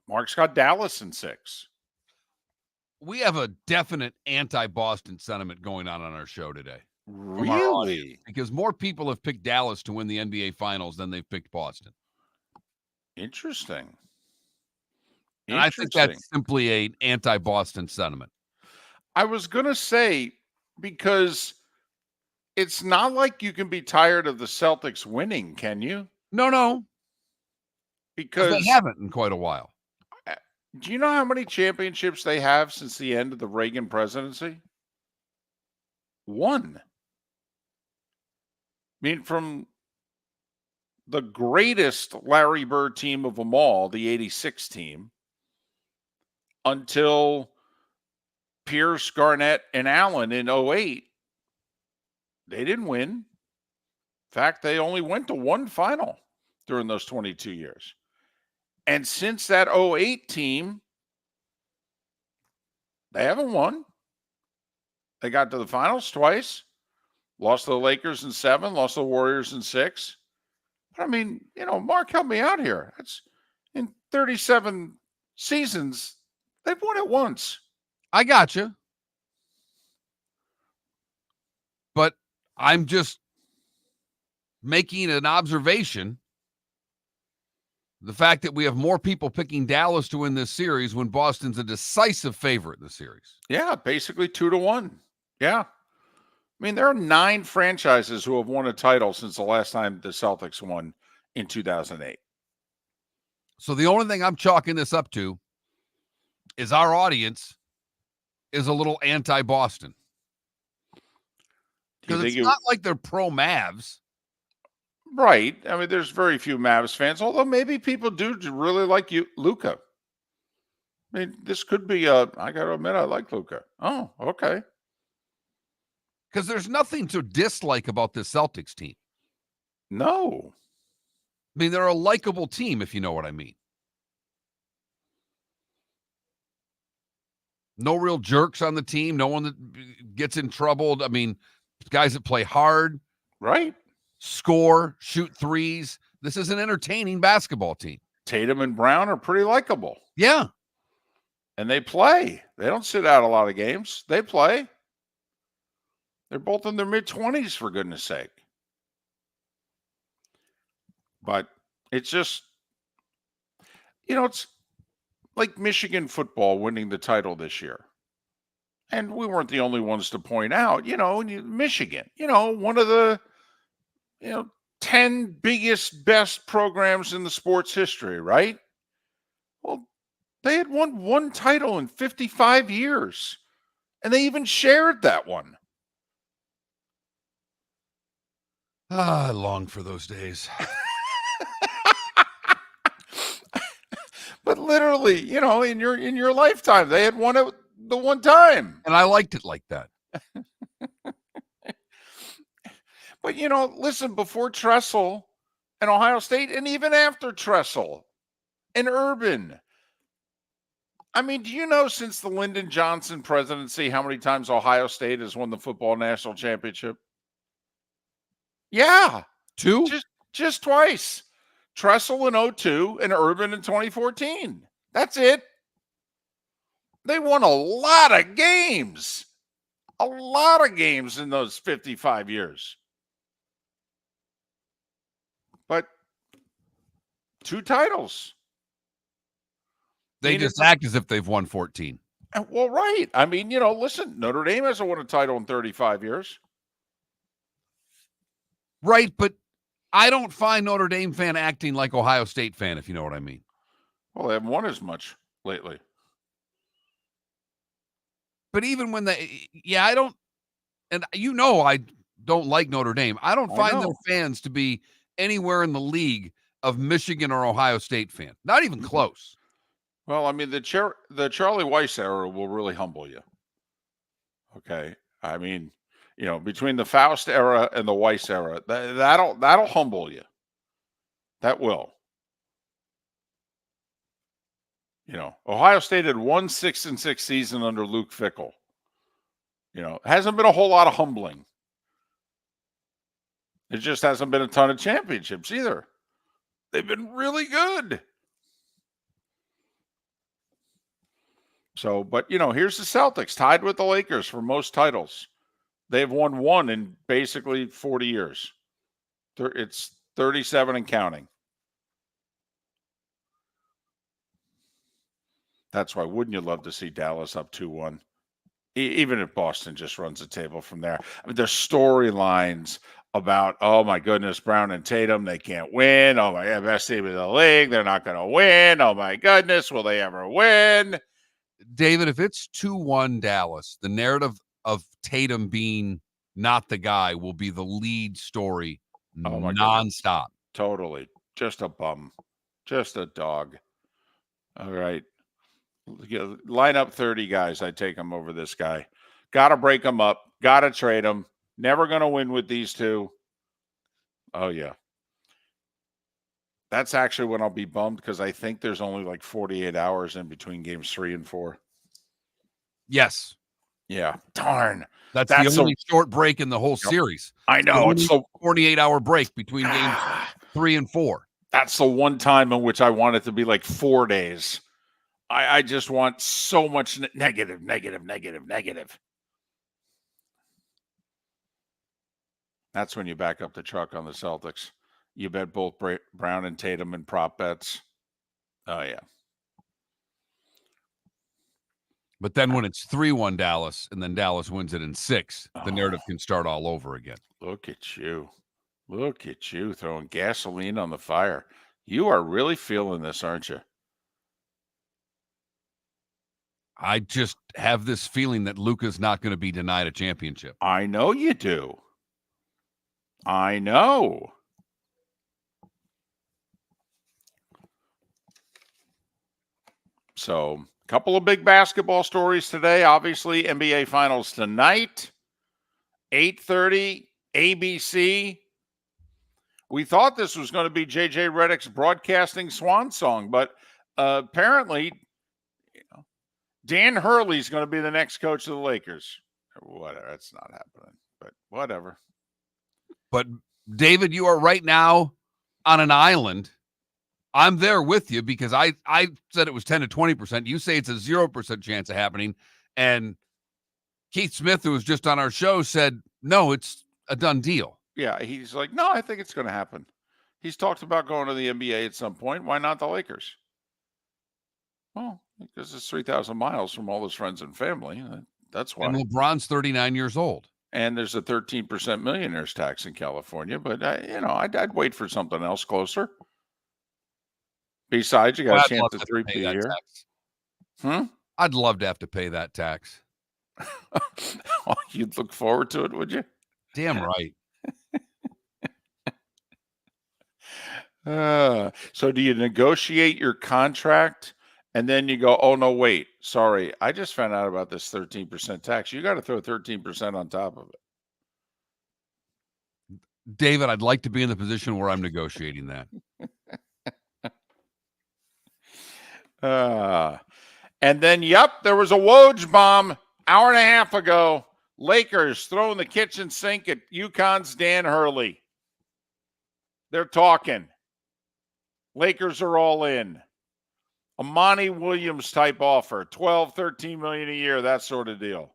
S2: Mark's got Dallas in 6.
S1: We have a definite anti-Boston sentiment going on our show today.
S2: Really?
S1: Because more people have picked Dallas to win the NBA Finals than they've picked Boston.
S2: Interesting.
S1: And I think that's simply an anti-Boston sentiment.
S2: I was going to say, because it's not like you can be tired of the Celtics winning, can you?
S1: No.
S2: Because
S1: they haven't in quite a while.
S2: Do you know how many championships they have since the end of the Reagan presidency? 1. I mean, from the greatest Larry Bird team of them all, the 86 team, until Pierce, Garnett, and Allen in 08, they didn't win. In fact, they only went to one final during those 22 years. And since that 08 team, they haven't won. They got to the finals twice, lost to the Lakers in 7, lost to the Warriors in 6. But I mean, Mark, help me out here. That's in 37 seasons, they've won it once.
S1: I got you. But I'm just making an observation. The fact that we have more people picking Dallas to win this series when Boston's a decisive favorite in the series.
S2: Yeah, basically 2-1. Yeah. I mean, there are 9 franchises who have won a title since the last time the Celtics won in 2008.
S1: So the only thing I'm chalking this up to is our audience is a little anti-Boston. Because it's not like they're pro Mavs.
S2: Right. I mean, there's very few Mavs fans, although maybe people do really like Luka. I mean, this could be I got to admit, I like Luka. Oh, okay.
S1: Because there's nothing to dislike about this Celtics team.
S2: No.
S1: I mean, they're a likable team, if you know what I mean. No real jerks on the team. No one that gets in trouble. I mean, guys that play hard.
S2: Right.
S1: Score, shoot threes. This is an entertaining basketball team.
S2: Tatum and Brown are pretty likable.
S1: Yeah.
S2: And they play. They don't sit out a lot of games. They play. They're both in their mid-20s, for goodness sake. But it's just, it's like Michigan football winning the title this year. And we weren't the only ones to point out, Michigan, one of the, 10 biggest, best programs in the sports history, right? Well, they had won one title in 55 years, and they even shared that one.
S1: I long for those days.
S2: But literally, in your lifetime, they had won it the one time.
S1: And I liked it like that.
S2: But, listen, before Tressel and Ohio State, and even after Tressel and Urban, I mean, do you know since the Lyndon Johnson presidency how many times Ohio State has won the football national championship? Yeah.
S1: 2?
S2: Just twice. Tressel in 2002 and Urban in 2014. That's it. They won a lot of games. A lot of games in those 55 years. But 2 titles.
S1: They just act as if they've won 14.
S2: Well, right. I mean, listen, Notre Dame hasn't won a title in 35 years.
S1: Right, but I don't find Notre Dame fan acting like Ohio State fan, if you know what I mean.
S2: Well, they haven't won as much lately.
S1: But even when I don't, and I don't like Notre Dame. I don't find their fans to be anywhere in the league of Michigan or Ohio State fan. Not even close.
S2: Well, I mean, the Charlie Weiss era will really humble you. Okay. I mean, between the Faust era and the Weiss era, that'll humble you. That will. Ohio State had won 6-6 season under Luke Fickell. Hasn't been a whole lot of humbling. It just hasn't been a ton of championships either. They've been really good. So, but here's the Celtics tied with the Lakers for most titles. They've won one in basically 40 years. It's 37 and counting. That's why wouldn't you love to see Dallas up 2-1? Even if Boston just runs the table from there. I mean, there's storylines about, oh my goodness, Brown and Tatum, they can't win. Oh my God, best team in the league, they're not going to win. Oh my goodness, will they ever win?
S1: David, if it's 2-1 Dallas, the narrative of Tatum being not the guy will be the lead story nonstop.
S2: Totally. Just a bum. Just a dog. All right. Line up 30 guys. I take them over this guy. Got to break them up. Got to trade them. Never going to win with these two. Oh, yeah. That's actually when I'll be bummed because I think there's only like 48 hours in between games 3 and 4.
S1: Yes.
S2: Yeah. Darn.
S1: That's the only short break in the whole series.
S2: I know.
S1: It's the 48-hour break between games 3 and 4. That's
S2: the one time in which I want it to be like 4 days. I just want so much negative. That's when you back up the truck on the Celtics. You bet both Brown and Tatum in prop bets. Oh, yeah.
S1: But then when it's 3-1 Dallas, and then Dallas wins it in 6, the narrative can start all over again.
S2: Look at you. Look at you throwing gasoline on the fire. You are really feeling this, aren't you?
S1: I just have this feeling that Luka's not going to be denied a championship.
S2: I know you do. I know. So, a couple of big basketball stories today. Obviously, NBA Finals tonight, 8:30, ABC. We thought this was going to be J.J. Redick's broadcasting swan song, but apparently, Dan Hurley's going to be the next coach of the Lakers. Whatever, that's not happening, but whatever.
S1: But David, you are right now on an island. I'm there with you because I said it was 10 to 20%. You say it's a 0% chance of happening. And Keith Smith, who was just on our show, said, no, it's a done deal.
S2: Yeah, he's like, no, I think it's going to happen. He's talked about going to the NBA at some point. Why not the Lakers? Well, because it's 3,000 miles from all his friends and family. That's why.
S1: And LeBron's 39 years old.
S2: And there's a 13% millionaires tax in California. But, I'd wait for something else closer. Besides, you got a chance at 3 a year.
S1: I'd love to have to pay that tax.
S2: You'd look forward to it, would you?
S1: Damn right.
S2: So do you negotiate your contract and then you go, oh, no, wait, sorry, I just found out about this 13% tax. You got to throw 13% on top of it.
S1: David, I'd like to be in the position where I'm negotiating that.
S2: And then, there was a Woj bomb hour and a half ago. Lakers throwing the kitchen sink at UConn's Dan Hurley. They're talking. Lakers are all in. A Monty Williams type offer, 12, 13 million a year, that sort of deal.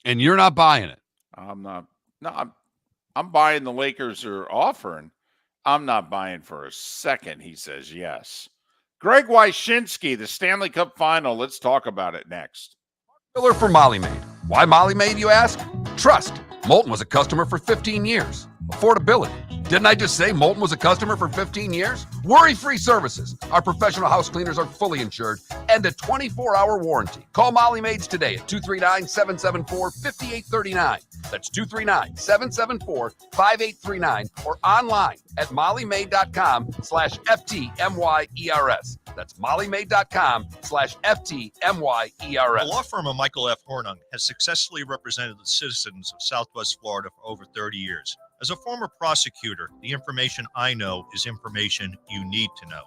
S1: And you're not buying it.
S2: I'm not. No, I'm buying the Lakers are offering. I'm not buying for a second, he says yes. Greg Wyshynski, the Stanley Cup final. Let's talk about it next.
S11: Miller for Molly Maid. Why Molly Maid, you ask? Trust. Moulton was a customer for 15 years. Affordability. Didn't I just say Moulton was a customer for 15 years? Worry-free services. Our professional house cleaners are fully insured and a 24-hour warranty. Call Molly Maids today at 239-774-5839. That's 239-774-5839 or online at mollymaid.com/FTMYERS. That's mollymaid.com/FTMYERS.
S8: The law firm of Michael F. Hornung has successfully represented the citizens of Southwest Florida for over 30 years. As a former prosecutor, the information I know is information you need to know.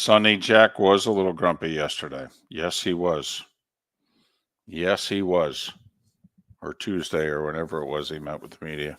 S2: Sonny Jack was a little grumpy yesterday. Yes, he was. Yes, he was. Or Tuesday or whenever it was he met with the media.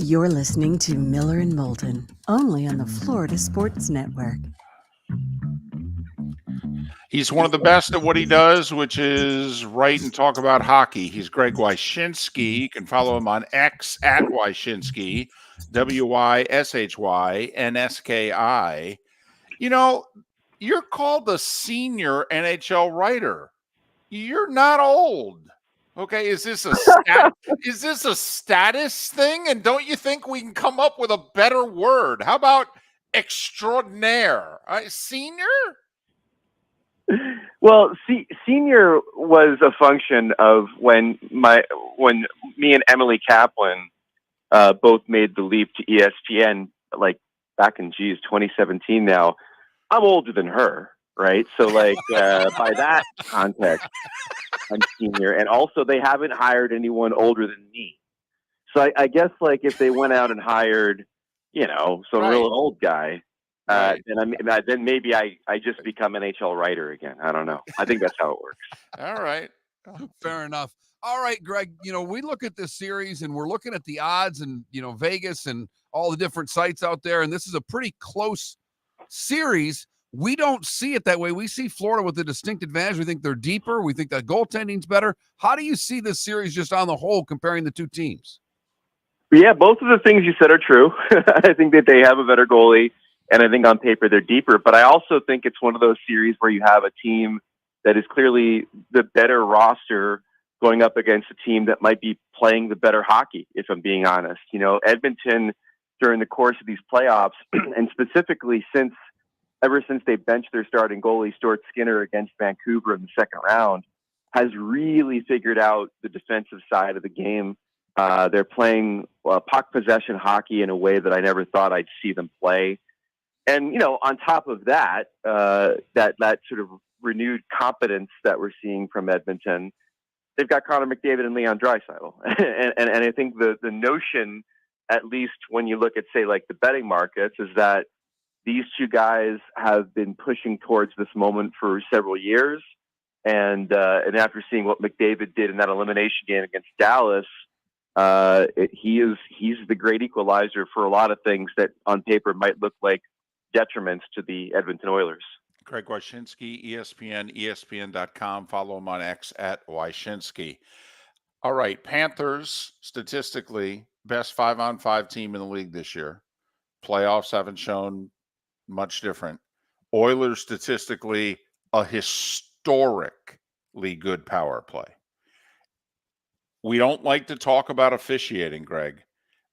S3: You're listening to Miller and Moulton, only on the Florida Sports Network.
S2: He's one of the best at what he does, which is write and talk about hockey. He's Greg Wyshynski. You can follow him on X at Wyshynski, WYSHYNSKI. You know, you're called the senior NHL writer. You're not old. Okay, is this a status thing? And don't you think we can come up with a better word? How about extraordinaire? Senior?
S12: Well, senior was a function of when me and Emily Kaplan both made the leap to ESPN, like back in 2017. Now I'm older than her, right? So like by that context, I'm senior, and also they haven't hired anyone older than me. So I guess like if they went out and hired, some real old guy. Then maybe I just become an NHL writer again. I don't know. I think that's how it works.
S2: All right.
S1: Fair enough. All right, Greg, we look at this series and we're looking at the odds and, Vegas and all the different sites out there. And this is a pretty close series. We don't see it that way. We see Florida with a distinct advantage. We think they're deeper. We think that goaltending's better. How do you see this series just on the whole comparing the two teams?
S12: Yeah, both of the things you said are true. I think that they have a better goalie. And I think on paper they're deeper, but I also think it's one of those series where you have a team that is clearly the better roster going up against a team that might be playing the better hockey, if I'm being honest. Edmonton during the course of these playoffs, and specifically ever since they benched their starting goalie, Stuart Skinner, against Vancouver in the second round, has really figured out the defensive side of the game. They're playing puck possession hockey in a way that I never thought I'd see them play. And, on top of that, that sort of renewed competence that we're seeing from Edmonton, they've got Connor McDavid and Leon Draisaitl. and I think the notion, at least when you look at, say, like the betting markets, is that these two guys have been pushing towards this moment for several years. And after seeing what McDavid did in that elimination game against Dallas, he's the great equalizer for a lot of things that on paper might look like detriments to the Edmonton Oilers.
S2: Greg Wyshynski, ESPN, ESPN.com. Follow him on X at Wyshynski. All right, Panthers, statistically, best 5-on-5 team in the league this year. Playoffs haven't shown much different. Oilers, statistically, a historically good power play. We don't like to talk about officiating, Greg,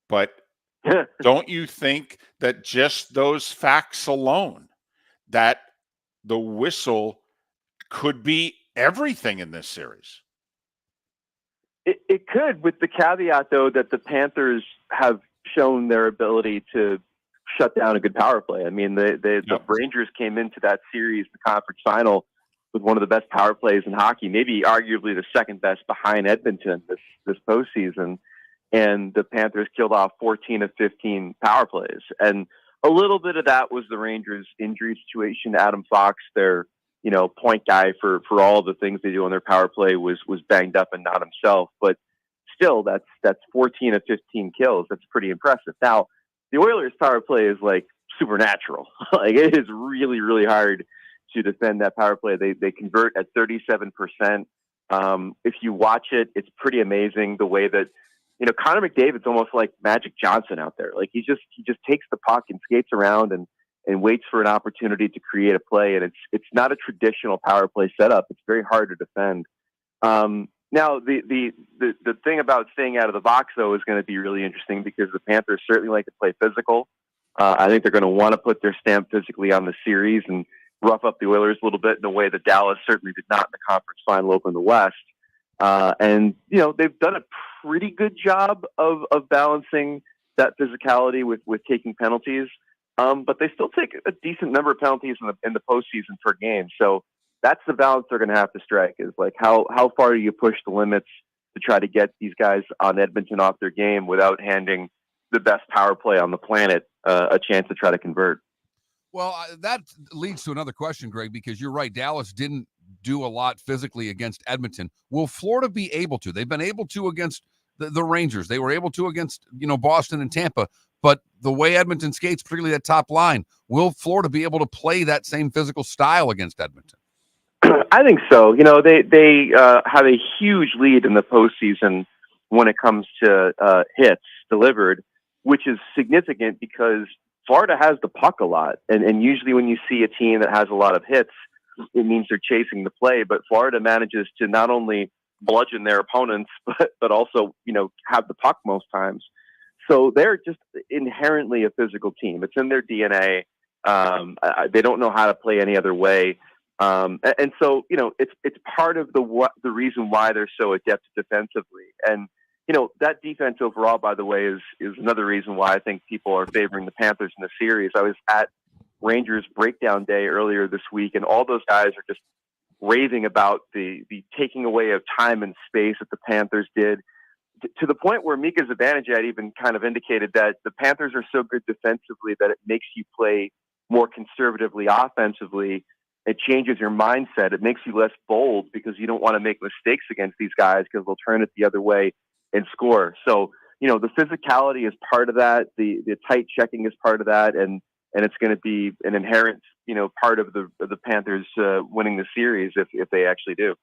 S2: but don't you think that just those facts alone, that the whistle could be everything in this series?
S12: It could, with the caveat, though, that the Panthers have shown their ability to shut down a good power play. I mean, the Rangers came into that series, the conference final, with one of the best power plays in hockey, maybe arguably the second best behind Edmonton this postseason. And the Panthers killed off 14 of 15 power plays. And a little bit of that was the Rangers' injury situation. Adam Fox, their point guy for all of the things they do on their power play, was banged up and not himself. But still, that's 14 of 15 kills. That's pretty impressive. Now, the Oilers' power play is like supernatural. Like, it is really, really hard to defend that power play. They convert at 37%. If you watch it, it's pretty amazing the way that Connor McDavid's almost like Magic Johnson out there. Like, he just takes the puck and skates around and waits for an opportunity to create a play. And it's not a traditional power play setup. It's very hard to defend. Now, the thing about staying out of the box, though, is going to be really interesting because the Panthers certainly like to play physical. I think they're going to want to put their stamp physically on the series and rough up the Oilers a little bit in a way that Dallas certainly did not in the conference final open the West. And they've done a pretty good job of balancing that physicality with taking penalties. But they still take a decent number of penalties in the postseason per game. So that's the balance they're going to have to strike, is like how far do you push the limits to try to get these guys on Edmonton off their game without handing the best power play on the planet a chance to try to convert.
S1: Well, that leads to another question, Greg, because you're right. Dallas didn't do a lot physically against Edmonton. Will Florida be able to? They've been able to against the Rangers. They were able to against Boston and Tampa. But the way Edmonton skates, particularly that top line, will Florida be able to play that same physical style against Edmonton?
S12: I think so. They have a huge lead in the postseason when it comes to hits delivered, which is significant because Florida has the puck a lot. And usually when you see a team that has a lot of hits, it means they're chasing the play. But Florida manages to not only bludgeon their opponents, but also, have the puck most times. So they're just inherently a physical team. It's in their DNA. They don't know how to play any other way. And so, it's part of the reason why they're so adept defensively. And, that defense overall, by the way, is another reason why I think people are favoring the Panthers in the series. I was at Rangers breakdown day earlier this week, and all those guys are just raving about the taking away of time and space that the Panthers did, to the point where Mika Zibanejad even kind of indicated that the Panthers are so good defensively that it makes you play more conservatively offensively. It changes your mindset. It makes you less bold because you don't want to make mistakes against these guys because they'll turn it the other way and score. So, the physicality is part of that. The tight checking is part of that. And it's going to be an inherent, part of the Panthers winning the series if they actually do.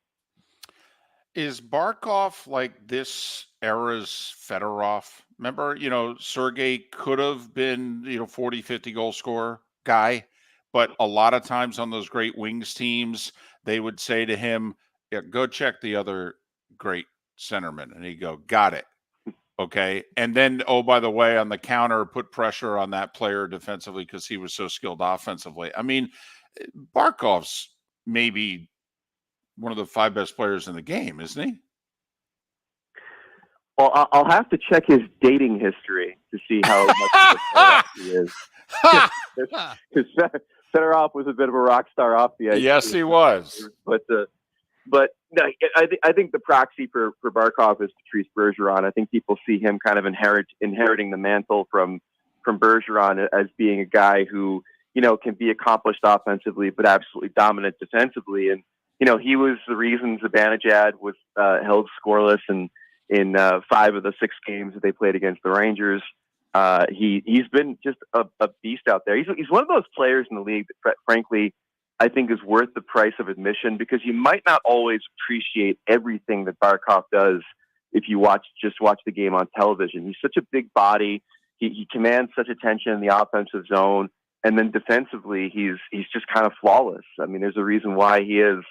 S2: Is Barkov like this era's Fedorov? Remember, Sergei could have been, 40, 50 goal scorer guy, but a lot of times on those great wings teams, they would say to him, go check the other great centerman. And he'd go, got it. Okay. And then, oh, by the way, on the counter, put pressure on that player defensively because he was so skilled offensively. I mean, Barkov's maybe one of the 5 best players in the game, isn't he?
S12: Well, I'll have to check his dating history to see how much of a he is. Because Fedorov was a bit of a rock star off the ice.
S2: Yes, he was.
S12: But no, I think the proxy for Barkov is Patrice Bergeron. I think people see him kind of inheriting the mantle from Bergeron as being a guy who, can be accomplished offensively, but absolutely dominant defensively. And, he was the reason Zibanejad was held scoreless in 5 of the 6 games that they played against the Rangers. He's been just a beast out there. He's one of those players in the league that, frankly, I think is worth the price of admission because you might not always appreciate everything that Barkov does if you just watch the game on television. He's such a big body. He commands such attention in the offensive zone. And then defensively, he's just kind of flawless. I mean, there's a reason why he is,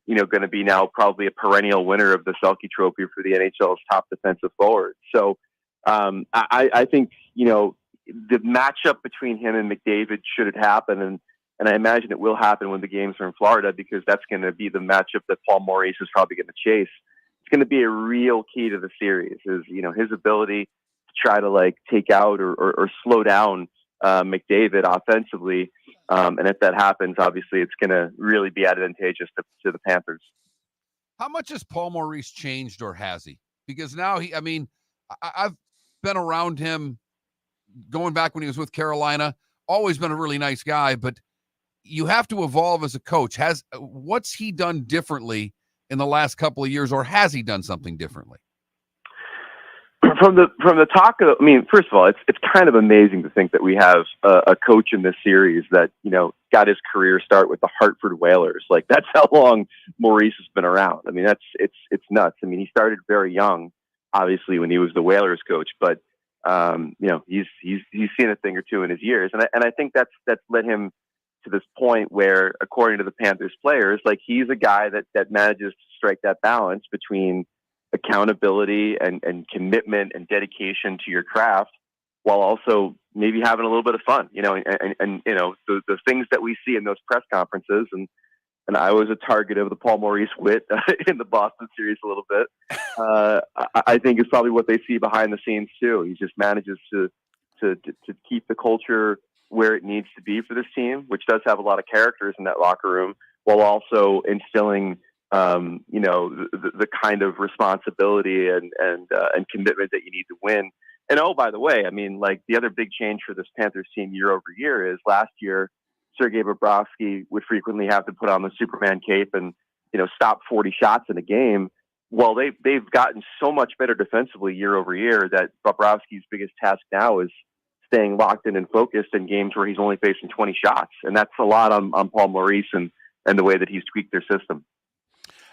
S12: going to be now probably a perennial winner of the Selke Trophy for the NHL's top defensive forward. So I think, the matchup between him and McDavid should it happen. And I imagine it will happen when the games are in Florida because that's going to be the matchup that Paul Maurice is probably going to chase going to be a real key to the series. Is his ability to try to like take out or slow down McDavid offensively, and if that happens, obviously it's going to really be advantageous to the Panthers.
S1: How much has Paul Maurice changed, or has he? Because now I've been around him going back when he was with Carolina, always been a really nice guy, but you have to evolve as a coach. What's he done differently in the last couple of years, or has he done something differently?
S12: From the talk of, first of all, it's kind of amazing to think that we have a coach in this series that, got his career start with the Hartford Whalers. Like, that's how long Maurice has been around. It's nuts. He started very young, obviously, when he was the Whalers coach, but he's seen a thing or two in his years. And I think that's led him to this point where, according to the Panthers players, like, he's a guy that manages to strike that balance between accountability and commitment and dedication to your craft, while also maybe having a little bit of fun, and the things that we see in those press conferences. And I was a target of the Paul Maurice wit in the Boston series a little bit. I think it's probably what they see behind the scenes too. He just manages to keep the culture where it needs to be for this team, which does have a lot of characters in that locker room, while also instilling the kind of responsibility and commitment that you need to win. And oh, by the way, the other big change for this Panthers team year over year is last year, Sergei Bobrovsky would frequently have to put on the Superman cape and, stop 40 shots in a game. Well, they've gotten so much better defensively year over year that Bobrovsky's biggest task now is staying locked in and focused in games where he's only facing 20 shots. And that's a lot on Paul Maurice and the way that he's tweaked their system.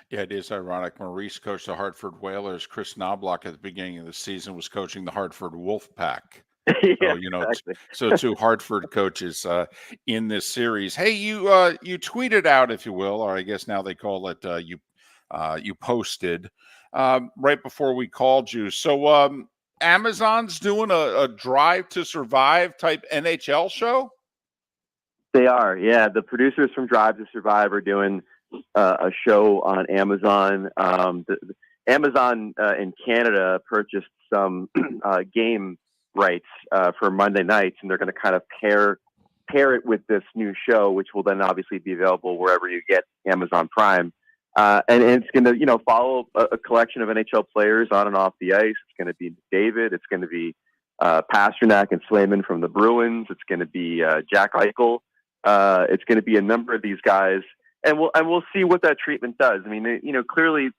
S2: Yeah, it is ironic. Maurice coached the Hartford Whalers. Chris Knobloch at the beginning of the season was coaching the Hartford Wolfpack.
S12: Yeah,
S2: So,
S12: exactly.
S2: so two Hartford coaches in this series. Hey, you tweeted out, if you will, or I guess now they call it you posted right before we called you. So Amazon's doing a Drive to Survive type NHL show?
S12: They are, yeah. The producers from Drive to Survive are doing a show on Amazon. Amazon in Canada purchased some game rights for Monday nights, and they're going to kind of pair it with this new show, which will then obviously be available wherever you get Amazon Prime. And it's going to, follow a collection of NHL players on and off the ice. It's going to be David. It's going to be Pasternak and Swayman from the Bruins. It's going to be Jack Eichel. It's going to be a number of these guys. And we'll see what that treatment does. Clearly,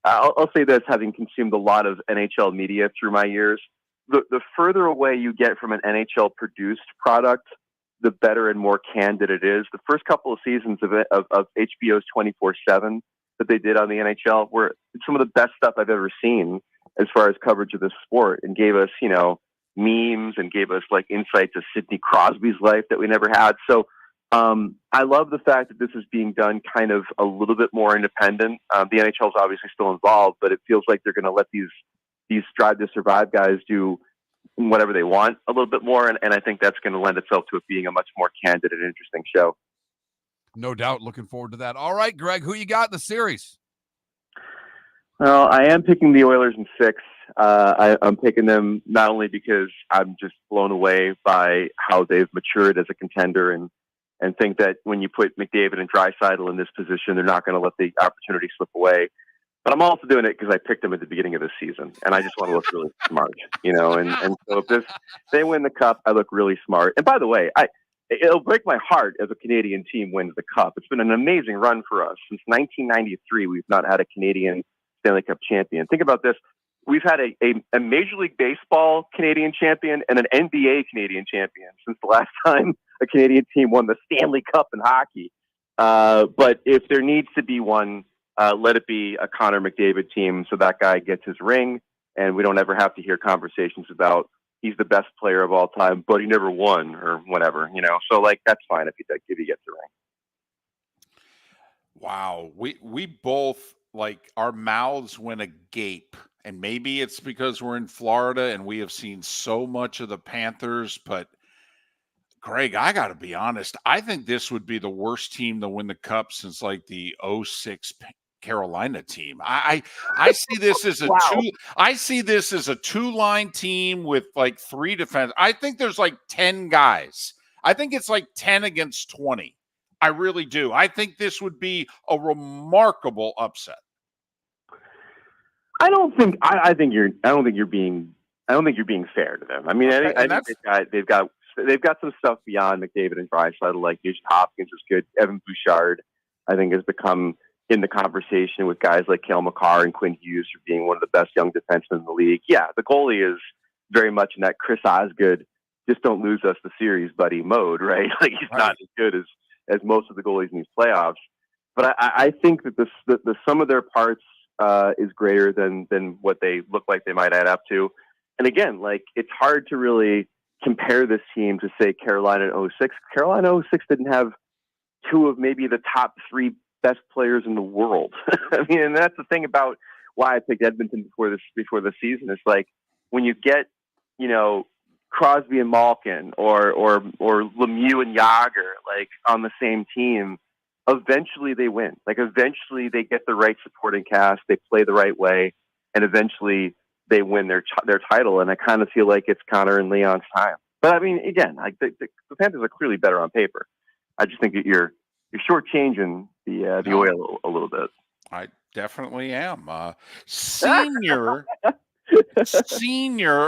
S12: I'll say this, having consumed a lot of NHL media through my years, the further away you get from an NHL produced product, the better and more candid it is. The first couple of seasons of HBO's 24/7 that they did on the NHL were some of the best stuff I've ever seen as far as coverage of this sport, and gave us, memes and gave us like insight to Sidney Crosby's life that we never had. So I love the fact that this is being done kind of a little bit more independent. The NHL is obviously still involved, but it feels like they're going to let these Drive to Survive guys do whatever they want a little bit more. And I think that's going to lend itself to it being a much more candid and interesting show.
S1: No doubt. Looking forward to that. All right, Greg, who you got in the series?
S12: Well, I am picking the Oilers in 6. I'm picking them not only because I'm just blown away by how they've matured as a contender and think that when you put McDavid and Draisaitl in this position, they're not going to let the opportunity slip away. But I'm also doing it because I picked them at the beginning of the season, and I just want to look really smart, And so if they win the cup, I look really smart. And by the way, it'll break my heart if a Canadian team wins the cup. It's been an amazing run for us. Since 1993, we've not had a Canadian Stanley Cup champion. Think about this. We've had a Major League Baseball Canadian champion and an NBA Canadian champion since the last time a Canadian team won the Stanley Cup in hockey. But if there needs to be one, let it be a Connor McDavid team so that guy gets his ring and we don't ever have to hear conversations about he's the best player of all time, but he never won or whatever, So that's fine if he gets the ring.
S2: Wow. We both, our mouths went agape. And maybe it's because we're in Florida and we have seen so much of the Panthers, but Greg, I got to be honest. I think this would be the worst team to win the cup since the 06 Carolina team. I see this as a two-line team with like 3 defense. I think there's like 10 guys. I think it's like 10 against 20. I really do. I think this would be a remarkable upset.
S12: I don't think you're being fair to them. I mean,
S2: Okay,
S12: I think they've got some stuff beyond McDavid and Draisaitl. Like Nugent Hopkins is good. Evan Bouchard, I think, has become in the conversation with guys like Cale Makar and Quinn Hughes for being one of the best young defensemen in the league. Yeah, the goalie is very much in that Chris Osgood, just don't lose us the series, buddy mode, right? Like he's not as good as most of the goalies in these playoffs. But I think that the sum of their parts is greater than what they look like they might add up to. And again, like it's hard to really compare this team to say Carolina in 06. Carolina 06 didn't have 2 of maybe the top 3 best players in the world. I mean, and that's the thing about why I picked Edmonton before the season. It's like when you get, Crosby and Malkin or Lemieux and Yager like on the same team, eventually they win. Like eventually they get the right supporting cast, they play the right way, and eventually they win their title. And I kind of feel like it's Connor and Leon's time. But I mean, again, like the Panthers are clearly better on paper. I just think that you're shortchanging the oil a little bit.
S2: I definitely am. Senior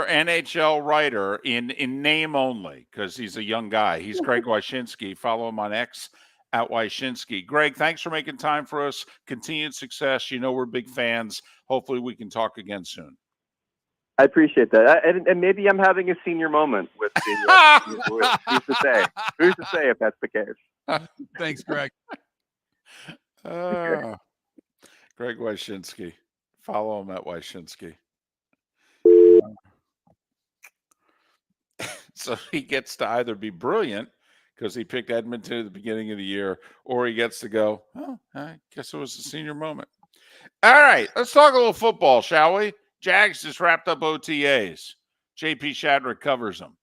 S2: NHL writer in name only, because he's a young guy. He's Greg Wyshynski. Follow him on X at Wyshynski. Greg, thanks for making time for us. Continued success. We're big fans. Hopefully we can talk again soon.
S12: I appreciate that. And maybe I'm having a senior moment with the who's to say? Who's to say if that's the case?
S1: Thanks, Greg.
S2: Greg Wyshynski. Follow him at Wyshynski. So he gets to either be brilliant because he picked Edmonton at the beginning of the year, or he gets to go, oh, I guess it was a senior moment. All right, let's talk a little football, shall we? Jags just wrapped up OTAs. JP Shadrick covers them.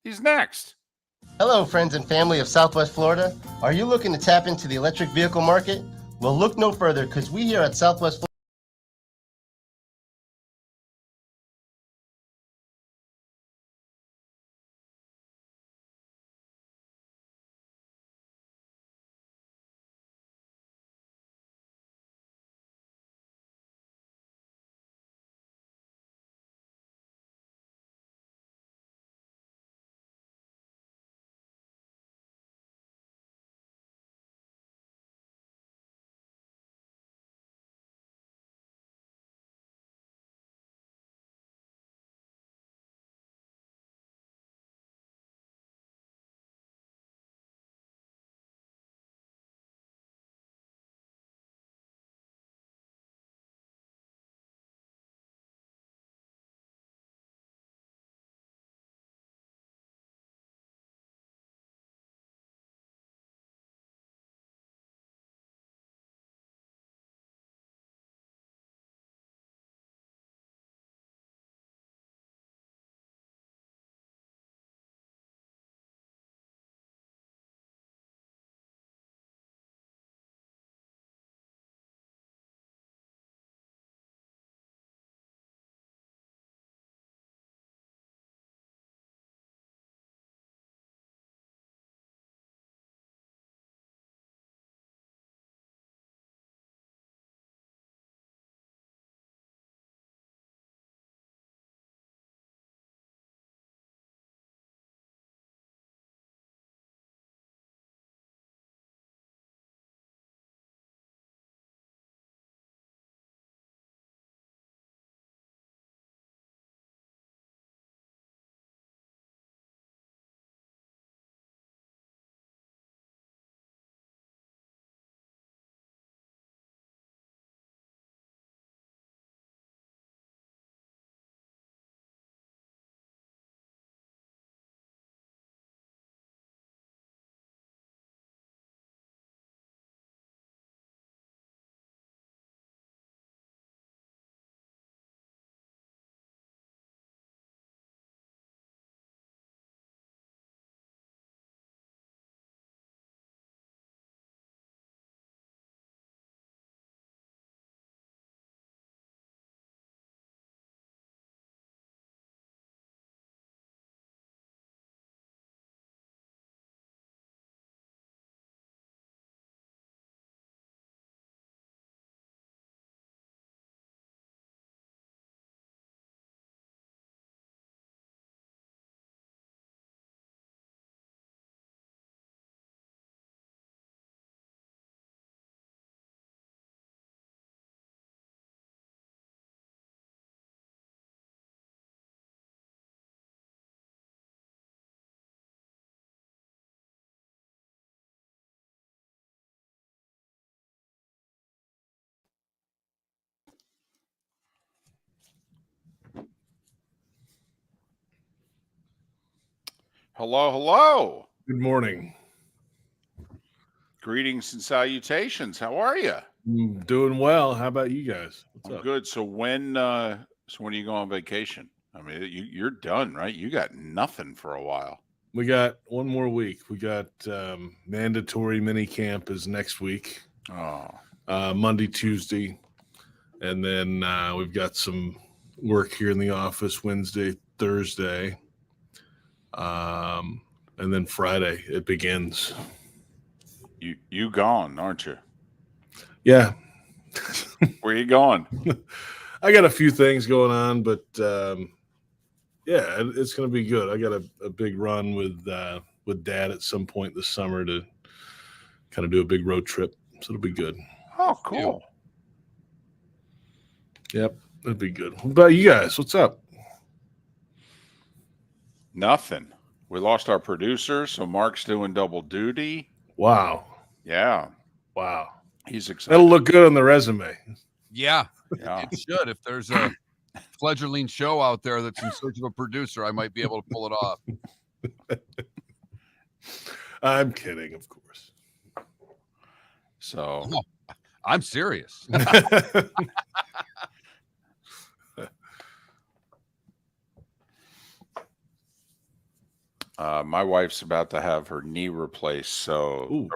S2: He's next.
S7: Hello, friends and family of Southwest Florida. Are you looking to tap into the electric vehicle market? Well, look no further because we here at Southwest Florida
S2: Hello, hello.
S13: Good morning.
S2: Greetings and salutations. How are you?
S13: Doing well. How about you guys? What's up?
S2: Good. So when do you go on vacation? I mean, you're done, right? You got nothing for a while.
S13: We got one more week. We got mandatory mini camp is next week. Monday, Tuesday. And then we've got some work here in the office Wednesday, Thursday. And then Friday it begins.
S2: You gone, aren't you?
S13: Yeah.
S2: Where you going?
S13: I got a few things going on, but yeah, it's going to be good. I got a big run with Dad at some point this summer to kind of do a big road trip. So it'll be good.
S2: Oh, cool.
S13: Yep, that'd be good. What about you guys? What's up?
S2: Nothing. We lost our producer, so Mark's doing double duty.
S13: Wow.
S2: Yeah.
S13: Wow.
S2: He's excited.
S13: That'll look good on the resume.
S1: Yeah. It should. If there's a fledgling show out there that's in search of a producer, I might be able to pull it off.
S13: I'm kidding, of course.
S2: So
S1: I'm serious.
S2: My wife's about to have her knee replaced, so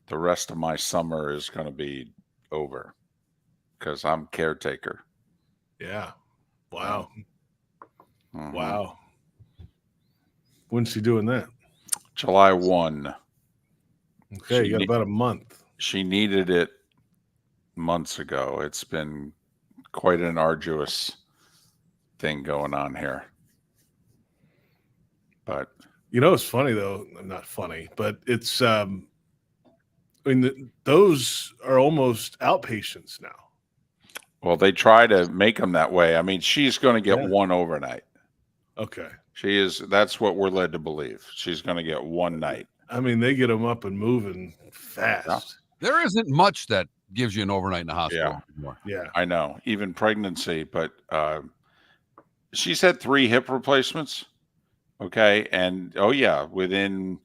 S2: the rest of my summer is going to be over because I'm caretaker.
S13: Yeah. Wow.
S2: Mm-hmm.
S13: Wow. When's she doing that?
S2: July 1.
S13: Okay, you got about a month.
S2: She needed it months ago. It's been quite an arduous thing going on here. But
S13: it's funny though. Not funny, but it's I mean, those are almost outpatients now.
S2: Well, they try to make them that way. I mean, she's going to get one overnight.
S13: Okay.
S2: She is. That's what we're led to believe. She's going to get one night.
S13: I mean, they get them up and moving fast.
S2: Yeah.
S1: There isn't much that gives you an overnight in the hospital anymore.
S13: Yeah.
S2: I know. Even pregnancy, but she's had 3 hip replacements. Okay. And within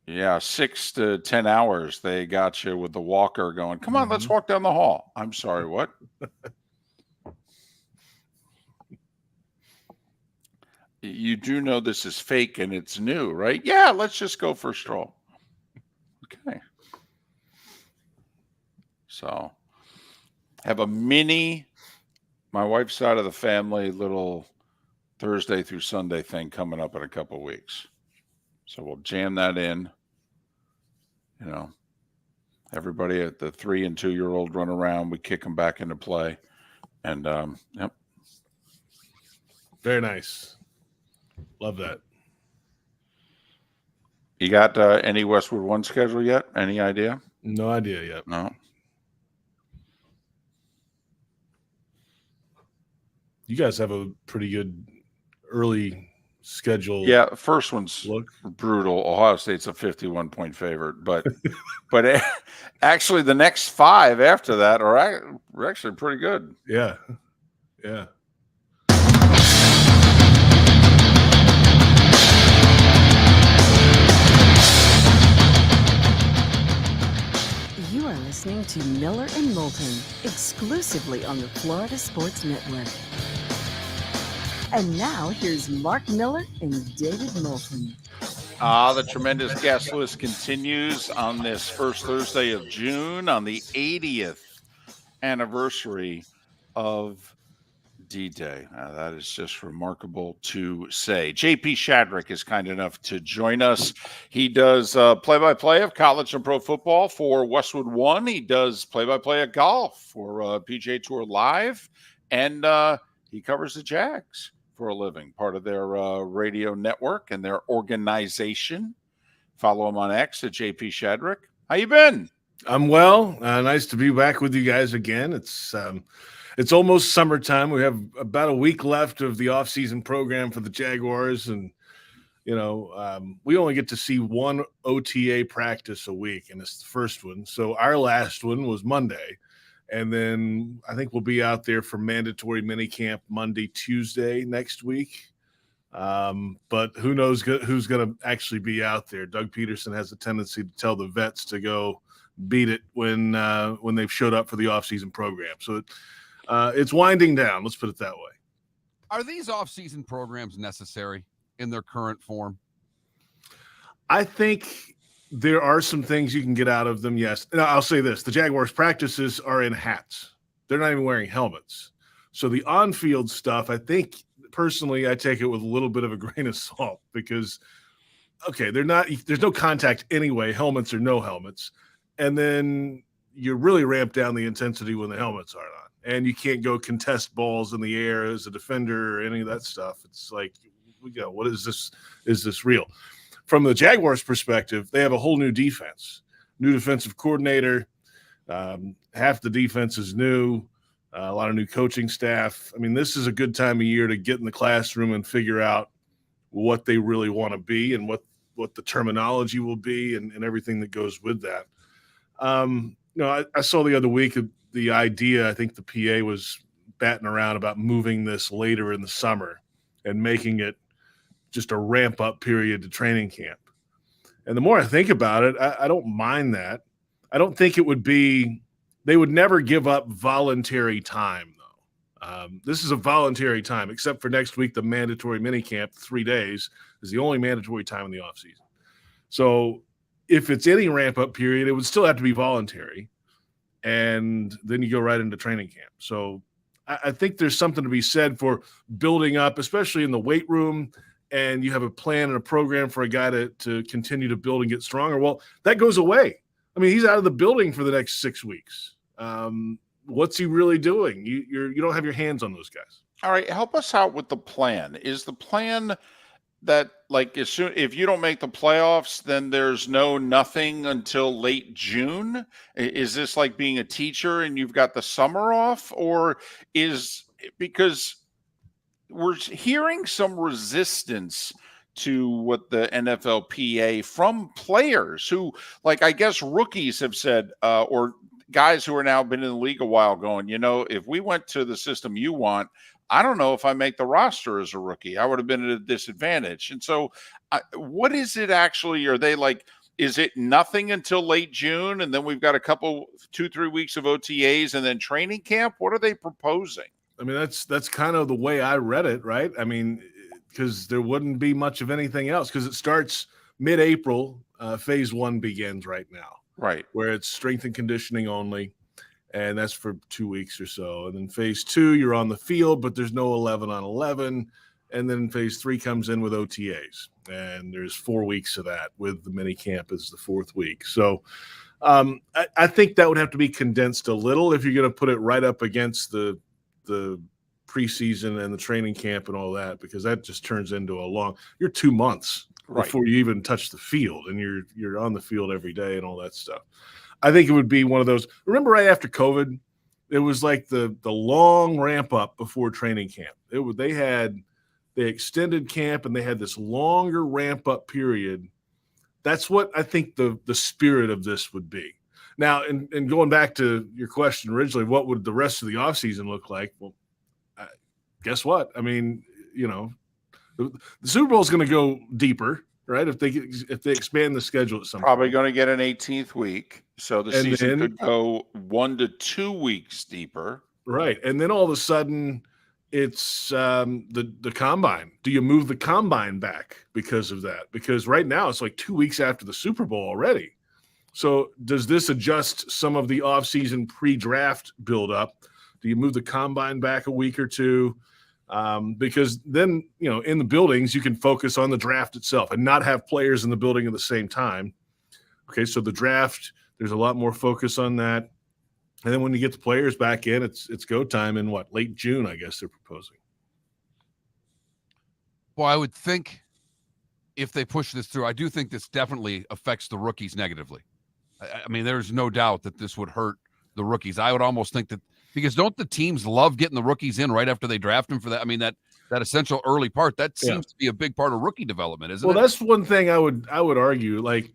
S2: 6 to 10 hours, they got you with the walker going, come on, let's walk down the hall. I'm sorry, what? You do know this is fake and it's new, right? Yeah, let's just go for a stroll. Okay. So have a mini, my wife's side of the family, little Thursday through Sunday thing coming up in a couple of weeks. So we'll jam that in. Everybody at the 3 and 2-year-old run around. We kick them back into play. And, yep.
S13: Very nice. Love that.
S2: You got any Westwood One schedule yet? Any idea?
S13: No idea yet.
S2: No.
S13: You guys have a pretty good early schedule.
S2: Yeah, first one's brutal. Ohio State's a 51-point favorite, but actually the next 5 after that are actually pretty good.
S13: Yeah. Yeah.
S3: You are listening to Miller and Moulton, exclusively on the Florida Sports Network. And now, here's Mark Miller and David Moulton.
S2: The tremendous guest list continues on this first Thursday of June on the 80th anniversary of D-Day. That is just remarkable to say. JP Shadrick is kind enough to join us. He does play-by-play of college and pro football for Westwood One. He does play-by-play of golf for PGA Tour Live, and he covers the Jags for a living, part of their radio network and their organization. Follow him on X at JP Shadrick. How you been?
S13: I'm well. Nice to be back with you guys again. It's almost summertime. We have about a week left of the off-season program for the Jaguars, and we only get to see one OTA practice a week, and it's the first one. So our last one was Monday. And then I think we'll be out there for mandatory minicamp Monday, Tuesday next week. But who knows who's going to actually be out there. Doug Peterson has a tendency to tell the vets to go beat it when they've showed up for the offseason program. So it's winding down. Let's put it that way.
S1: Are these off-season programs necessary in their current form?
S13: I think there are some things you can get out of them, yes. Now, I'll say this. The Jaguars' practices are in hats. They're not even wearing helmets. So the on-field stuff, I think, personally, I take it with a little bit of a grain of salt because, okay, there's no contact anyway, helmets or no helmets. And then you really ramp down the intensity when the helmets aren't on. And you can't go contest balls in the air as a defender or any of that stuff. It's like, what is this? Is this real? From the Jaguars' perspective, they have a whole new defense, new defensive coordinator. Half the defense is new, a lot of new coaching staff. I mean, this is a good time of year to get in the classroom and figure out what they really want to be and what the terminology will be and everything that goes with that. I saw the other week the idea, I think the PA was batting around about moving this later in the summer and making it just a ramp up period to training camp. And the more I think about it, I don't mind that. I don't think it would be, they would never give up voluntary time though. This is a voluntary time, except for next week, the mandatory mini camp, 3 days is the only mandatory time in the off season. So if it's any ramp up period, it would still have to be voluntary. And then you go right into training camp. So I think there's something to be said for building up, especially in the weight room, and you have a plan and a program for a guy to continue to build and get stronger. Well, that goes away. I mean, he's out of the building for the next 6 weeks. What's he really doing? You don't have your hands on those guys.
S2: All right, help us out with the plan. Is the plan that, like, if you don't make the playoffs, then there's nothing until late June? Is this like being a teacher and you've got the summer off? Or because we're hearing some resistance to what the NFLPA from players who, like, I guess rookies have said, or guys who are now been in the league a while going, if we went to the system you want, I don't know if I make the roster as a rookie. I would have been at a disadvantage. And so what is it actually? Are they like, is it nothing until late June? And then we've got 2-3 weeks of OTAs and then training camp? What are they proposing?
S13: I mean, that's kind of the way I read it, right? I mean, because there wouldn't be much of anything else because it starts mid-April. Phase 1 begins right now.
S2: Right.
S13: Where it's strength and conditioning only. And that's for 2 weeks or so. And then phase 2, you're on the field, but there's no 11 on 11. And then phase 3 comes in with OTAs. And there's 4 weeks of that with the mini camp as the 4th week. So I think that would have to be condensed a little if you're going to put it right up against the preseason and the training camp and all that, because that just turns into you're 2 months before you even touch the field, and you're on the field every day and all that stuff. I think it would be one of those. Remember, right after COVID, it was like the long ramp up before training camp. They extended camp and they had this longer ramp up period. That's what I think the spirit of this would be. Now, and going back to your question originally, what would the rest of the offseason look like? Well, guess what? I mean, the Super Bowl is going to go deeper, right? If they expand the schedule at some
S2: probably
S13: point.
S2: Going to get an 18th week, so the season could go 1 to 2 weeks deeper,
S13: right? And then all of a sudden, it's the combine. Do you move the combine back because of that? Because right now it's like 2 weeks after the Super Bowl already. So does this adjust some of the offseason pre-draft buildup? Do you move the combine back a week or two? Because then, in the buildings, you can focus on the draft itself and not have players in the building at the same time. Okay, so the draft, there's a lot more focus on that. And then when you get the players back in, it's go time in late June, I guess they're proposing.
S1: Well, I would think if they push this through, I do think this definitely affects the rookies negatively. I mean, there's no doubt that this would hurt the rookies. I would almost think that, because don't the teams love getting the rookies in right after they draft them for that? I mean, that essential early part, that seems to be a big part of rookie development, isn't it?
S13: Well, that's one thing I would argue. Like,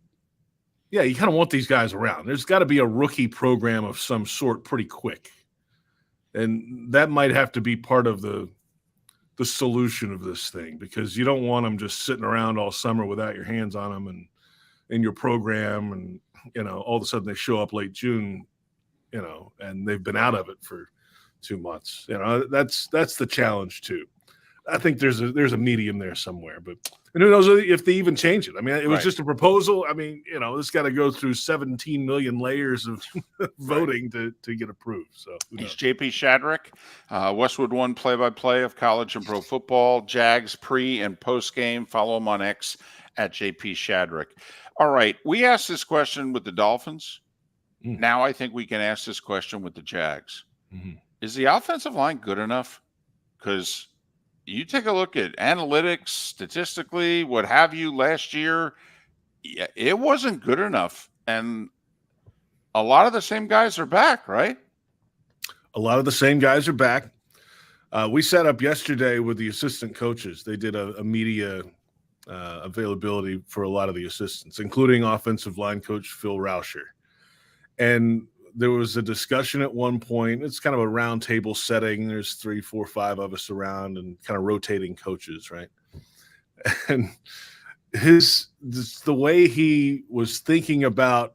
S13: yeah, you kind of want these guys around. There's got to be a rookie program of some sort pretty quick. And that might have to be part of the the solution of this thing, because you don't want them just sitting around all summer without your hands on them and in your program, and all of a sudden they show up late June, and they've been out of it for 2 months. That's the challenge too. I think there's a medium there somewhere, but who knows if they even change it. I mean, it was just a proposal. I mean, this got to go through 17 million layers of voting to get approved. So
S2: he's JP Shadrick, Westwood One play-by-play of college and pro football, Jags pre and post game. Follow him on X at JP Shadrick. All right, we asked this question with the Dolphins. Now I think we can ask this question with the Jags. Is the offensive line good enough? Because you take a look at analytics, statistically, what have you, last year, it wasn't good enough. And a lot of the same guys are back, right?
S13: A lot of the same guys are back. We sat up yesterday with the assistant coaches. They did a media availability for a lot of the assistants, including offensive line coach Phil Rauscher. And there was a discussion at one point. It's kind of a round table setting. There's 3, 4, 5 of us around and kind of rotating coaches, right? And the way he was thinking about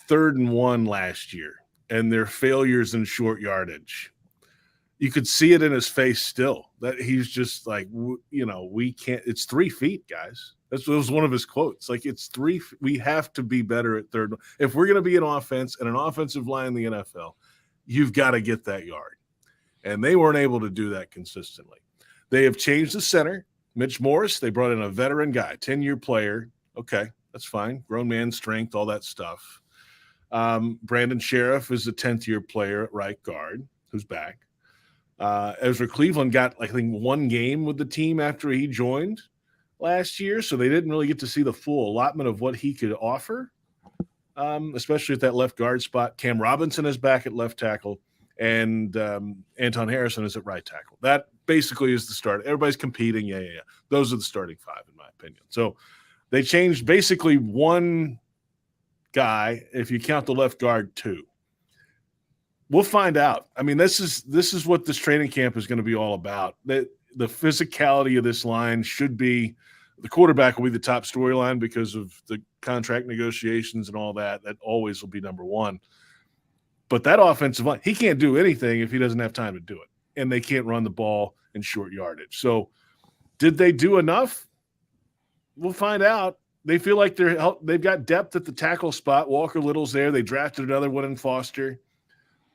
S13: 3rd and 1 last year and their failures in short yardage, you could see it in his face still, that he's just like, we can't, it's 3 feet, guys. That was one of his quotes. Like, it's 3. We have to be better at 3rd. If we're going to be an offense and an offensive line in the NFL, you've got to get that yard. And they weren't able to do that consistently. They have changed the center. Mitch Morris, they brought in a veteran guy, 10-year player. Okay, that's fine. Grown man strength, all that stuff. Brandon Sheriff is a 10th-year player at right guard who's back. Ezra Cleveland got, I think, 1 game with the team after he joined last year, so they didn't really get to see the full allotment of what he could offer, especially at that left guard spot. Cam Robinson is back at left tackle, and Anton Harrison is at right tackle. That basically is the start. Everybody's competing. Yeah. Those are the starting 5, in my opinion. So they changed basically 1 guy, if you count the left guard, 2. We'll find out. I mean, this is what this training camp is going to be all about. The physicality of this line should be – the quarterback will be the top storyline because of the contract negotiations and all that. That always will be number 1. But that offensive line, he can't do anything if he doesn't have time to do it. And they can't run the ball in short yardage. So did they do enough? We'll find out. They feel like they've got depth at the tackle spot. Walker Little's there. They drafted another one in Foster.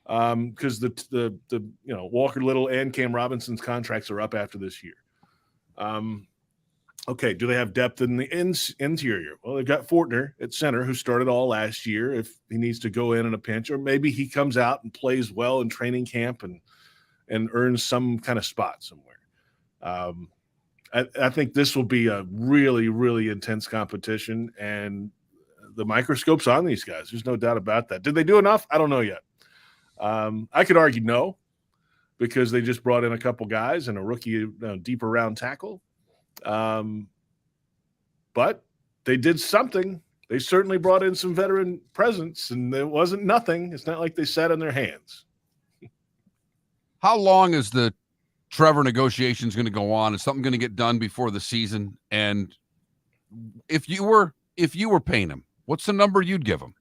S13: Because the Walker Little and Cam Robinson's contracts are up after this year. Okay, do they have depth in the interior? Well, they've got Fortner at center, who started all last year if he needs to go in a pinch, or maybe he comes out and plays well in training camp and earns some kind of spot somewhere. I think this will be a really, really intense competition, and the microscope's on these guys. There's no doubt about that. Did they do enough? I don't know yet. I could argue no, because they just brought in a couple guys and a rookie deeper round tackle. But they did something. They certainly brought in some veteran presence, and it wasn't nothing. It's not like they sat on their hands.
S1: How long is the Trevor negotiations going to go on? Is something going to get done before the season? And if you were paying him, what's the number you'd give him?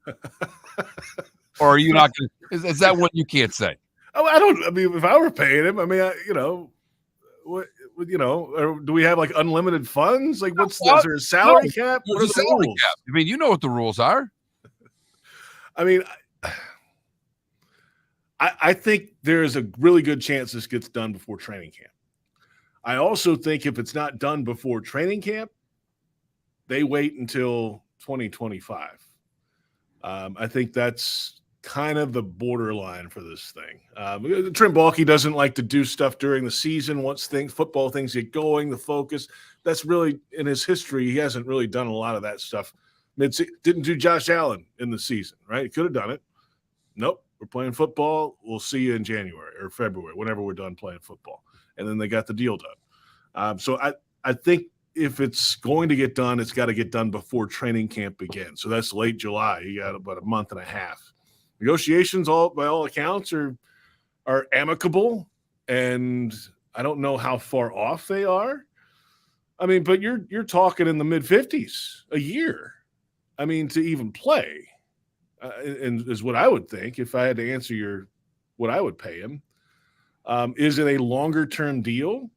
S1: Or are you not going to? Is that what you can't say?
S13: Oh, I mean, if I were paying him, I mean, or do we have like unlimited funds? Like, is there a salary cap? What are the
S1: salary
S13: rules?
S1: cap? I mean, you know what the rules are.
S13: I mean, I think there is a really good chance this gets done before training camp. I also think if it's not done before training camp, they wait until 2025. I think that's kind of the borderline for this thing. Trent Baalke doesn't like to do stuff during the season. Once football things get going, the focus, that's really in his history. He hasn't really done a lot of that stuff. Didn't do Josh Allen in the season, right? He could have done it. Nope. We're playing football. We'll see you in January or February, whenever we're done playing football. And then they got the deal done. So I think if it's going to get done, it's got to get done before training camp begins. So that's late July. You got about a month and a half. Negotiations, by all accounts, are amicable, and I don't know how far off they are. I mean, but you're talking in the mid-50s a year. I mean, to even play, and is what I would think if I had to answer what I would pay him. Is it a longer-term deal?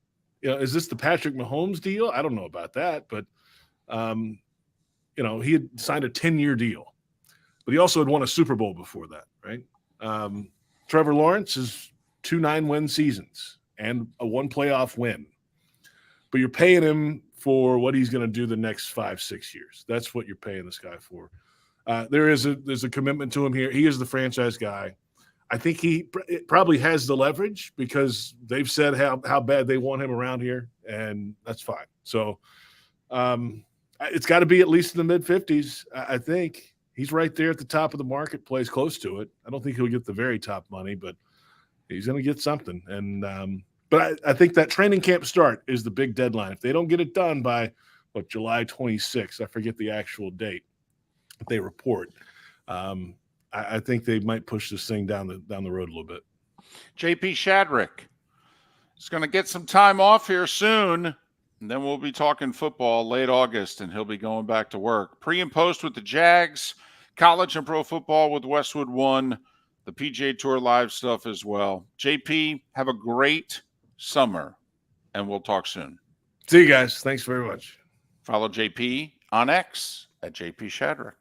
S13: Is this the Patrick Mahomes deal? I don't know about that, but he had signed a 10-year deal, but he also had won a Super Bowl before that, right? Trevor Lawrence is 2 9-win seasons and a 1 playoff win, but you're paying him for what he's going to do the next 5-6 years. That's what you're paying this guy for. There's a commitment to him here. He is the franchise guy. I think he probably has the leverage because they've said how bad they want him around here, and that's fine. So it's got to be at least in the mid-50s. I think he's right there at the top of the marketplace, close to it. I don't think he'll get the very top money, but he's going to get something. And but I think that training camp start is the big deadline. If they don't get it done by July 26th, I forget the actual date that they report. I think they might push this thing down the road a little bit.
S2: JP Shadrick is going to get some time off here soon, and then we'll be talking football late August, and he'll be going back to work. Pre and post with the Jags, college and pro football with Westwood One, the PGA Tour live stuff as well. JP, have a great summer, and we'll talk soon.
S13: See you guys. Thanks very much.
S2: Follow JP on X at JP Shadrick.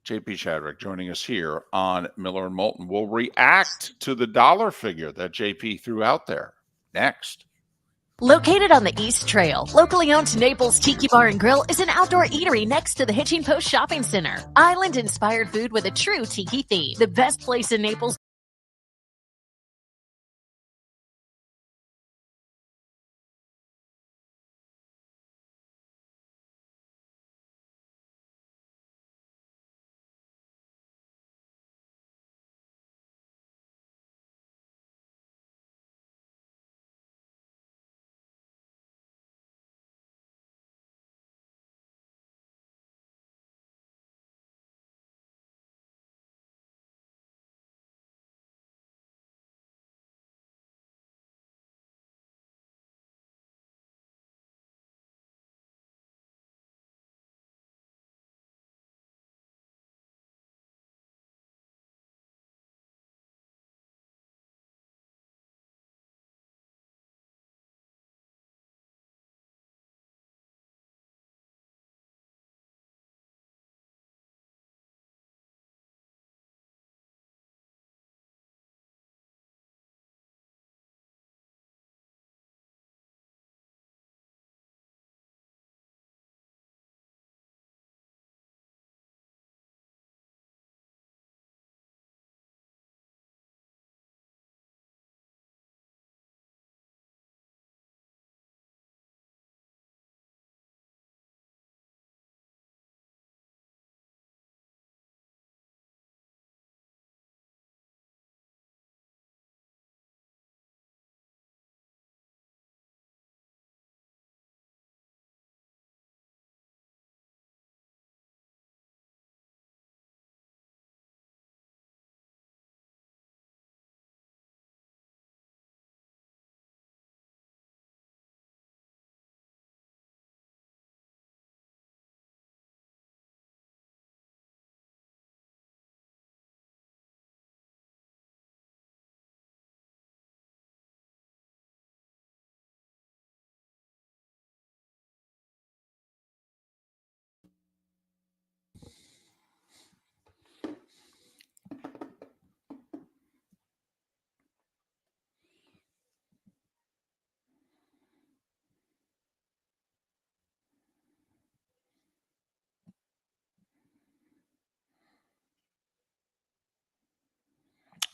S2: JP Shadrick joining us here on Miller and Moulton. We'll react to the dollar figure that JP threw out there next.
S4: Located on the East Trail, locally owned Naples Tiki Bar and Grill is an outdoor eatery next to the Hitching Post Shopping Center. Island-inspired food with a true tiki theme. The best place in Naples.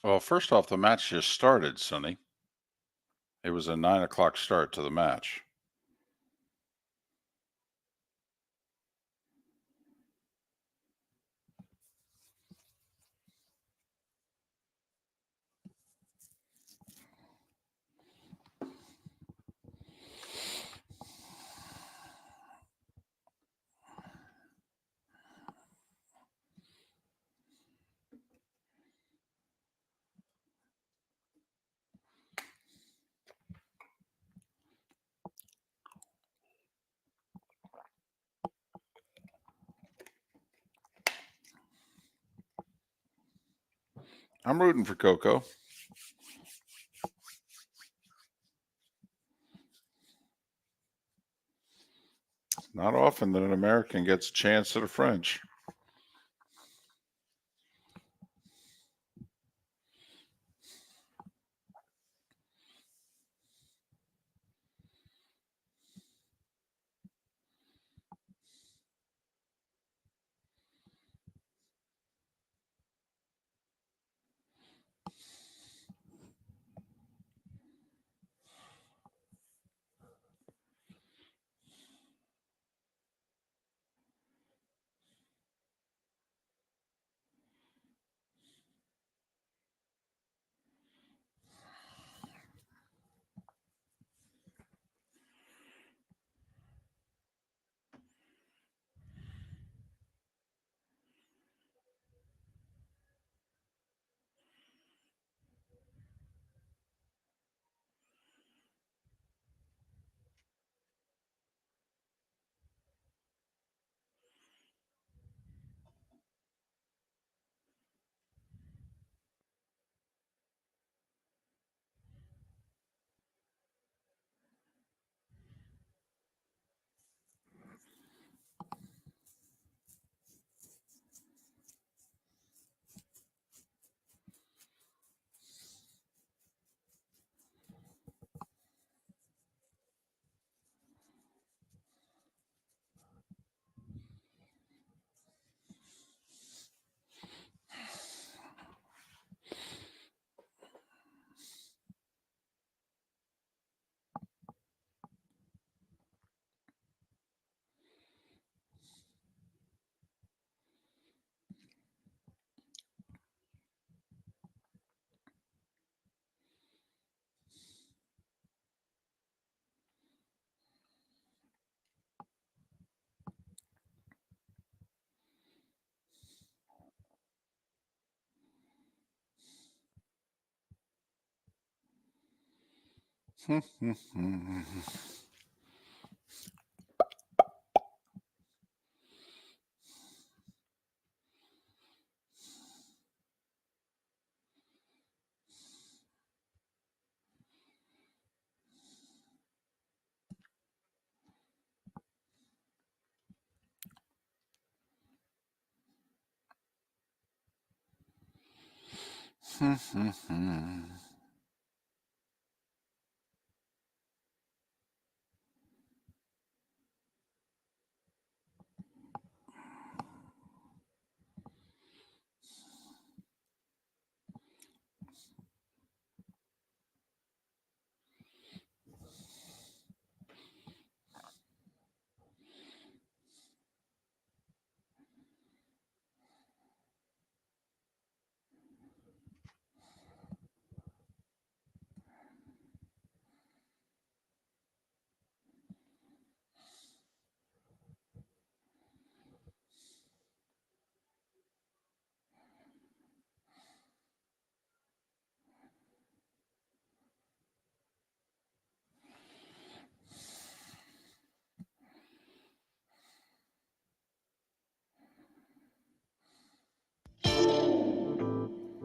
S2: Well, first off, the match just started, Sonny. It was a 9 o'clock start to the match. I'm rooting for Coco. Not often that an American gets a chance at a French.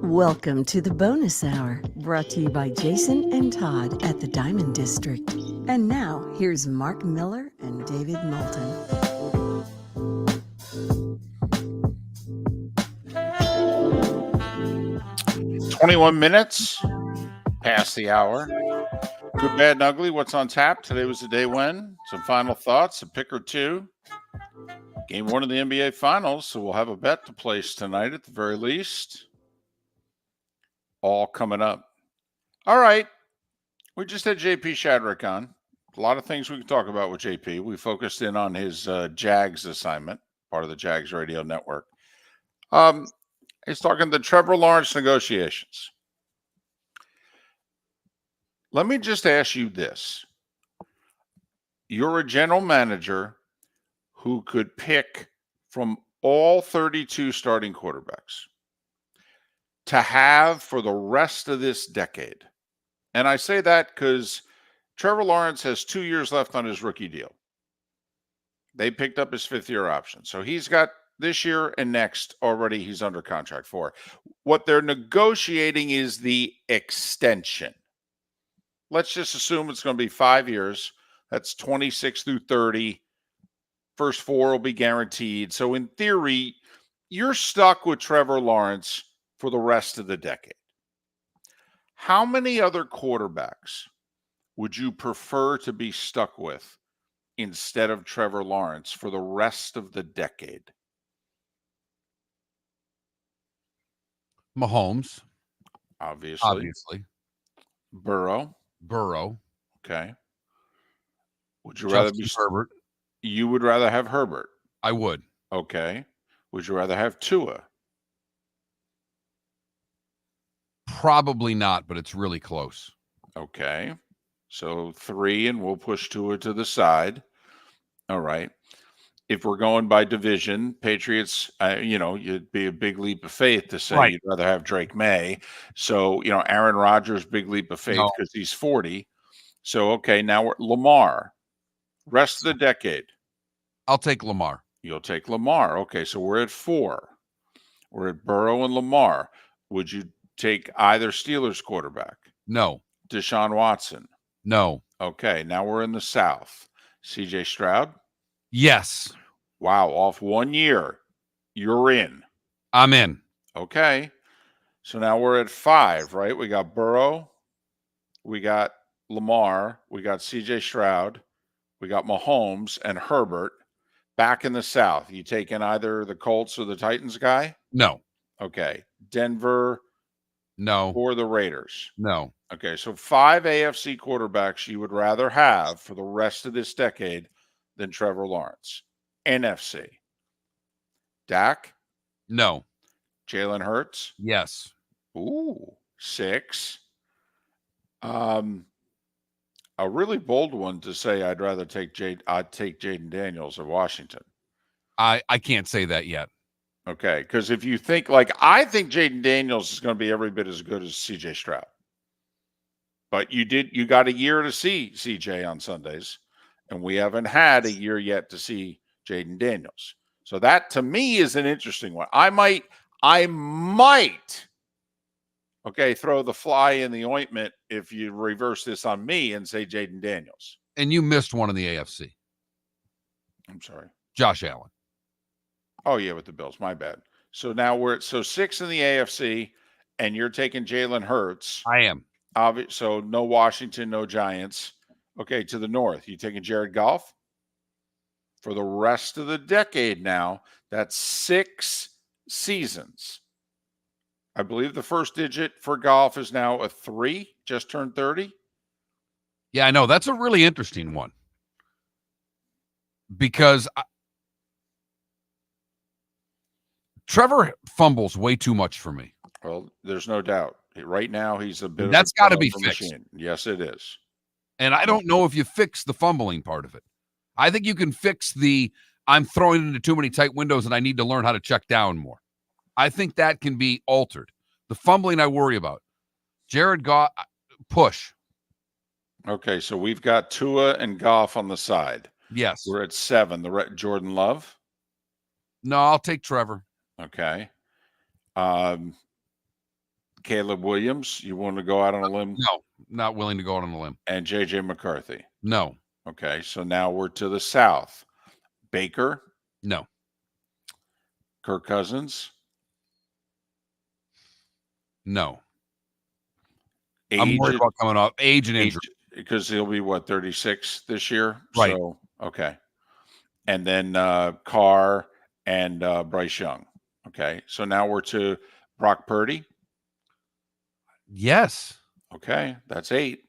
S3: Welcome to the bonus hour, brought to you by Jason and Todd at the Diamond District. And now, here's Mark Miller and David Moulton.
S2: 21 minutes past the hour. Good, bad, and ugly. What's on tap? Today was the day when. Some final thoughts, a pick or two. Game one of the NBA Finals, so we'll have a bet to place tonight at the very least. All coming up. All right. We just had JP Shadrick on. A lot of things we can talk about with JP. We focused in on his Jags assignment, part of the Jags radio network. He's talking the Trevor Lawrence negotiations. Let me just ask you this. You're a general manager who could pick from all 32 starting quarterbacks to have for the rest of this decade. And I say that because Trevor Lawrence has 2 years left on his rookie deal. They picked up his fifth-year option. So he's got this year and next already he's under contract for. What they're negotiating is the extension. Let's just assume it's going to be 5 years. That's 26 through 30. First 4 will be guaranteed. So in theory, you're stuck with Trevor Lawrence for the rest of the decade. How many other quarterbacks would you prefer to be stuck with instead of Trevor Lawrence for the rest of the decade?
S1: Mahomes,
S2: Obviously. Burrow. Okay. Would you rather be
S1: Herbert?
S2: You would rather have Herbert?
S1: I would.
S2: Okay. Would you rather have Tua?
S1: Probably not, but it's really close.
S2: Okay. So 3, and we'll push Tua to the side. All right. If we're going by division, Patriots, it'd be a big leap of faith to say you'd rather have Drake May. So, Aaron Rodgers, big leap of faith because he's 40. So, okay, now we're Lamar. Rest of the decade.
S1: I'll take Lamar.
S2: You'll take Lamar. Okay, so we're at 4. We're at Burrow and Lamar. Would you take either Steelers quarterback?
S1: No.
S2: Deshaun Watson?
S1: No.
S2: Okay, now we're in the South. CJ Stroud?
S1: Yes.
S2: Wow, off 1 year. You're in.
S1: I'm in.
S2: Okay. So now we're at 5, right? We got Burrow. We got Lamar. We got CJ Stroud. We got Mahomes and Herbert. Back in the South, you taking either the Colts or the Titans guy?
S1: No.
S2: Okay. Denver?
S1: No.
S2: Or the Raiders?
S1: No.
S2: Okay, so 5 AFC quarterbacks you would rather have for the rest of this decade than Trevor Lawrence. NFC. Dak?
S1: No.
S2: Jalen Hurts?
S1: Yes.
S2: Ooh, 6. A really bold one to say I'd take Jaden Daniels of Washington.
S1: I can't say that yet.
S2: Okay, because if you think I think Jaden Daniels is going to be every bit as good as CJ Stroud. But you got a year to see CJ on Sundays, and we haven't had a year yet to see Jaden Daniels. So that to me is an interesting one. I might throw the fly in the ointment if you reverse this on me and say Jaden Daniels.
S1: And you missed one in the AFC.
S2: I'm sorry.
S1: Josh Allen.
S2: Oh, yeah, with the Bills. My bad. So now we're at 6 in the AFC, and you're taking Jalen Hurts.
S1: I am.
S2: So no Washington, no Giants. Okay, to the north. You taking Jared Goff? For the rest of the decade now, that's 6 seasons. I believe the first digit for Goff is now a 3, just turned 30.
S1: Yeah, I know. That's a really interesting one. Because Trevor fumbles way too much for me.
S2: Well, there's no doubt. Right now, he's a bit
S1: That's got to be
S2: turnover
S1: fixed.
S2: machine. Yes, it is.
S1: And I don't know if you fix the fumbling part of it. I think you can fix I'm throwing into too many tight windows and I need to learn how to check down more. I think that can be altered. The fumbling I worry about. Jared Goff, push.
S2: Okay, so we've got Tua and Goff on the side.
S1: Yes.
S2: We're at 7. Jordan Love?
S1: No, I'll take Trevor.
S2: Okay. Caleb Williams, you want to go out on a limb?
S1: No, not willing to go out on a limb.
S2: And J.J. McCarthy?
S1: No.
S2: Okay, so now we're to the South. Baker?
S1: No.
S2: Kirk Cousins?
S1: No. I'm worried about coming off age and injury.
S2: Because he'll be, 36 this year?
S1: Right.
S2: So, okay. And then Carr and Bryce Young. Okay, so now we're to Brock Purdy?
S1: Yes.
S2: Okay, that's 8.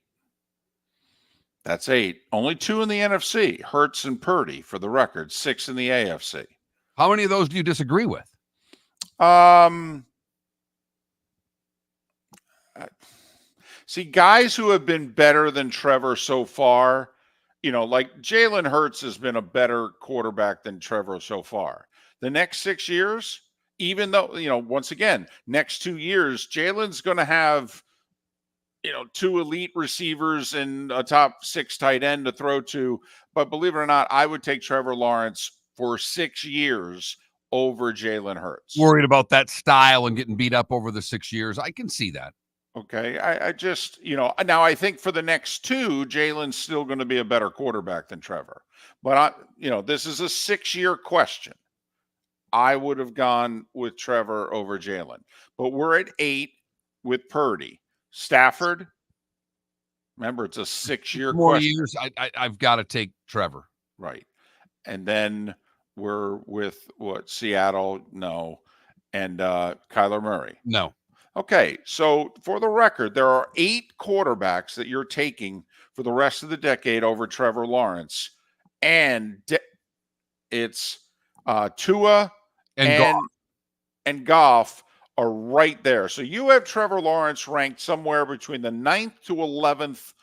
S2: That's 8. Only 2 in the NFC. Hurts and Purdy, for the record. 6 in the AFC.
S1: How many of those do you disagree with?
S2: See, guys who have been better than Trevor so far, like Jalen Hurts has been a better quarterback than Trevor so far. The next 6 years, even though, once again, next 2 years, Jalen's going to have, 2 elite receivers and a top 6 tight end to throw to. But believe it or not, I would take Trevor Lawrence for 6 years over Jalen Hurts.
S1: Worried about that style and getting beat up over the 6 years. I can see that.
S2: Okay. I just, now I think for the next two, Jalen's still going to be a better quarterback than Trevor. But this is a 6-year question. I would have gone with Trevor over Jalen. But we're at 8 with Purdy. Stafford, remember, it's a 6-year
S1: More
S2: question.
S1: years, I've got to take Trevor.
S2: Right. And then we're with Seattle? No. And Kyler Murray?
S1: No.
S2: Okay. So for the record, there are 8 quarterbacks that you're taking for the rest of the decade over Trevor Lawrence. And it's Tua and Goff are right there. So you have Trevor Lawrence ranked somewhere between the 9th to 11th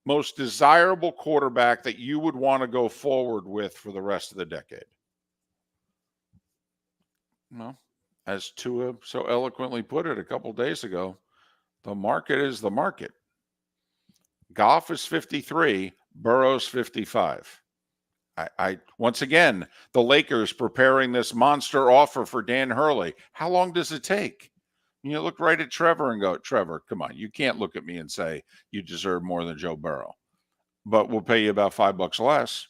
S2: most desirable quarterback that you would want to go forward with for the rest of the decade. Well, as Tua so eloquently put it a couple days ago, the market is the market. Goff is 53, Burrow's 55. I once again, the Lakers preparing this monster offer for Dan Hurley. How long does it take? You look right at Trevor and go, Trevor, come on. You can't look at me and say you deserve more than Joe Burrow. But we'll pay you about $5 less.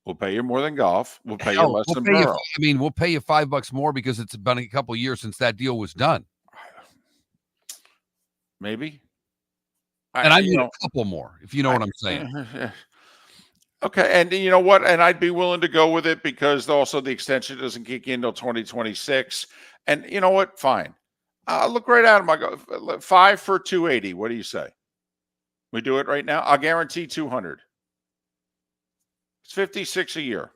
S2: We'll pay you more than Goff. We'll pay you less than Burrow.
S1: We'll pay you $5 more because it's been a couple of years since that deal was done.
S2: Maybe.
S1: And I need a couple more, if you know what I'm saying.
S2: Okay, and you know what? And I'd be willing to go with it because also the extension doesn't kick in until 2026. And you know what? Fine. I'll look right at him. I go 5 for 280. What do you say? We do it right now? I'll guarantee 200. It's 56 a year.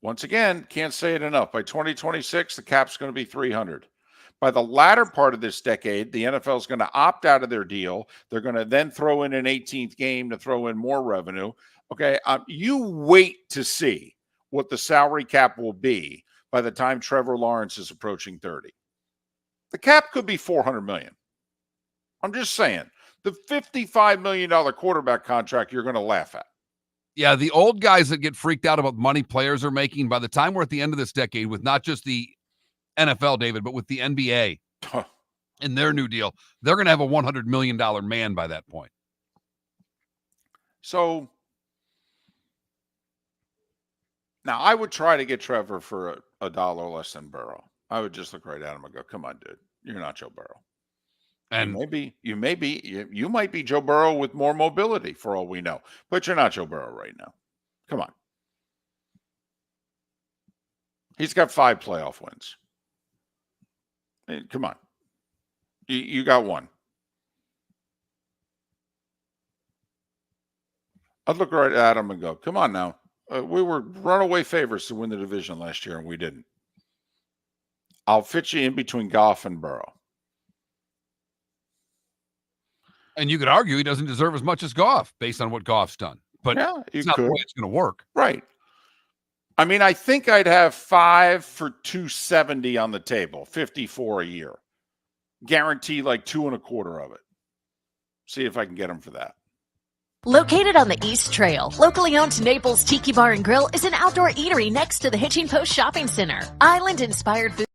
S2: Once again, can't say it enough. By 2026, the cap's going to be 300. By the latter part of this decade, the NFL is going to opt out of their deal. They're going to then throw in an 18th game to throw in more revenue. Okay, you wait to see what the salary cap will be by the time Trevor Lawrence is approaching 30. The cap could be $400 million. I'm just saying, the $55 million quarterback contract you're going to laugh at.
S1: Yeah, the old guys that get freaked out about money players are making, by the time we're at the end of this decade, with not just the NFL, David, but with the NBA in their new deal, they're going to have a $100 million man by that point.
S2: So now I would try to get Trevor for a dollar less than Burrow. I would just look right at him and go, come on, dude, you're not Joe Burrow. And you might be Joe Burrow with more mobility for all we know, but you're not Joe Burrow right now. Come on. He's got 5 playoff wins. Come on. You got 1. I'd look right at him and go, come on now. We were runaway favorites to win the division last year, and we didn't. I'll fit you in between Goff and Burrow.
S1: And you could argue he doesn't deserve as much as Goff based on what Goff's done. But
S2: yeah,
S1: it's not the way it's going to work.
S2: Right. I mean, I think I'd have 5 for 270 on the table, 54 a year. Guarantee like 2.25 of it. See if I can get him for that.
S4: Located on the East Trail, locally owned Naples Tiki Bar and Grill is an outdoor eatery next to the Hitching Post Shopping Center. Island-inspired food.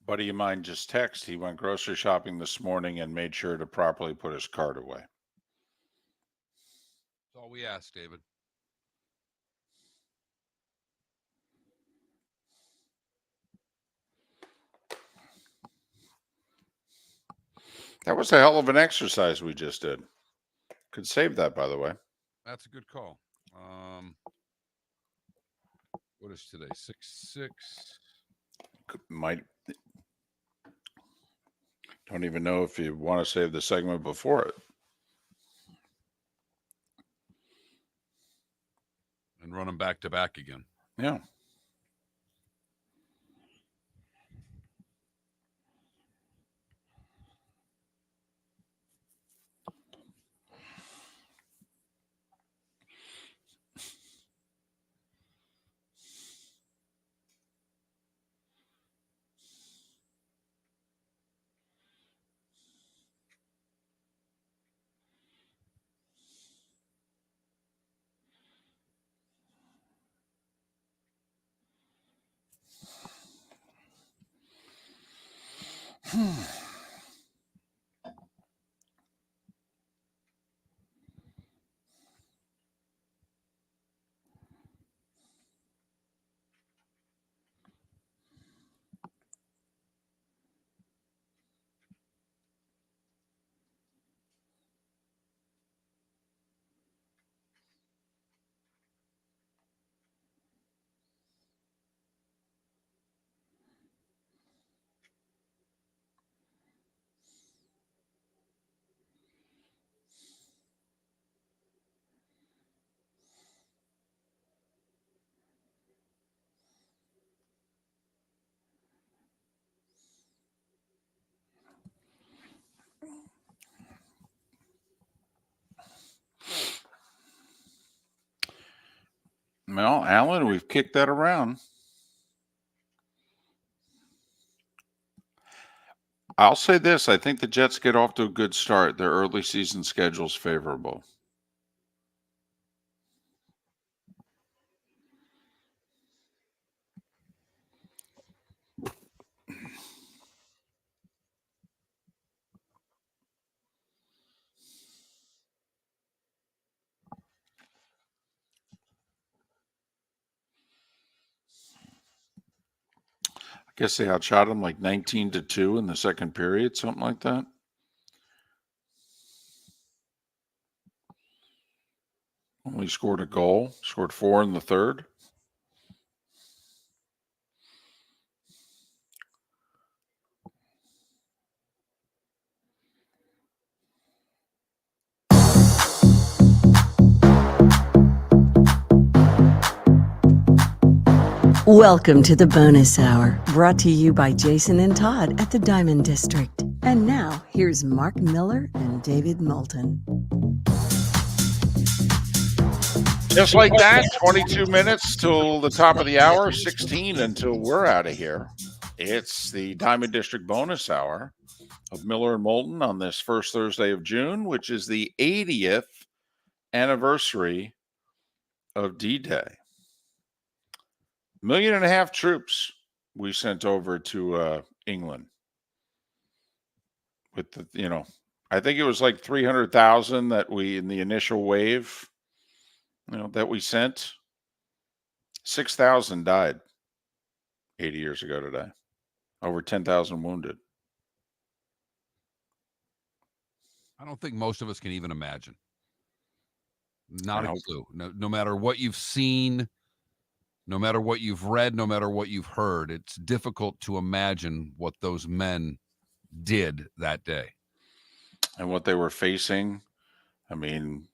S2: buddy of mine just texted. He went grocery shopping this morning and made sure to properly put his cart away.
S1: That's all we ask, David.
S2: That was a hell of an exercise we just did. Could save that, by the way.
S1: That's a good call. What is today? 6/6.
S2: Might don't even know if you want to save the segment before it.
S1: And run them back to back again.
S2: Yeah. Well, Alan, we've kicked that around. I'll say this. I think the Jets get off to a good start. Their early season schedule's favorable. I guess they outshot them like 19-2 in the second period, something like that. Only scored a goal, scored 4 in the third.
S3: Welcome to the bonus hour, brought to you by Jason and Todd at the Diamond District. And now, here's Mark Miller and David Moulton.
S2: Just like that, 22 minutes till the top of the hour, 16 until we're out of here. It's the Diamond District bonus hour of Miller and Moulton on this first Thursday of June, which is the 80th anniversary of D-Day. 1.5 million troops we sent over to England. With the, I think it was like 300,000 that we, in the initial wave, that we sent. 6,000 died 80 years ago today. Over 10,000 wounded.
S1: I don't think most of us can even imagine. Not a clue. No matter what you've seen, no matter what you've read, no matter what you've heard, it's difficult to imagine what those men did that day.
S2: And what they were facing. I mean,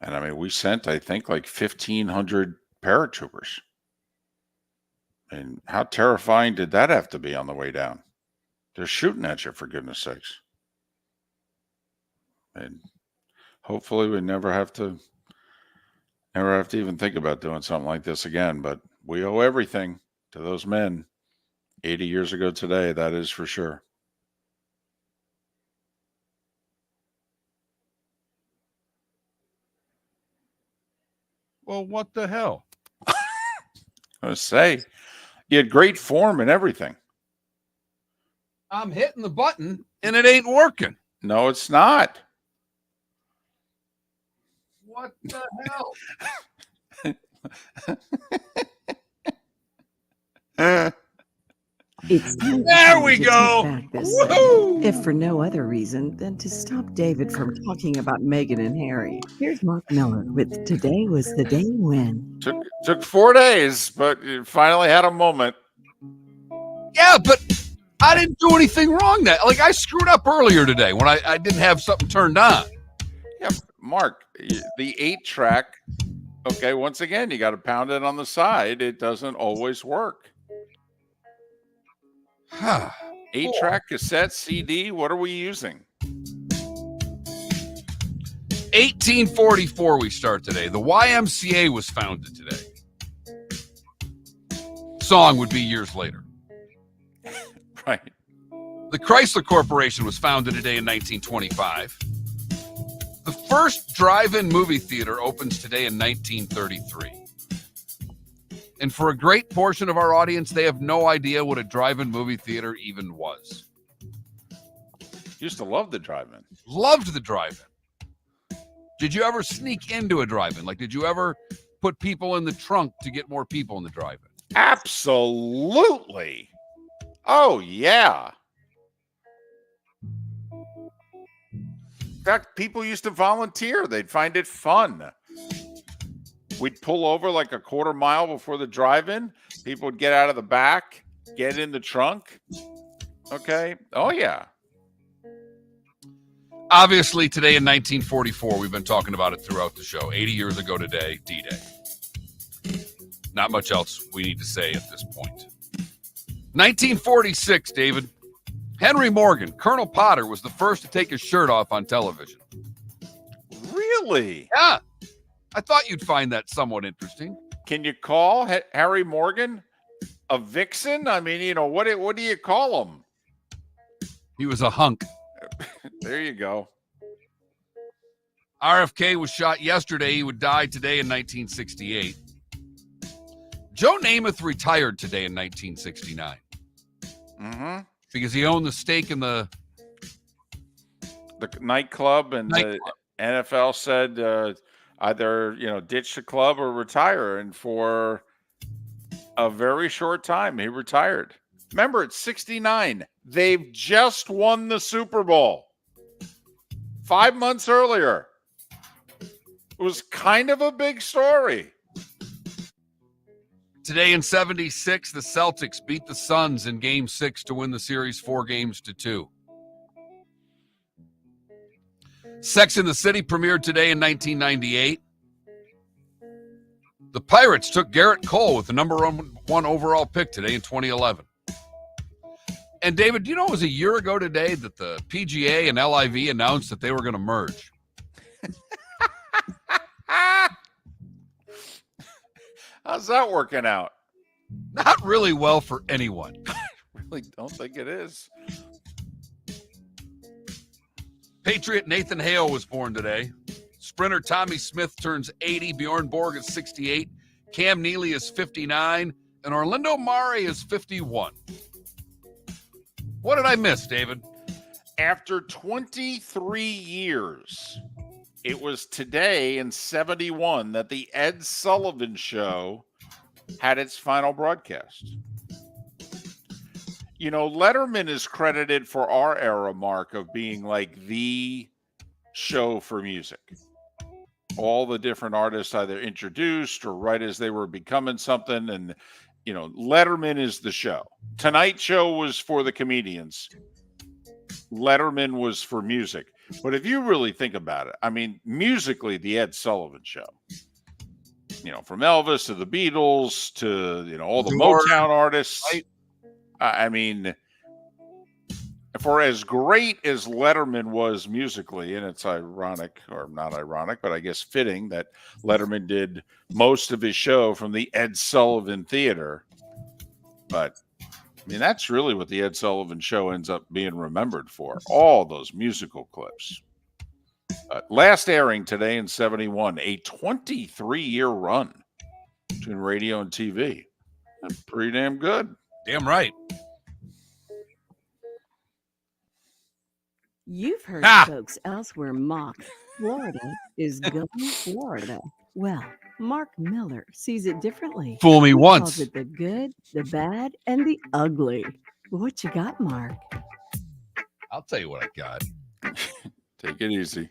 S2: we sent, I think, like 1,500 paratroopers. And how terrifying did that have to be on the way down? They're shooting at you, for goodness sakes. And hopefully we never have to even think about doing something like this again. But we owe everything to those men 80 years ago today. That is for sure.
S1: Well, what the hell?
S2: I was say, You had great form and everything.
S1: I'm hitting the button and it ain't working.
S2: No, it's not.
S1: What the hell?
S3: It's time
S1: There we
S3: to
S1: go.
S3: take back this
S1: Woohoo!
S3: segment, if for no other reason than to stop David from talking about Meghan and Harry. Here's Mark Miller with Today Was the Day When.
S2: Took 4 days, but you finally had a moment.
S1: Yeah, but I didn't do anything wrong. That like I screwed up earlier today when I didn't have something turned on.
S2: Yeah, Mark, the 8-track. Okay, once again, you got to pound it on the side. It doesn't always work. 8-track, cassette, CD. What are we using?
S1: 1844 we start today. The YMCA was founded today. Song would be years later.
S2: Right.
S1: The Chrysler Corporation was founded today in 1925. The first drive-in movie theater opens today in 1933. And for a great portion of our audience, they have no idea what a drive-in movie theater even was.
S2: Used to love the drive-in.
S1: Loved the drive-in. Did you ever sneak into a drive-in? Like, did you ever put people in the trunk to get more people in the drive-in?
S2: Absolutely. Oh, yeah. In fact, people used to volunteer. They'd find it fun. We'd pull over like a quarter mile before the drive-in. People would get out of the back, get in the trunk. Okay. Oh, yeah.
S1: Obviously, today in 1944, we've been talking about it throughout the show. 80 years ago today, D-Day. Not much else we need to say at this point. 1946, David. Henry Morgan, Colonel Potter, was the first to take his shirt off on television.
S2: Really?
S1: Yeah. I thought you'd find that somewhat interesting.
S2: Can you call Harry Morgan a vixen? I mean, what do you call him?
S1: He was a hunk.
S2: There you go.
S1: RFK was shot yesterday. He would die today in 1968. Joe Namath retired today in 1969.
S2: Mm-hmm.
S1: Because he owned the stake in the
S2: nightclub, and the NFL said either ditch the club or retire. And for a very short time, he retired. Remember, it's 69. They've just won the Super Bowl 5 months earlier. It was kind of a big story.
S1: Today in 76, the Celtics beat the Suns in Game 6 to win the series 4-2. Sex and the City premiered today in 1998. The Pirates took Garrett Cole with the number one overall pick today in 2011. And David, do you know it was a year ago today that the PGA and LIV announced that they were going to merge?
S2: How's that working out?
S1: Not really well for anyone.
S2: I really don't think it is.
S1: Patriot Nathan Hale was born today. Sprinter Tommy Smith turns 80. Bjorn Borg is 68. Cam Neely is 59. And Orlando Mari is 51. What did I miss, David?
S2: After 23 years, it was today in 71 that the Ed Sullivan Show had its final broadcast. Letterman is credited for our era, Mark, of being like the show for music. All the different artists either introduced or right as they were becoming something. And, Letterman is the show. Tonight Show was for the comedians. Letterman was for music. But if you really think about it, I mean, musically, the Ed Sullivan Show. From Elvis to the Beatles to, all the Motown artists. Right? I mean, for as great as Letterman was musically, and it's ironic, or not ironic, but I guess fitting that Letterman did most of his show from the Ed Sullivan Theater. But, I mean, that's really what the Ed Sullivan Show ends up being remembered for. All those musical clips. Last airing today in 71, a 23-year run between radio and TV. Pretty damn good.
S1: Damn right.
S3: You've heard
S1: Ha!
S3: folks elsewhere mock Florida is going Florida. Well, Mark Miller sees it differently.
S1: Fool me
S3: He
S1: once.
S3: calls it the good, the bad, and the ugly. What you got, Mark?
S1: I'll tell you what I got.
S2: Take it easy.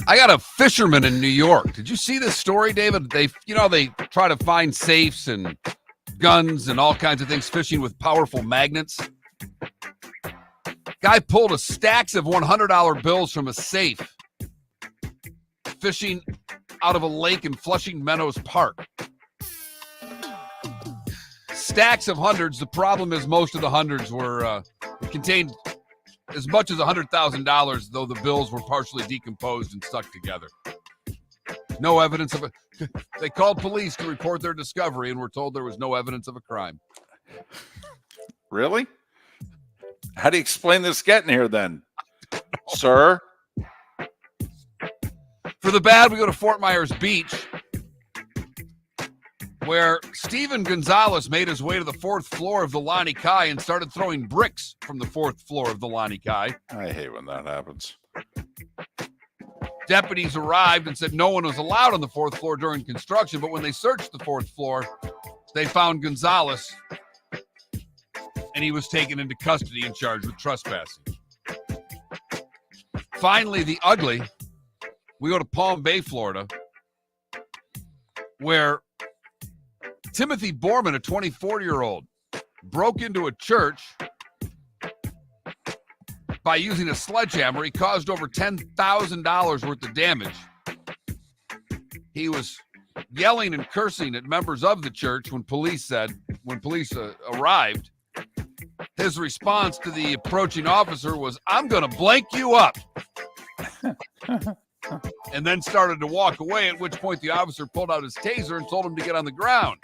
S1: I got a fisherman in New York. Did you see this story, David? They try to find safes and guns and all kinds of things fishing with powerful magnets. Guy pulled a stacks of $100 bills from a safe fishing out of a lake in Flushing Meadows Park. Stacks of hundreds. The problem is most of the hundreds were contained as much as $100,000, though the bills were partially decomposed and stuck together. No evidence of it. They called police to report their discovery and were told there was no evidence of a crime.
S2: Really? How do you explain this getting here then, sir?
S1: For the bad, we go to Fort Myers Beach, where Steven Gonzalez made his way to the 4th floor of the Lani Kai and started throwing bricks from the 4th floor of the Lani Kai.
S2: I hate when that happens.
S1: Deputies arrived and said no one was allowed on the 4th floor during construction, but when they searched the 4th floor, they found Gonzalez, and he was taken into custody and charged with trespassing. Finally, the ugly, we go to Palm Bay, Florida, where Timothy Borman, a 24-year-old, broke into a church by using a sledgehammer. He caused over $10,000 worth of damage. He was yelling and cursing at members of the church when police arrived. His response to the approaching officer was, "I'm going to blank you up." And then started to walk away, at which point the officer pulled out his taser and told him to get on the ground.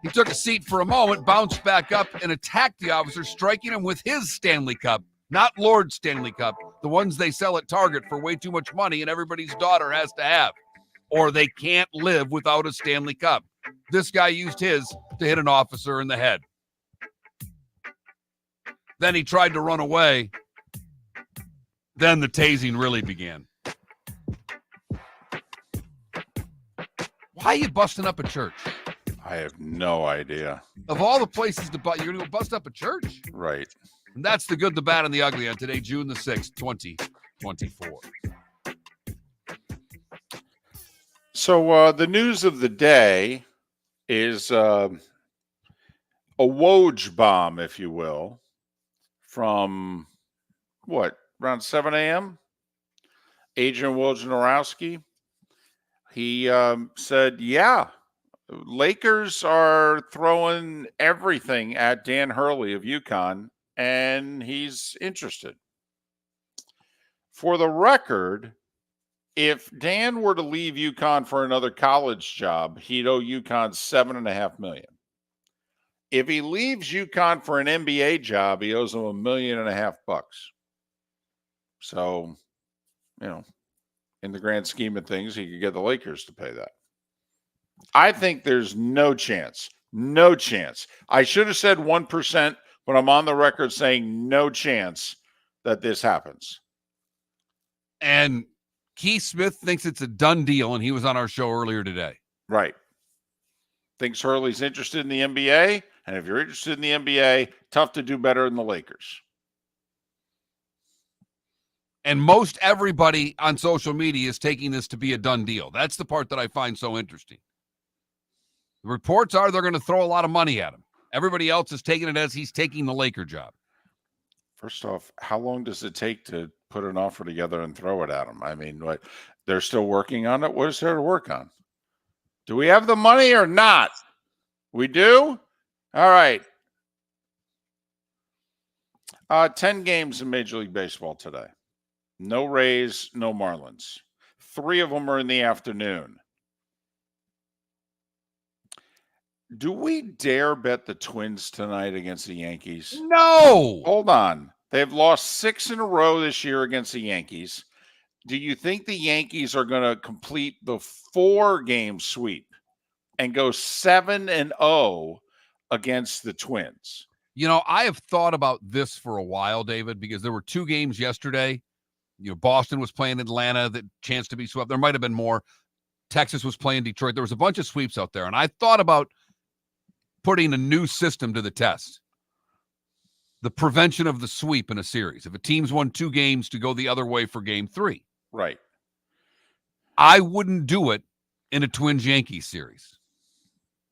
S1: He took a seat for a moment, bounced back up, and attacked the officer, striking him with his Stanley Cup, not Lord Stanley Cup, the ones they sell at Target for way too much money and everybody's daughter has to have, or they can't live without a Stanley Cup. This guy used his to hit an officer in the head. Then he tried to run away. Then the tasing really began. Why are you busting up a church?
S2: I have no idea.
S1: Of all the places to bust, you're going to go bust up a church?
S2: Right.
S1: And that's the good, the bad, and the ugly on today, June the 6th, 2024.
S2: So the news of the day is a Woj bomb, if you will, from around 7 a.m. Adrian Wojnarowski. He said, yeah, Lakers are throwing everything at Dan Hurley of UConn, and he's interested. For the record, if Dan were to leave UConn for another college job, he'd owe UConn $7.5 million. If he leaves UConn for an NBA job, he owes them $1.5 million. So, in the grand scheme of things, he could get the Lakers to pay that. I think there's no chance. No chance. I should have said 1%, but I'm on the record saying no chance that this happens.
S1: And Keith Smith thinks it's a done deal, and he was on our show earlier today.
S2: Right. Thinks Hurley's interested in the NBA, and if you're interested in the NBA, tough to do better than the Lakers.
S1: And most everybody on social media is taking this to be a done deal. That's the part that I find so interesting. The reports are they're going to throw a lot of money at him. Everybody else is taking it as he's taking the Laker job.
S2: First off, how long does it take to put an offer together and throw it at him? I mean, they're still working on it? What is there to work on? Do we have the money or not? We do? All right. 10 games in Major League Baseball today. No Rays, no Marlins. 3 of them are in the afternoon. Do we dare bet the Twins tonight against the Yankees?
S1: No!
S2: Hold on. They've lost 6 in a row this year against the Yankees. Do you think the Yankees are going to complete the 4-game sweep and go 7-0 against the Twins.
S1: You know, I have thought about this for a while, David, because there were 2 games yesterday. You know, Boston was playing Atlanta that chance to be swept. There might have been more. Texas was playing Detroit. There was a bunch of sweeps out there. And I thought about putting a new system to the test. The prevention of the sweep in a series. If a team's won 2 games, to go the other way for game 3.
S2: Right.
S1: I wouldn't do it in a Twins-Yankees series.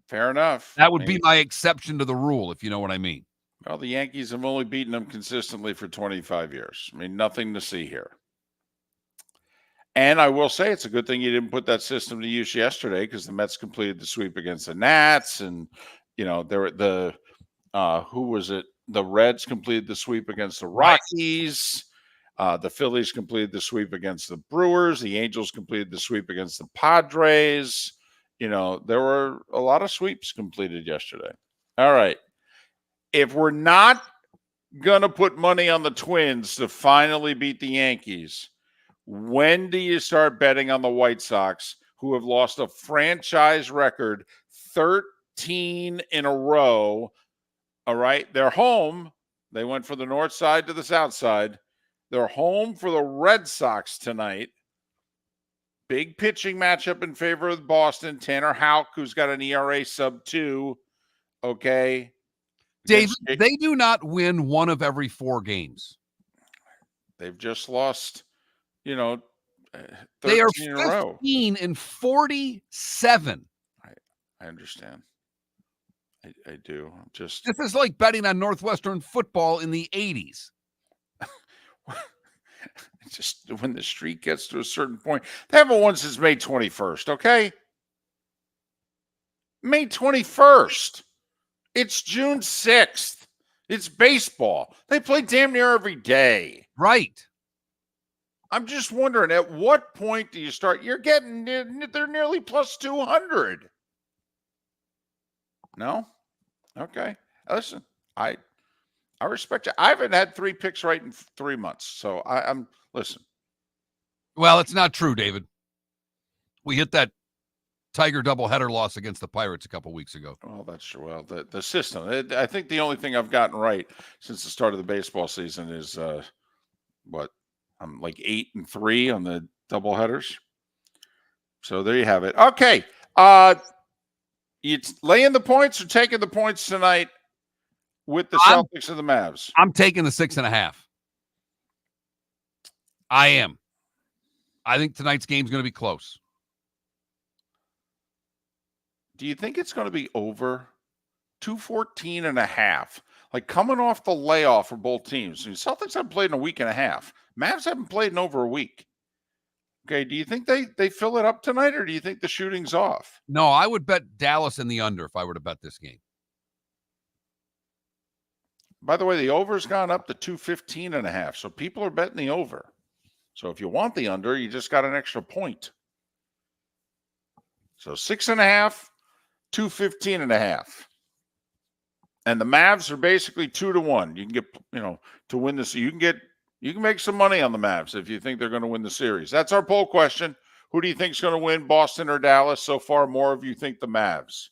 S2: Fair enough.
S1: That would be my exception to the rule, if you know what I mean.
S2: Well, the Yankees have only beaten them consistently for 25 years. I mean, nothing to see here. And I will say it's a good thing you didn't put that system to use yesterday, because the Mets completed the sweep against the Nats, and there were who was it? The Reds completed the sweep against the Rockies. The Phillies completed the sweep against the Brewers. The Angels completed the sweep against the Padres. There were a lot of sweeps completed yesterday. All right. If we're not going to put money on the Twins to finally beat the Yankees, when do you start betting on the White Sox, who have lost a franchise record 13 in a row? All right. They're home. They went from the north side to the south side. They're home for the Red Sox tonight. Big pitching matchup in favor of Boston. Tanner Houck, who's got an ERA sub-2. Okay.
S1: David, they do not win 1 of every 4 games.
S2: They've just lost, 13
S1: they are
S2: in a row.
S1: 15 and 47.
S2: I understand. I do. This
S1: is like betting on Northwestern football in the 80s.
S2: Just when the streak gets to a certain point. They haven't won since May 21st, okay? May 21st. It's June 6th. It's baseball. They play damn near every day.
S1: Right.
S2: I'm just wondering, at what point do you start? They're nearly plus 200. No? Okay. Listen, I respect you. I haven't had 3 picks right in 3 months. So I'm listen.
S1: Well, it's not true, David. We hit that Tiger doubleheader loss against the Pirates a couple weeks ago.
S2: Well, that's true. Well, the system. I think the only thing I've gotten right since the start of the baseball season is I'm like 8-3 on the doubleheaders. So there you have it. Okay. You laying the points or taking the points tonight with the Celtics and the Mavs?
S1: I'm taking the 6.5. I am. I think tonight's game is going to be close.
S2: Do you think it's going to be over 214.5? Like coming off the layoff for both teams. The Celtics haven't played in a week and a half. Mavs haven't played in over a week. Okay, do you think they fill it up tonight, or do you think the shooting's off?
S1: No, I would bet Dallas in the under if I were to bet this game.
S2: By the way, the over's gone up to 215.5, so people are betting the over. So if you want the under, you just got an extra point. So 6.5, 215.5. And the Mavs are basically 2-1. You can get, to win this. You can make some money on the Mavs if you think they're going to win the series. That's our poll question. Who do you think is going to win, Boston or Dallas? So far, more of you think the Mavs.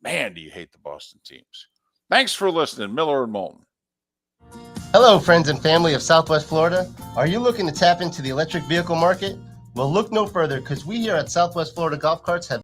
S2: Man, do you hate the Boston teams. Thanks for listening. Miller and Moulton.
S7: Hello, friends and family of Southwest Florida. Are you looking to tap into the electric vehicle market? Well, look no further, because we here at Southwest Florida Golf Carts have